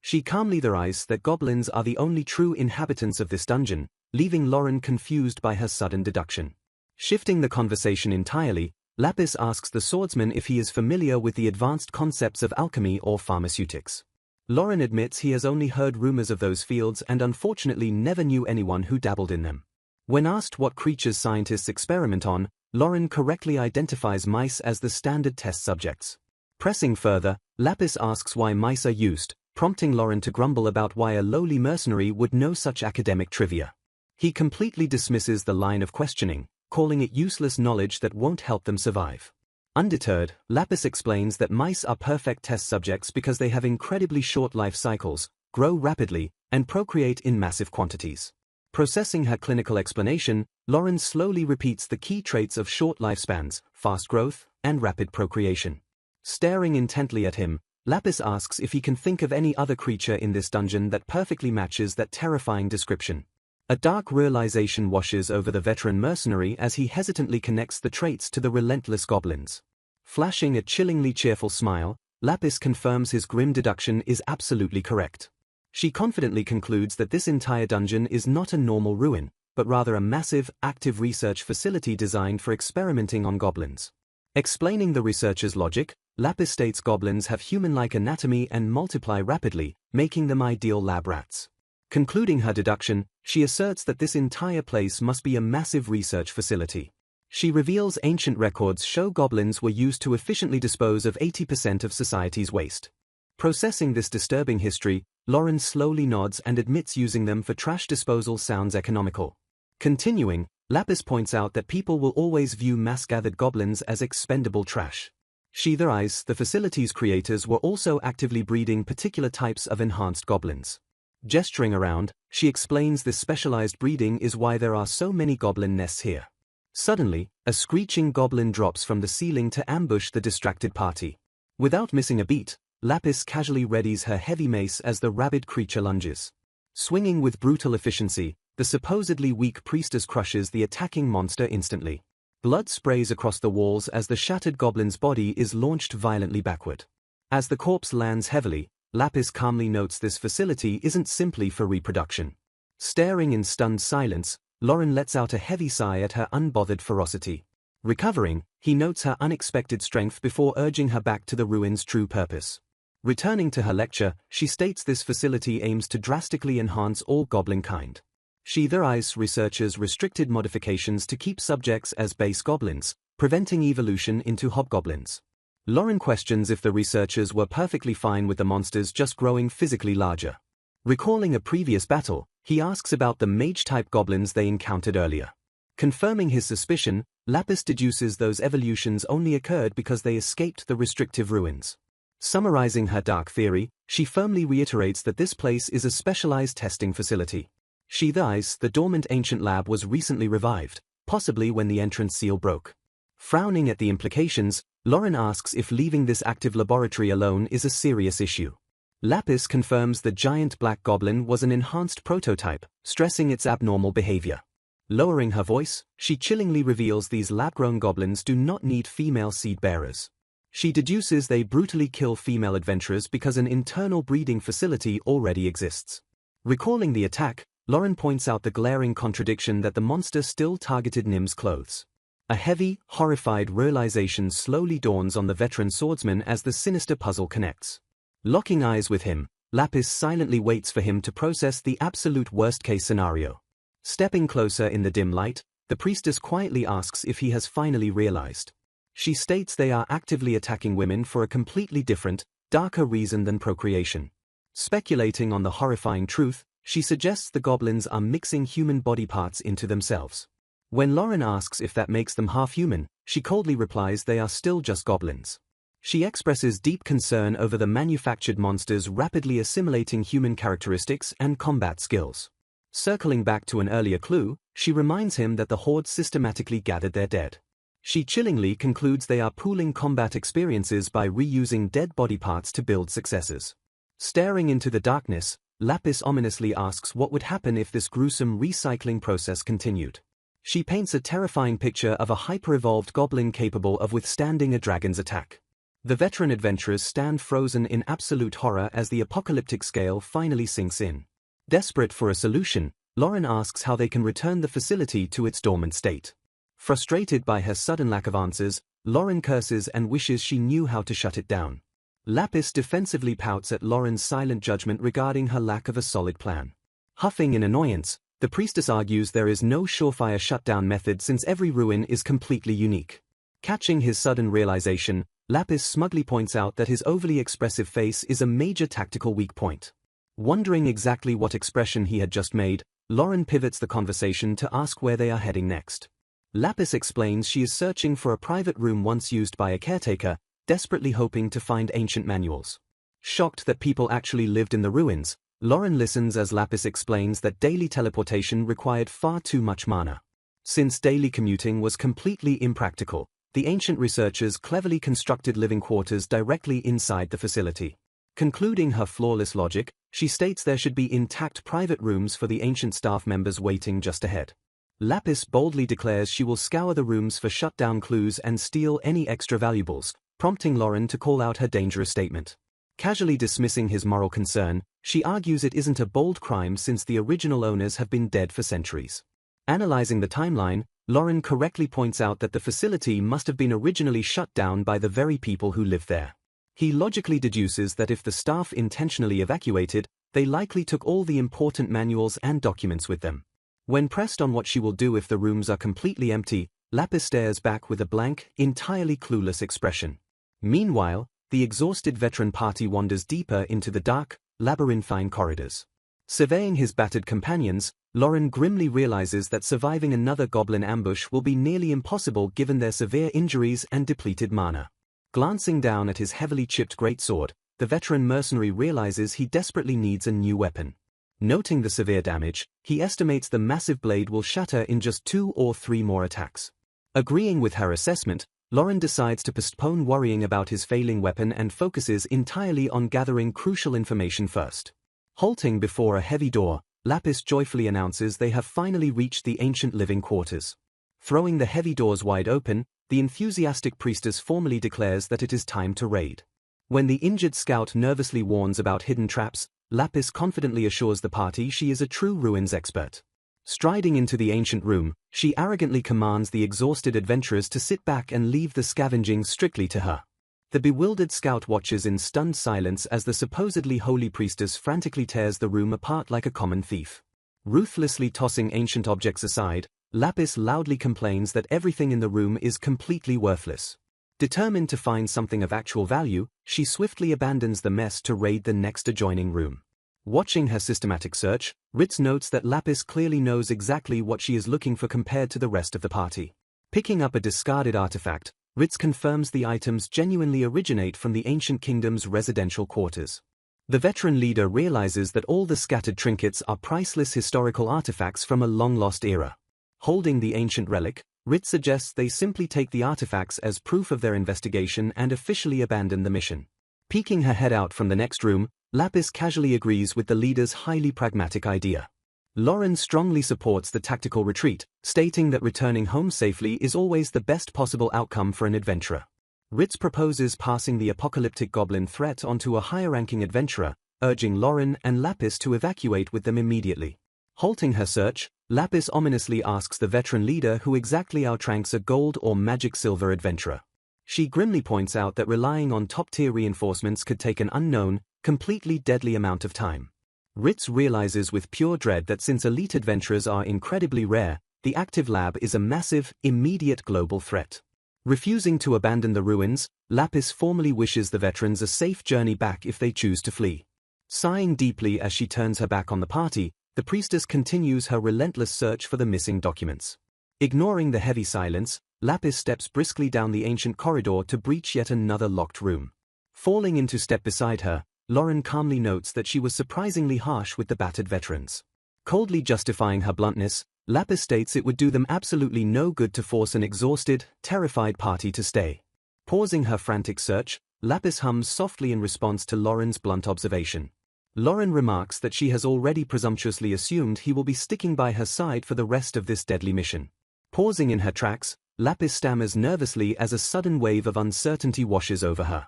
She calmly theorizes that goblins are the only true inhabitants of this dungeon, leaving Lauren confused by her sudden deduction. Shifting the conversation entirely, Lapis asks the swordsman if he is familiar with the advanced concepts of alchemy or pharmaceutics. Lauren admits he has only heard rumors of those fields and unfortunately never knew anyone who dabbled in them. When asked what creatures scientists experiment on, Lauren correctly identifies mice as the standard test subjects. Pressing further, Lapis asks why mice are used, prompting Lauren to grumble about why a lowly mercenary would know such academic trivia. He completely dismisses the line of questioning, calling it useless knowledge that won't help them survive. Undeterred, Lapis explains that mice are perfect test subjects because they have incredibly short life cycles, grow rapidly, and procreate in massive quantities. Processing her clinical explanation, Lauren slowly repeats the key traits of short lifespans, fast growth, and rapid procreation. Staring intently at him, Lapis asks if he can think of any other creature in this dungeon that perfectly matches that terrifying description. A dark realization washes over the veteran mercenary as he hesitantly connects the traits to the relentless goblins. Flashing a chillingly cheerful smile, Lapis confirms his grim deduction is absolutely correct. She confidently concludes that this entire dungeon is not a normal ruin, but rather a massive, active research facility designed for experimenting on goblins. Explaining the researchers' logic, Lapis states goblins have human-like anatomy and multiply rapidly, making them ideal lab rats. Concluding her deduction, she asserts that this entire place must be a massive research facility. She reveals ancient records show goblins were used to efficiently dispose of 80% of society's waste. Processing this disturbing history, Lauren slowly nods and admits using them for trash disposal sounds economical. Continuing, Lapis points out that people will always view mass-gathered goblins as expendable trash. She theorizes the facility's creators were also actively breeding particular types of enhanced goblins. Gesturing around, she explains this specialized breeding is why there are so many goblin nests here. Suddenly, a screeching goblin drops from the ceiling to ambush the distracted party. Without missing a beat, Lapis casually readies her heavy mace as the rabid creature lunges. Swinging with brutal efficiency, the supposedly weak priestess crushes the attacking monster instantly. Blood sprays across the walls as the shattered goblin's body is launched violently backward. As the corpse lands heavily, Lapis calmly notes this facility isn't simply for reproduction. Staring in stunned silence, Lauren lets out a heavy sigh at her unbothered ferocity. Recovering, he notes her unexpected strength before urging her back to the ruin's true purpose. Returning to her lecture, she states this facility aims to drastically enhance all goblin kind. She theorizes researchers restricted modifications to keep subjects as base goblins, preventing evolution into hobgoblins. Lauren questions if the researchers were perfectly fine with the monsters just growing physically larger. Recalling a previous battle, he asks about the mage-type goblins they encountered earlier. Confirming his suspicion, Lapis deduces those evolutions only occurred because they escaped the restrictive ruins. Summarizing her dark theory, she firmly reiterates that this place is a specialized testing facility. She theorizes the dormant ancient lab was recently revived, possibly when the entrance seal broke. Frowning at the implications, Lauren asks if leaving this active laboratory alone is a serious issue. Lapis confirms the giant black goblin was an enhanced prototype, stressing its abnormal behavior. Lowering her voice, she chillingly reveals these lab-grown goblins do not need female seed-bearers. She deduces they brutally kill female adventurers because an internal breeding facility already exists. Recalling the attack, Lauren points out the glaring contradiction that the monster still targeted Nim's clothes. A heavy, horrified realization slowly dawns on the veteran swordsman as the sinister puzzle connects. Locking eyes with him, Lapis silently waits for him to process the absolute worst-case scenario. Stepping closer in the dim light, the priestess quietly asks if he has finally realized. She states they are actively attacking women for a completely different, darker reason than procreation. Speculating on the horrifying truth, she suggests the goblins are mixing human body parts into themselves. When Lauren asks if that makes them half-human, she coldly replies they are still just goblins. She expresses deep concern over the manufactured monsters rapidly assimilating human characteristics and combat skills. Circling back to an earlier clue, she reminds him that the Horde systematically gathered their dead. She chillingly concludes they are pooling combat experiences by reusing dead body parts to build successors. Staring into the darkness, Lapis ominously asks what would happen if this gruesome recycling process continued. She paints a terrifying picture of a hyper-evolved goblin capable of withstanding a dragon's attack. The veteran adventurers stand frozen in absolute horror as the apocalyptic scale finally sinks in. Desperate for a solution, Lauren asks how they can return the facility to its dormant state. Frustrated by her sudden lack of answers, Lauren curses and wishes she knew how to shut it down. Lapis defensively pouts at Lauren's silent judgment regarding her lack of a solid plan. Huffing in annoyance, The priestess argues there is no surefire shutdown method since every ruin is completely unique. Catching his sudden realization, Lapis smugly points out that his overly expressive face is a major tactical weak point. Wondering exactly what expression he had just made, Lauren pivots the conversation to ask where they are heading next. Lapis explains she is searching for a private room once used by a caretaker, desperately hoping to find ancient manuals. Shocked that people actually lived in the ruins, Lauren listens as Lapis explains that daily teleportation required far too much mana. Since daily commuting was completely impractical, the ancient researchers cleverly constructed living quarters directly inside the facility. Concluding her flawless logic, she states there should be intact private rooms for the ancient staff members waiting just ahead. Lapis boldly declares she will scour the rooms for shutdown clues and steal any extra valuables, prompting Lauren to call out her dangerous statement. Casually dismissing his moral concern, she argues it isn't a bold crime since the original owners have been dead for centuries. Analyzing the timeline, Lauren correctly points out that the facility must have been originally shut down by the very people who lived there. He logically deduces that if the staff intentionally evacuated, they likely took all the important manuals and documents with them. When pressed on what she will do if the rooms are completely empty, Lapis stares back with a blank, entirely clueless expression. Meanwhile, the exhausted veteran party wanders deeper into the dark, labyrinthine corridors. Surveying his battered companions, Lauren grimly realizes that surviving another goblin ambush will be nearly impossible given their severe injuries and depleted mana. Glancing down at his heavily chipped greatsword, the veteran mercenary realizes he desperately needs a new weapon. Noting the severe damage, he estimates the massive blade will shatter in just 2 or 3 more attacks. Agreeing with her assessment, Lauren decides to postpone worrying about his failing weapon and focuses entirely on gathering crucial information first. Halting before a heavy door, Lapis joyfully announces they have finally reached the ancient living quarters. Throwing the heavy doors wide open, the enthusiastic priestess formally declares that it is time to raid. When the injured scout nervously warns about hidden traps, Lapis confidently assures the party she is a true ruins expert. Striding into the ancient room, she arrogantly commands the exhausted adventurers to sit back and leave the scavenging strictly to her. The bewildered scout watches in stunned silence as the supposedly holy priestess frantically tears the room apart like a common thief. Ruthlessly tossing ancient objects aside, Lapis loudly complains that everything in the room is completely worthless. Determined to find something of actual value, she swiftly abandons the mess to raid the next adjoining room. Watching her systematic search, Ritz notes that Lapis clearly knows exactly what she is looking for compared to the rest of the party. Picking up a discarded artifact, Ritz confirms the items genuinely originate from the ancient kingdom's residential quarters. The veteran leader realizes that all the scattered trinkets are priceless historical artifacts from a long-lost era. Holding the ancient relic, Ritz suggests they simply take the artifacts as proof of their investigation and officially abandon the mission. Peeking her head out from the next room, Lapis casually agrees with the leader's highly pragmatic idea. Lauren strongly supports the tactical retreat, stating that returning home safely is always the best possible outcome for an adventurer. Ritz proposes passing the apocalyptic goblin threat onto a higher-ranking adventurer, urging Lauren and Lapis to evacuate with them immediately. Halting her search, Lapis ominously asks the veteran leader who exactly outranks a gold or magic silver adventurer. She grimly points out that relying on top-tier reinforcements could take an unknown, completely deadly amount of time. Ritz realizes with pure dread that since elite adventurers are incredibly rare, the active lab is a massive, immediate global threat. Refusing to abandon the ruins, Lapis formally wishes the veterans a safe journey back if they choose to flee. Sighing deeply as she turns her back on the party, the priestess continues her relentless search for the missing documents. Ignoring the heavy silence, Lapis steps briskly down the ancient corridor to breach yet another locked room. Falling into step beside her, Lauren calmly notes that she was surprisingly harsh with the battered veterans. Coldly justifying her bluntness, Lapis states it would do them absolutely no good to force an exhausted, terrified party to stay. Pausing her frantic search, Lapis hums softly in response to Lauren's blunt observation. Lauren remarks that she has already presumptuously assumed he will be sticking by her side for the rest of this deadly mission. Pausing in her tracks, Lapis stammers nervously as a sudden wave of uncertainty washes over her.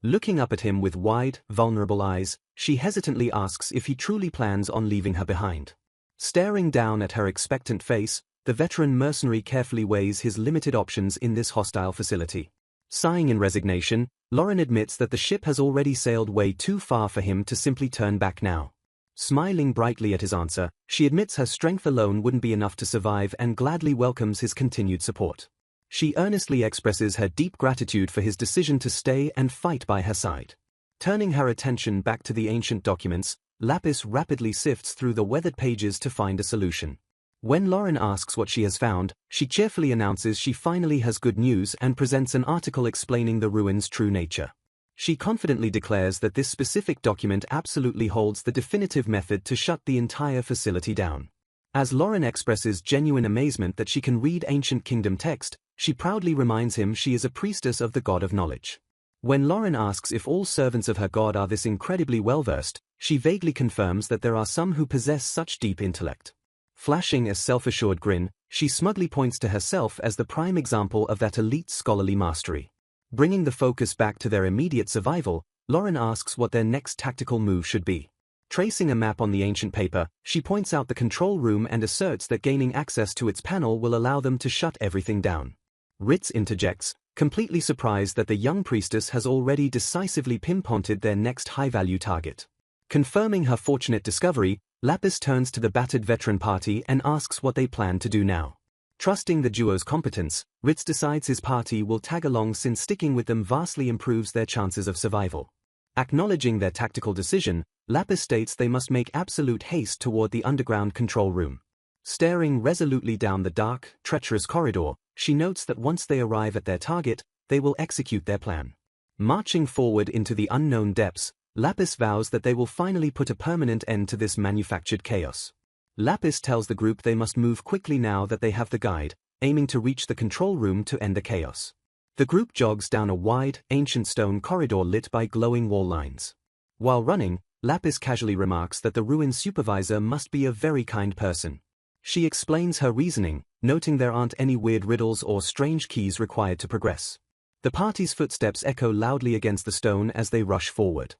Looking up at him with wide, vulnerable eyes, she hesitantly asks if he truly plans on leaving her behind. Staring down at her expectant face, the veteran mercenary carefully weighs his limited options in this hostile facility. Sighing in resignation, Lauren admits that the ship has already sailed way too far for him to simply turn back now. Smiling brightly at his answer, she admits her strength alone wouldn't be enough to survive and gladly welcomes his continued support. She earnestly expresses her deep gratitude for his decision to stay and fight by her side. Turning her attention back to the ancient documents, Lapis rapidly sifts through the weathered pages to find a solution. When Lauren asks what she has found, she cheerfully announces she finally has good news and presents an article explaining the ruins' true nature. She confidently declares that this specific document absolutely holds the definitive method to shut the entire facility down. As Lauren expresses genuine amazement that she can read ancient kingdom text, she proudly reminds him she is a priestess of the god of knowledge. When Lauren asks if all servants of her god are this incredibly well-versed, she vaguely confirms that there are some who possess such deep intellect. Flashing a self-assured grin, she smugly points to herself as the prime example of that elite scholarly mastery. Bringing the focus back to their immediate survival, Lauren asks what their next tactical move should be. Tracing a map on the ancient paper, she points out the control room and asserts that gaining access to its panel will allow them to shut everything down. Ritz interjects, completely surprised that the young priestess has already decisively pinpointed their next high-value target. Confirming her fortunate discovery, Lapis turns to the battered veteran party and asks what they plan to do now. Trusting the duo's competence, Ritz decides his party will tag along since sticking with them vastly improves their chances of survival. Acknowledging their tactical decision, Lapis states they must make absolute haste toward the underground control room. Staring resolutely down the dark, treacherous corridor, she notes that once they arrive at their target, they will execute their plan. Marching forward into the unknown depths, Lapis vows that they will finally put a permanent end to this manufactured chaos. Lapis tells the group they must move quickly now that they have the guide, aiming to reach the control room to end the chaos. The group jogs down a wide, ancient stone corridor lit by glowing wall lines. While running, Lapis casually remarks that the ruin's supervisor must be a very kind person. She explains her reasoning, noting there aren't any weird riddles or strange keys required to progress. The party's footsteps echo loudly against the stone as they rush forward.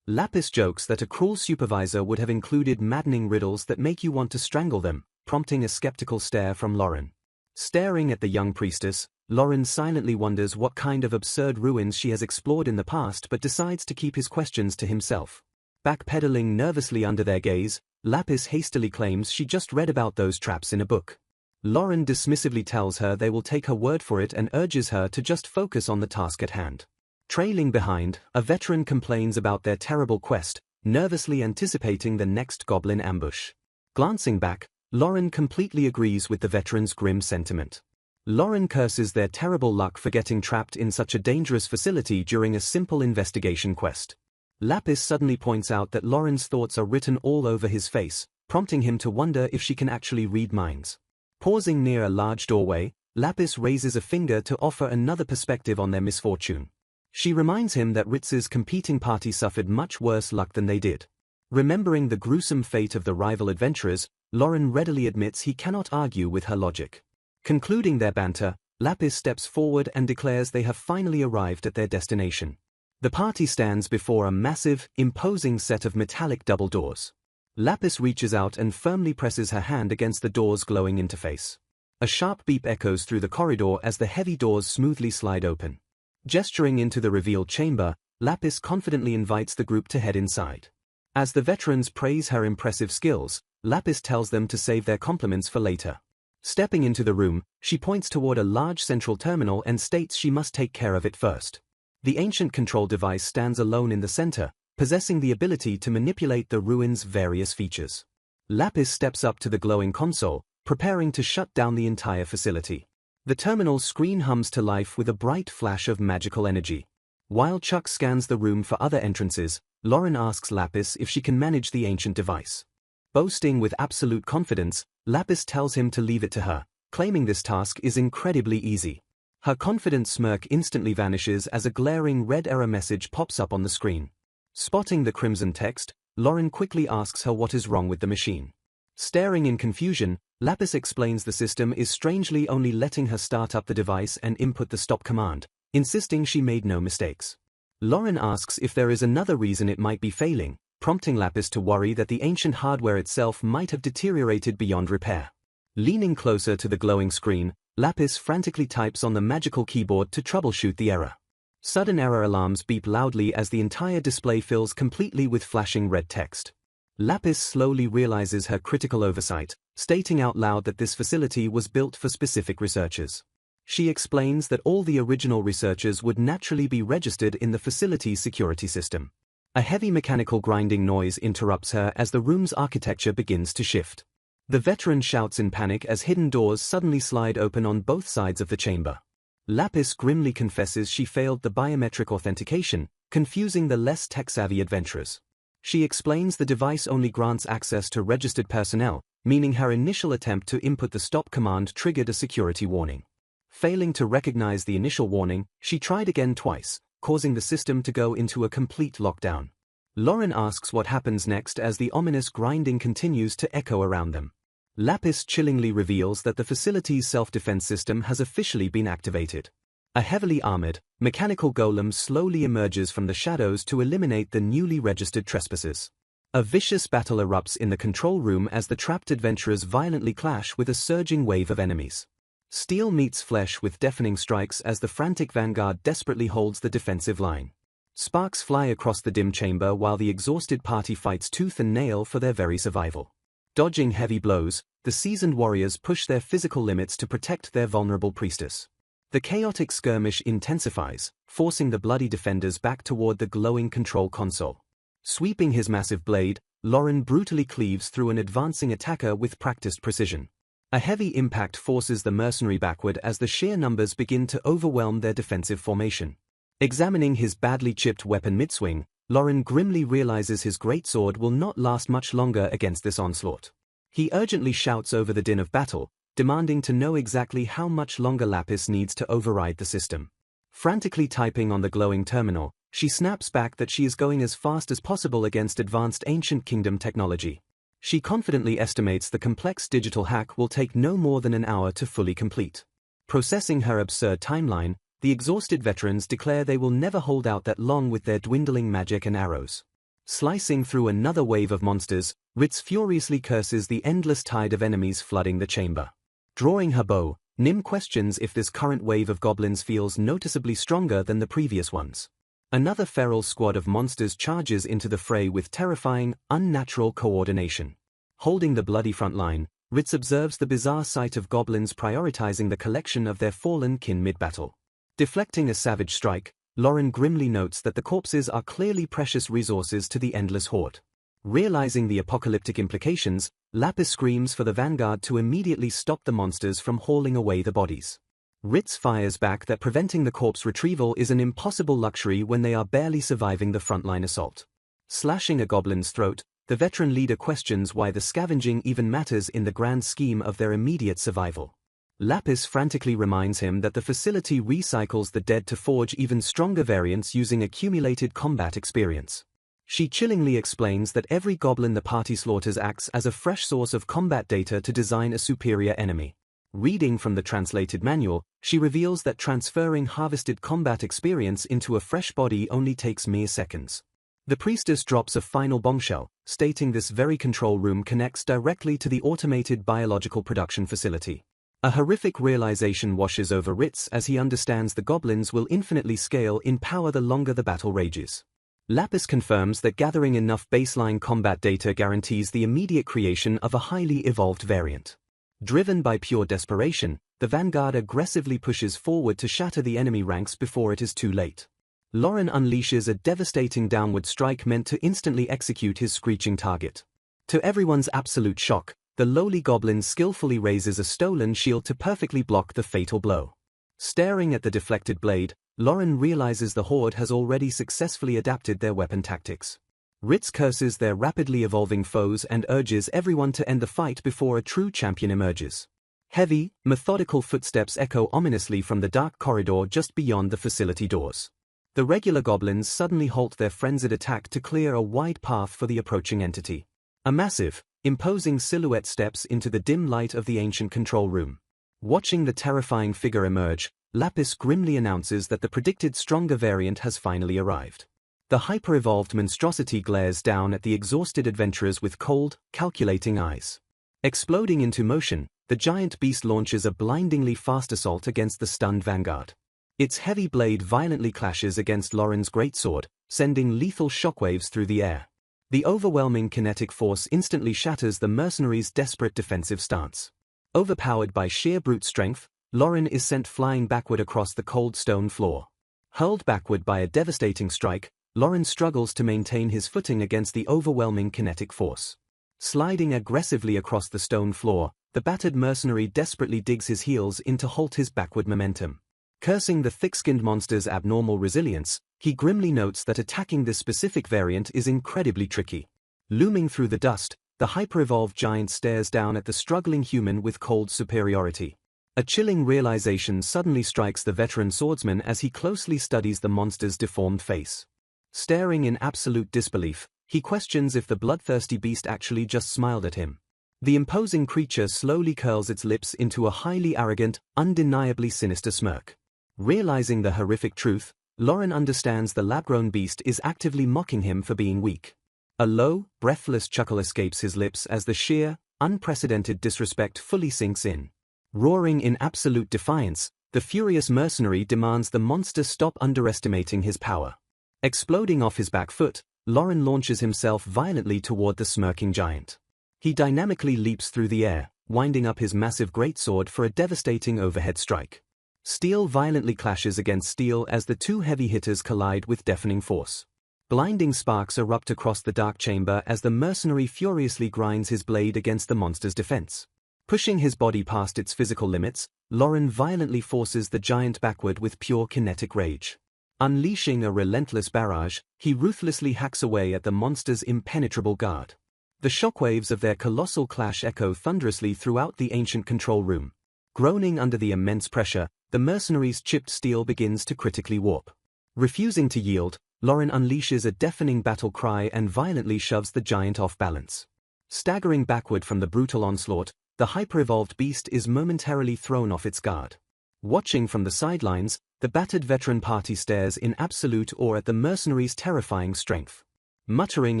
Lapis jokes that a cruel supervisor would have included maddening riddles that make you want to strangle them, prompting a skeptical stare from Lauren. Staring at the young priestess, Lauren silently wonders what kind of absurd ruins she has explored in the past but decides to keep his questions to himself. Backpedaling nervously under their gaze, Lapis hastily claims she just read about those traps in a book. Lauren dismissively tells her they will take her word for it and urges her to just focus on the task at hand. Trailing behind, a veteran complains about their terrible quest, nervously anticipating the next goblin ambush. Glancing back, Lauren completely agrees with the veteran's grim sentiment. Lauren curses their terrible luck for getting trapped in such a dangerous facility during a simple investigation quest. Lapis suddenly points out that Lauren's thoughts are written all over his face, prompting him to wonder if she can actually read minds. Pausing near a large doorway, Lapis raises a finger to offer another perspective on their misfortune. She reminds him that Ritz's competing party suffered much worse luck than they did. Remembering the gruesome fate of the rival adventurers, Lauren readily admits he cannot argue with her logic. Concluding their banter, Lapis steps forward and declares they have finally arrived at their destination. The party stands before a massive, imposing set of metallic double doors. Lapis reaches out and firmly presses her hand against the door's glowing interface. A sharp beep echoes through the corridor as the heavy doors smoothly slide open. Gesturing into the revealed chamber, Lapis confidently invites the group to head inside. As the veterans praise her impressive skills, Lapis tells them to save their compliments for later. Stepping into the room, she points toward a large central terminal and states she must take care of it first. The ancient control device stands alone in the center, possessing the ability to manipulate the ruin's various features. Lapis steps up to the glowing console, preparing to shut down the entire facility. The terminal's screen hums to life with a bright flash of magical energy. While Chuck scans the room for other entrances, Lauren asks Lapis if she can manage the ancient device. Boasting with absolute confidence, Lapis tells him to leave it to her, claiming this task is incredibly easy. Her confident smirk instantly vanishes as a glaring red error message pops up on the screen. Spotting the crimson text, Lauren quickly asks her what is wrong with the machine. Staring in confusion, Lapis explains the system is strangely only letting her start up the device and input the stop command, insisting she made no mistakes. Lauren asks if there is another reason it might be failing, prompting Lapis to worry that the ancient hardware itself might have deteriorated beyond repair. Leaning closer to the glowing screen, Lapis frantically types on the magical keyboard to troubleshoot the error. Sudden error alarms beep loudly as the entire display fills completely with flashing red text. Lapis slowly realizes her critical oversight, stating out loud that this facility was built for specific researchers. She explains that all the original researchers would naturally be registered in the facility's security system. A heavy mechanical grinding noise interrupts her as the room's architecture begins to shift. The veteran shouts in panic as hidden doors suddenly slide open on both sides of the chamber. Lapis grimly confesses she failed the biometric authentication, confusing the less tech-savvy adventurers. She explains the device only grants access to registered personnel, meaning her initial attempt to input the stop command triggered a security warning. Failing to recognize the initial warning, she tried again twice, causing the system to go into a complete lockdown. Lauren asks what happens next as the ominous grinding continues to echo around them. Lapis chillingly reveals that the facility's self-defense system has officially been activated. A heavily armored, mechanical golem slowly emerges from the shadows to eliminate the newly registered trespassers. A vicious battle erupts in the control room as the trapped adventurers violently clash with a surging wave of enemies. Steel meets flesh with deafening strikes as the frantic vanguard desperately holds the defensive line. Sparks fly across the dim chamber while the exhausted party fights tooth and nail for their very survival. Dodging heavy blows, the seasoned warriors push their physical limits to protect their vulnerable priestess. The chaotic skirmish intensifies, forcing the bloody defenders back toward the glowing control console. Sweeping his massive blade, Lauren brutally cleaves through an advancing attacker with practiced precision. A heavy impact forces the mercenary backward as the sheer numbers begin to overwhelm their defensive formation. Examining his badly chipped weapon mid-swing, Lauren grimly realizes his greatsword will not last much longer against this onslaught. He urgently shouts over the din of battle, demanding to know exactly how much longer Lapis needs to override the system. Frantically typing on the glowing terminal, she snaps back that she is going as fast as possible against advanced Ancient Kingdom technology. She confidently estimates the complex digital hack will take no more than an hour to fully complete. Processing her absurd timeline, the exhausted veterans declare they will never hold out that long with their dwindling magic and arrows. Slicing through another wave of monsters, Ritz furiously curses the endless tide of enemies flooding the chamber. Drawing her bow, Nim questions if this current wave of goblins feels noticeably stronger than the previous ones. Another feral squad of monsters charges into the fray with terrifying, unnatural coordination. Holding the bloody front line, Ritz observes the bizarre sight of goblins prioritizing the collection of their fallen kin mid-battle. Deflecting a savage strike, Lauren grimly notes that the corpses are clearly precious resources to the endless horde. Realizing the apocalyptic implications, Lapis screams for the vanguard to immediately stop the monsters from hauling away the bodies. Ritz fires back that preventing the corpse retrieval is an impossible luxury when they are barely surviving the frontline assault. Slashing a goblin's throat, the veteran leader questions why the scavenging even matters in the grand scheme of their immediate survival. Lapis frantically reminds him that the facility recycles the dead to forge even stronger variants using accumulated combat experience. She chillingly explains that every goblin the party slaughters acts as a fresh source of combat data to design a superior enemy. Reading from the translated manual, she reveals that transferring harvested combat experience into a fresh body only takes mere seconds. The priestess drops a final bombshell, stating this very control room connects directly to the automated biological production facility. A horrific realization washes over Ritz as he understands the goblins will infinitely scale in power the longer the battle rages. Lapis confirms that gathering enough baseline combat data guarantees the immediate creation of a highly evolved variant. Driven by pure desperation, the vanguard aggressively pushes forward to shatter the enemy ranks before it is too late. Lauren unleashes a devastating downward strike meant to instantly execute his screeching target. To everyone's absolute shock, the lowly goblin skillfully raises a stolen shield to perfectly block the fatal blow. Staring at the deflected blade, Lauren realizes the horde has already successfully adapted their weapon tactics. Ritz curses their rapidly evolving foes and urges everyone to end the fight before a true champion emerges. Heavy, methodical footsteps echo ominously from the dark corridor just beyond the facility doors. The regular goblins suddenly halt their frenzied attack to clear a wide path for the approaching entity. A massive, imposing silhouette steps into the dim light of the ancient control room. Watching the terrifying figure emerge, Lapis grimly announces that the predicted stronger variant has finally arrived. The hyper-evolved monstrosity glares down at the exhausted adventurers with cold, calculating eyes. Exploding into motion, the giant beast launches a blindingly fast assault against the stunned vanguard. Its heavy blade violently clashes against Lauren's greatsword, sending lethal shockwaves through the air. The overwhelming kinetic force instantly shatters the mercenary's desperate defensive stance. Overpowered by sheer brute strength, Lauren is sent flying backward across the cold stone floor. Hurled backward by a devastating strike, Lauren struggles to maintain his footing against the overwhelming kinetic force. Sliding aggressively across the stone floor, the battered mercenary desperately digs his heels in to halt his backward momentum. Cursing the thick-skinned monster's abnormal resilience, he grimly notes that attacking this specific variant is incredibly tricky. Looming through the dust, the hyper-evolved giant stares down at the struggling human with cold superiority. A chilling realization suddenly strikes the veteran swordsman as he closely studies the monster's deformed face. Staring in absolute disbelief, he questions if the bloodthirsty beast actually just smiled at him. The imposing creature slowly curls its lips into a highly arrogant, undeniably sinister smirk. Realizing the horrific truth, Lauren understands the lab-grown beast is actively mocking him for being weak. A low, breathless chuckle escapes his lips as the sheer, unprecedented disrespect fully sinks in. Roaring in absolute defiance, the furious mercenary demands the monster stop underestimating his power. Exploding off his back foot, Lauren launches himself violently toward the smirking giant. He dynamically leaps through the air, winding up his massive greatsword for a devastating overhead strike. Steel violently clashes against steel as the two heavy hitters collide with deafening force. Blinding sparks erupt across the dark chamber as the mercenary furiously grinds his blade against the monster's defense. Pushing his body past its physical limits, Lauren violently forces the giant backward with pure kinetic rage. Unleashing a relentless barrage, he ruthlessly hacks away at the monster's impenetrable guard. The shockwaves of their colossal clash echo thunderously throughout the ancient control room. Groaning under the immense pressure, the mercenary's chipped steel begins to critically warp. Refusing to yield, Lauren unleashes a deafening battle cry and violently shoves the giant off balance. Staggering backward from the brutal onslaught, the hyper-evolved beast is momentarily thrown off its guard. Watching from the sidelines, the battered veteran party stares in absolute awe at the mercenary's terrifying strength. Muttering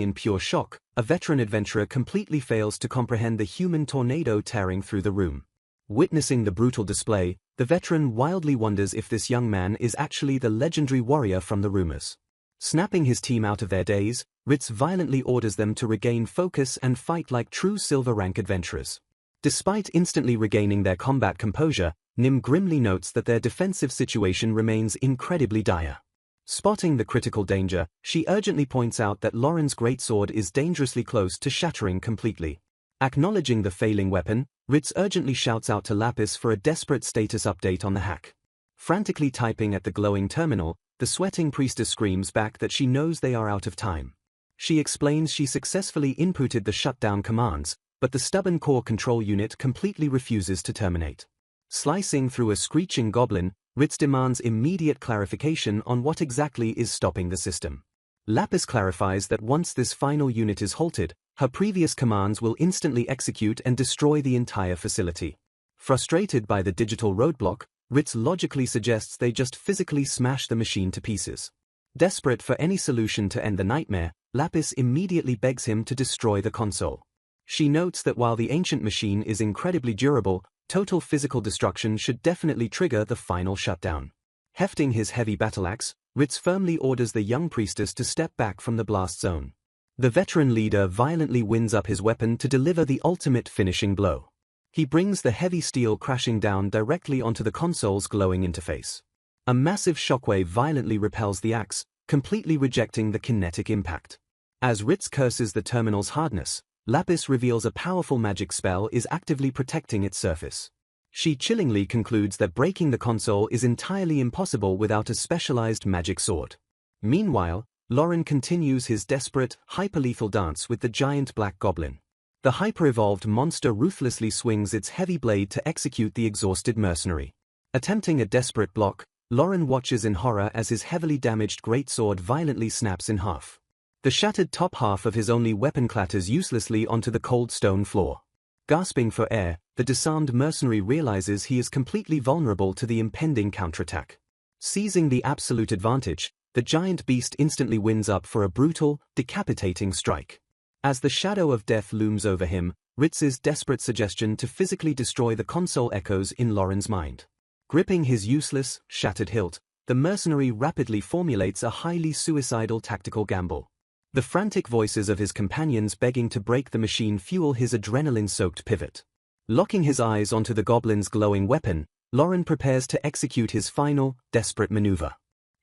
in pure shock, a veteran adventurer completely fails to comprehend the human tornado tearing through the room. Witnessing the brutal display, the veteran wildly wonders if this young man is actually the legendary warrior from the rumors. Snapping his team out of their daze, Ritz violently orders them to regain focus and fight like true silver-rank adventurers. Despite instantly regaining their combat composure, Nim grimly notes that their defensive situation remains incredibly dire. Spotting the critical danger, she urgently points out that Lauren's greatsword is dangerously close to shattering completely. Acknowledging the failing weapon, Ritz urgently shouts out to Lapis for a desperate status update on the hack. Frantically typing at the glowing terminal, the sweating priestess screams back that she knows they are out of time. She explains she successfully inputted the shutdown commands, but the stubborn core control unit completely refuses to terminate. Slicing through a screeching goblin, Ritz demands immediate clarification on what exactly is stopping the system. Lapis clarifies that once this final unit is halted, her previous commands will instantly execute and destroy the entire facility. Frustrated by the digital roadblock, Ritz logically suggests they just physically smash the machine to pieces. Desperate for any solution to end the nightmare, Lapis immediately begs him to destroy the console. She notes that while the ancient machine is incredibly durable, total physical destruction should definitely trigger the final shutdown. Hefting his heavy battle axe, Ritz firmly orders the young priestess to step back from the blast zone. The veteran leader violently winds up his weapon to deliver the ultimate finishing blow. He brings the heavy steel crashing down directly onto the console's glowing interface. A massive shockwave violently repels the axe, completely rejecting the kinetic impact. As Ritz curses the terminal's hardness, Lapis reveals a powerful magic spell is actively protecting its surface. She chillingly concludes that breaking the console is entirely impossible without a specialized magic sword. Meanwhile, Lauren continues his desperate, hyperlethal dance with the giant black goblin. The hyper-evolved monster ruthlessly swings its heavy blade to execute the exhausted mercenary. Attempting a desperate block, Lauren watches in horror as his heavily damaged greatsword violently snaps in half. The shattered top half of his only weapon clatters uselessly onto the cold stone floor. Gasping for air, the disarmed mercenary realizes he is completely vulnerable to the impending counterattack. Seizing the absolute advantage, the giant beast instantly winds up for a brutal, decapitating strike. As the shadow of death looms over him, Ritz's desperate suggestion to physically destroy the console echoes in Lauren's mind. Gripping his useless, shattered hilt, the mercenary rapidly formulates a highly suicidal tactical gamble. The frantic voices of his companions begging to break the machine fuel his adrenaline-soaked pivot. Locking his eyes onto the goblin's glowing weapon, Lauren prepares to execute his final, desperate maneuver.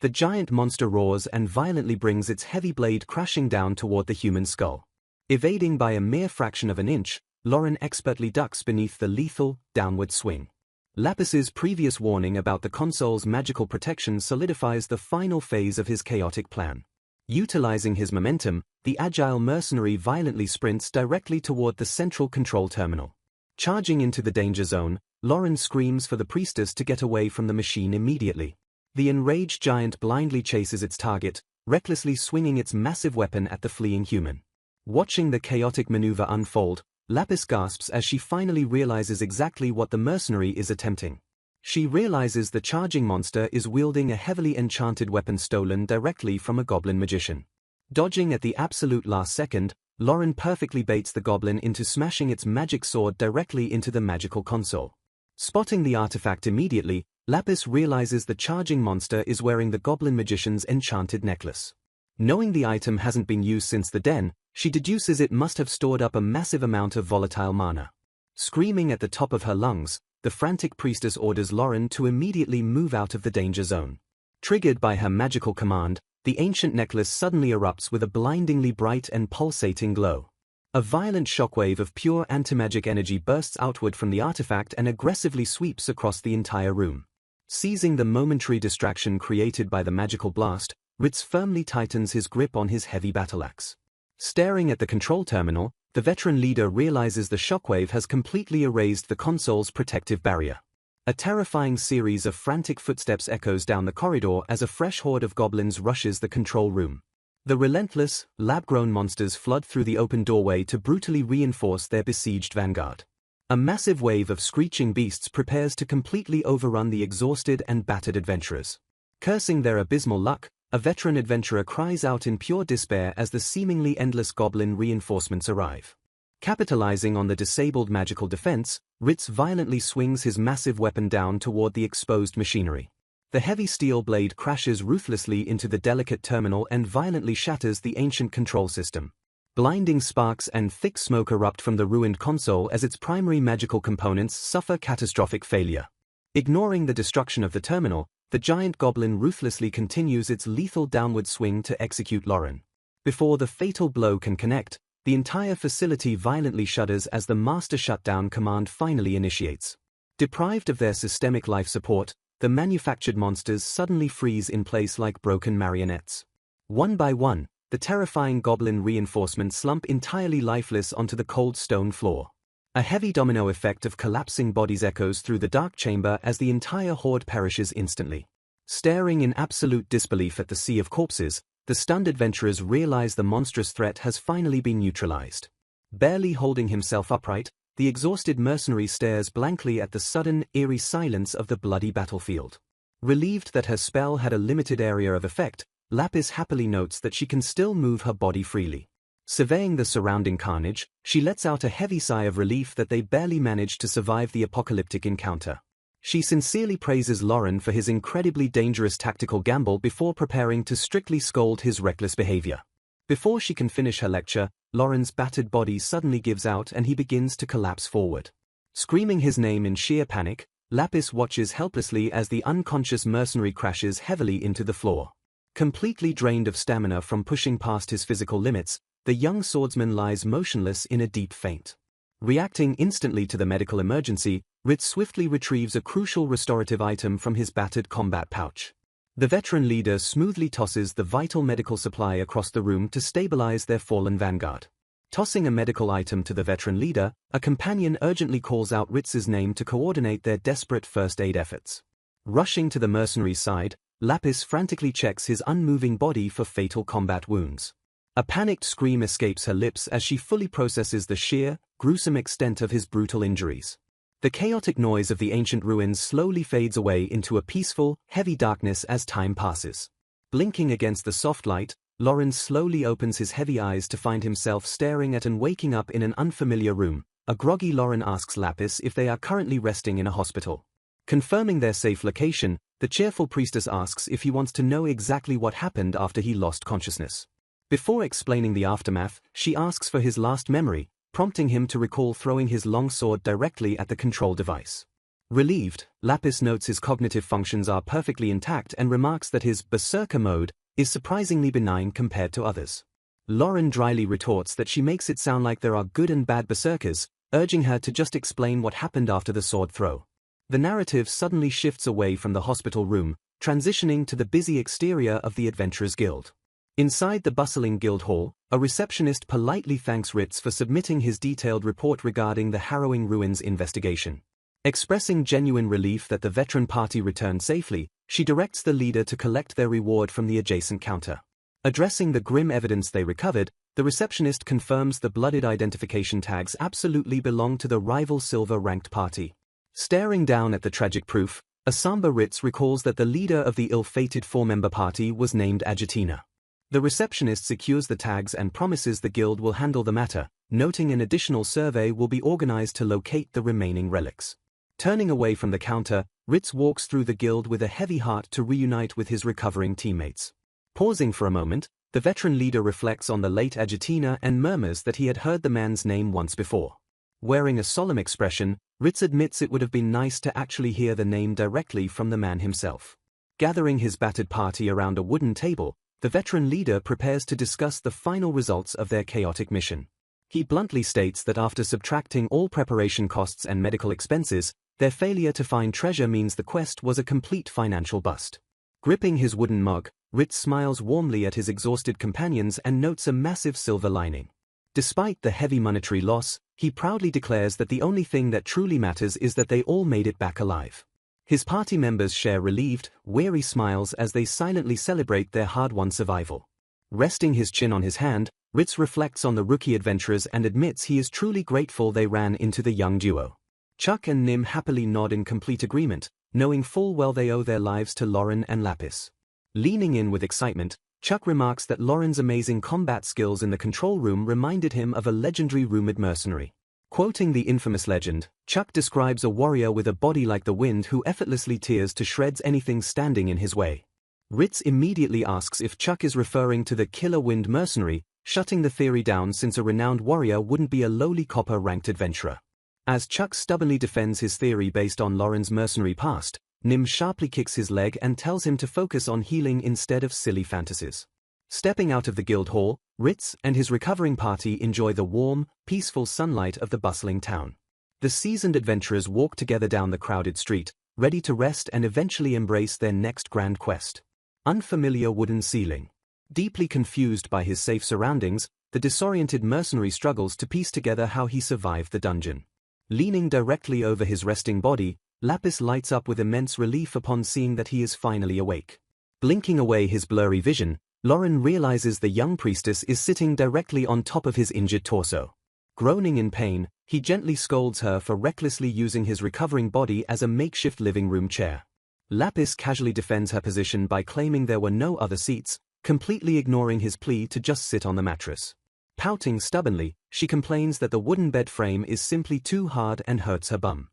The giant monster roars and violently brings its heavy blade crashing down toward the human skull. Evading by a mere fraction of an inch, Lauren expertly ducks beneath the lethal, downward swing. Lapis's previous warning about the console's magical protection solidifies the final phase of his chaotic plan. Utilizing his momentum, the agile mercenary violently sprints directly toward the central control terminal. Charging into the danger zone, Lauren screams for the Priestess to get away from the machine immediately. The enraged giant blindly chases its target, recklessly swinging its massive weapon at the fleeing human. Watching the chaotic maneuver unfold, Lapis gasps as she finally realizes exactly what the mercenary is attempting. She realizes the charging monster is wielding a heavily enchanted weapon stolen directly from a goblin magician. Dodging at the absolute last second, Lauren perfectly baits the goblin into smashing its magic sword directly into the magical console. Spotting the artifact immediately, Lapis realizes the charging monster is wearing the goblin magician's enchanted necklace. Knowing the item hasn't been used since the den, she deduces it must have stored up a massive amount of volatile mana. Screaming at the top of her lungs, the frantic priestess orders Lauren to immediately move out of the danger zone. Triggered by her magical command, the ancient necklace suddenly erupts with a blindingly bright and pulsating glow. A violent shockwave of pure antimagic energy bursts outward from the artifact and aggressively sweeps across the entire room. Seizing the momentary distraction created by the magical blast, Ritz firmly tightens his grip on his heavy battle-axe. Staring at the control terminal, the veteran leader realizes the shockwave has completely erased the console's protective barrier. A terrifying series of frantic footsteps echoes down the corridor as a fresh horde of goblins rushes the control room. The relentless, lab-grown monsters flood through the open doorway to brutally reinforce their besieged vanguard. A massive wave of screeching beasts prepares to completely overrun the exhausted and battered adventurers. Cursing their abysmal luck, a veteran adventurer cries out in pure despair as the seemingly endless goblin reinforcements arrive. Capitalizing on the disabled magical defense, Ritz violently swings his massive weapon down toward the exposed machinery. The heavy steel blade crashes ruthlessly into the delicate terminal and violently shatters the ancient control system. Blinding sparks and thick smoke erupt from the ruined console as its primary magical components suffer catastrophic failure. Ignoring the destruction of the terminal, the giant goblin ruthlessly continues its lethal downward swing to execute Lauren. Before the fatal blow can connect, the entire facility violently shudders as the master shutdown command finally initiates. Deprived of their systemic life support, the manufactured monsters suddenly freeze in place like broken marionettes. One by one, the terrifying goblin reinforcements slump entirely lifeless onto the cold stone floor. A heavy domino effect of collapsing bodies echoes through the dark chamber as the entire horde perishes instantly. Staring in absolute disbelief at the sea of corpses, the stunned adventurers realize the monstrous threat has finally been neutralized. Barely holding himself upright, the exhausted mercenary stares blankly at the sudden, eerie silence of the bloody battlefield. Relieved that her spell had a limited area of effect, Lapis happily notes that she can still move her body freely. Surveying the surrounding carnage, she lets out a heavy sigh of relief that they barely managed to survive the apocalyptic encounter. She sincerely praises Lauren for his incredibly dangerous tactical gamble before preparing to strictly scold his reckless behavior. Before she can finish her lecture, Lauren's battered body suddenly gives out and he begins to collapse forward. Screaming his name in sheer panic, Lapis watches helplessly as the unconscious mercenary crashes heavily into the floor. Completely drained of stamina from pushing past his physical limits, the young swordsman lies motionless in a deep faint. Reacting instantly to the medical emergency, Ritz swiftly retrieves a crucial restorative item from his battered combat pouch. The veteran leader smoothly tosses the vital medical supply across the room to stabilize their fallen vanguard. Tossing a medical item to the veteran leader, a companion urgently calls out Ritz's name to coordinate their desperate first aid efforts. Rushing to the mercenary's side, Lapis frantically checks his unmoving body for fatal combat wounds. A panicked scream escapes her lips as she fully processes the sheer, gruesome extent of his brutal injuries. The chaotic noise of the ancient ruins slowly fades away into a peaceful, heavy darkness as time passes. Blinking against the soft light, Lawrence slowly opens his heavy eyes to find himself staring at and waking up in an unfamiliar room. A groggy Lauren asks Lapis if they are currently resting in a hospital. Confirming their safe location, the cheerful priestess asks if he wants to know exactly what happened after he lost consciousness. Before explaining the aftermath, she asks for his last memory, prompting him to recall throwing his long sword directly at the control device. Relieved, Lapis notes his cognitive functions are perfectly intact and remarks that his berserker mode is surprisingly benign compared to others. Lauren dryly retorts that she makes it sound like there are good and bad berserkers, urging her to just explain what happened after the sword throw. The narrative suddenly shifts away from the hospital room, transitioning to the busy exterior of the Adventurers Guild. Inside the bustling guild hall, a receptionist politely thanks Ritz for submitting his detailed report regarding the harrowing ruins investigation. Expressing genuine relief that the veteran party returned safely, she directs the leader to collect their reward from the adjacent counter. Addressing the grim evidence they recovered, the receptionist confirms the blooded identification tags absolutely belong to the rival silver-ranked party. Staring down at the tragic proof, Asamba Ritz recalls that the leader of the ill-fated four-member party was named Agitina. The receptionist secures the tags and promises the guild will handle the matter, noting an additional survey will be organized to locate the remaining relics. Turning away from the counter, Ritz walks through the guild with a heavy heart to reunite with his recovering teammates. Pausing for a moment, the veteran leader reflects on the late Agitina and murmurs that he had heard the man's name once before. Wearing a solemn expression, Ritz admits it would have been nice to actually hear the name directly from the man himself. Gathering his battered party around a wooden table, the veteran leader prepares to discuss the final results of their chaotic mission. He bluntly states that after subtracting all preparation costs and medical expenses, their failure to find treasure means the quest was a complete financial bust. Gripping his wooden mug, Ritz smiles warmly at his exhausted companions and notes a massive silver lining. Despite the heavy monetary loss, he proudly declares that the only thing that truly matters is that they all made it back alive. His party members share relieved, weary smiles as they silently celebrate their hard-won survival. Resting his chin on his hand, Ritz reflects on the rookie adventurers and admits he is truly grateful they ran into the young duo. Chuck and Nim happily nod in complete agreement, knowing full well they owe their lives to Lauren and Lapis. Leaning in with excitement, Chuck remarks that Lauren's amazing combat skills in the control room reminded him of a legendary rumored mercenary. Quoting the infamous legend, Chuck describes a warrior with a body like the wind who effortlessly tears to shreds anything standing in his way. Ritz immediately asks if Chuck is referring to the Killer Wind mercenary, shutting the theory down since a renowned warrior wouldn't be a lowly copper-ranked adventurer. As Chuck stubbornly defends his theory based on Lauren's mercenary past, Nim sharply kicks his leg and tells him to focus on healing instead of silly fantasies. Stepping out of the guild hall, Ritz and his recovering party enjoy the warm, peaceful sunlight of the bustling town. The seasoned adventurers walk together down the crowded street, ready to rest and eventually embrace their next grand quest. Unfamiliar wooden ceiling. Deeply confused by his safe surroundings, the disoriented mercenary struggles to piece together how he survived the dungeon. Leaning directly over his resting body, Lapis lights up with immense relief upon seeing that he is finally awake. Blinking away his blurry vision, Lauren realizes the young priestess is sitting directly on top of his injured torso. Groaning in pain, he gently scolds her for recklessly using his recovering body as a makeshift living room chair. Lapis casually defends her position by claiming there were no other seats, completely ignoring his plea to just sit on the mattress. Pouting stubbornly, she complains that the wooden bed frame is simply too hard and hurts her bum.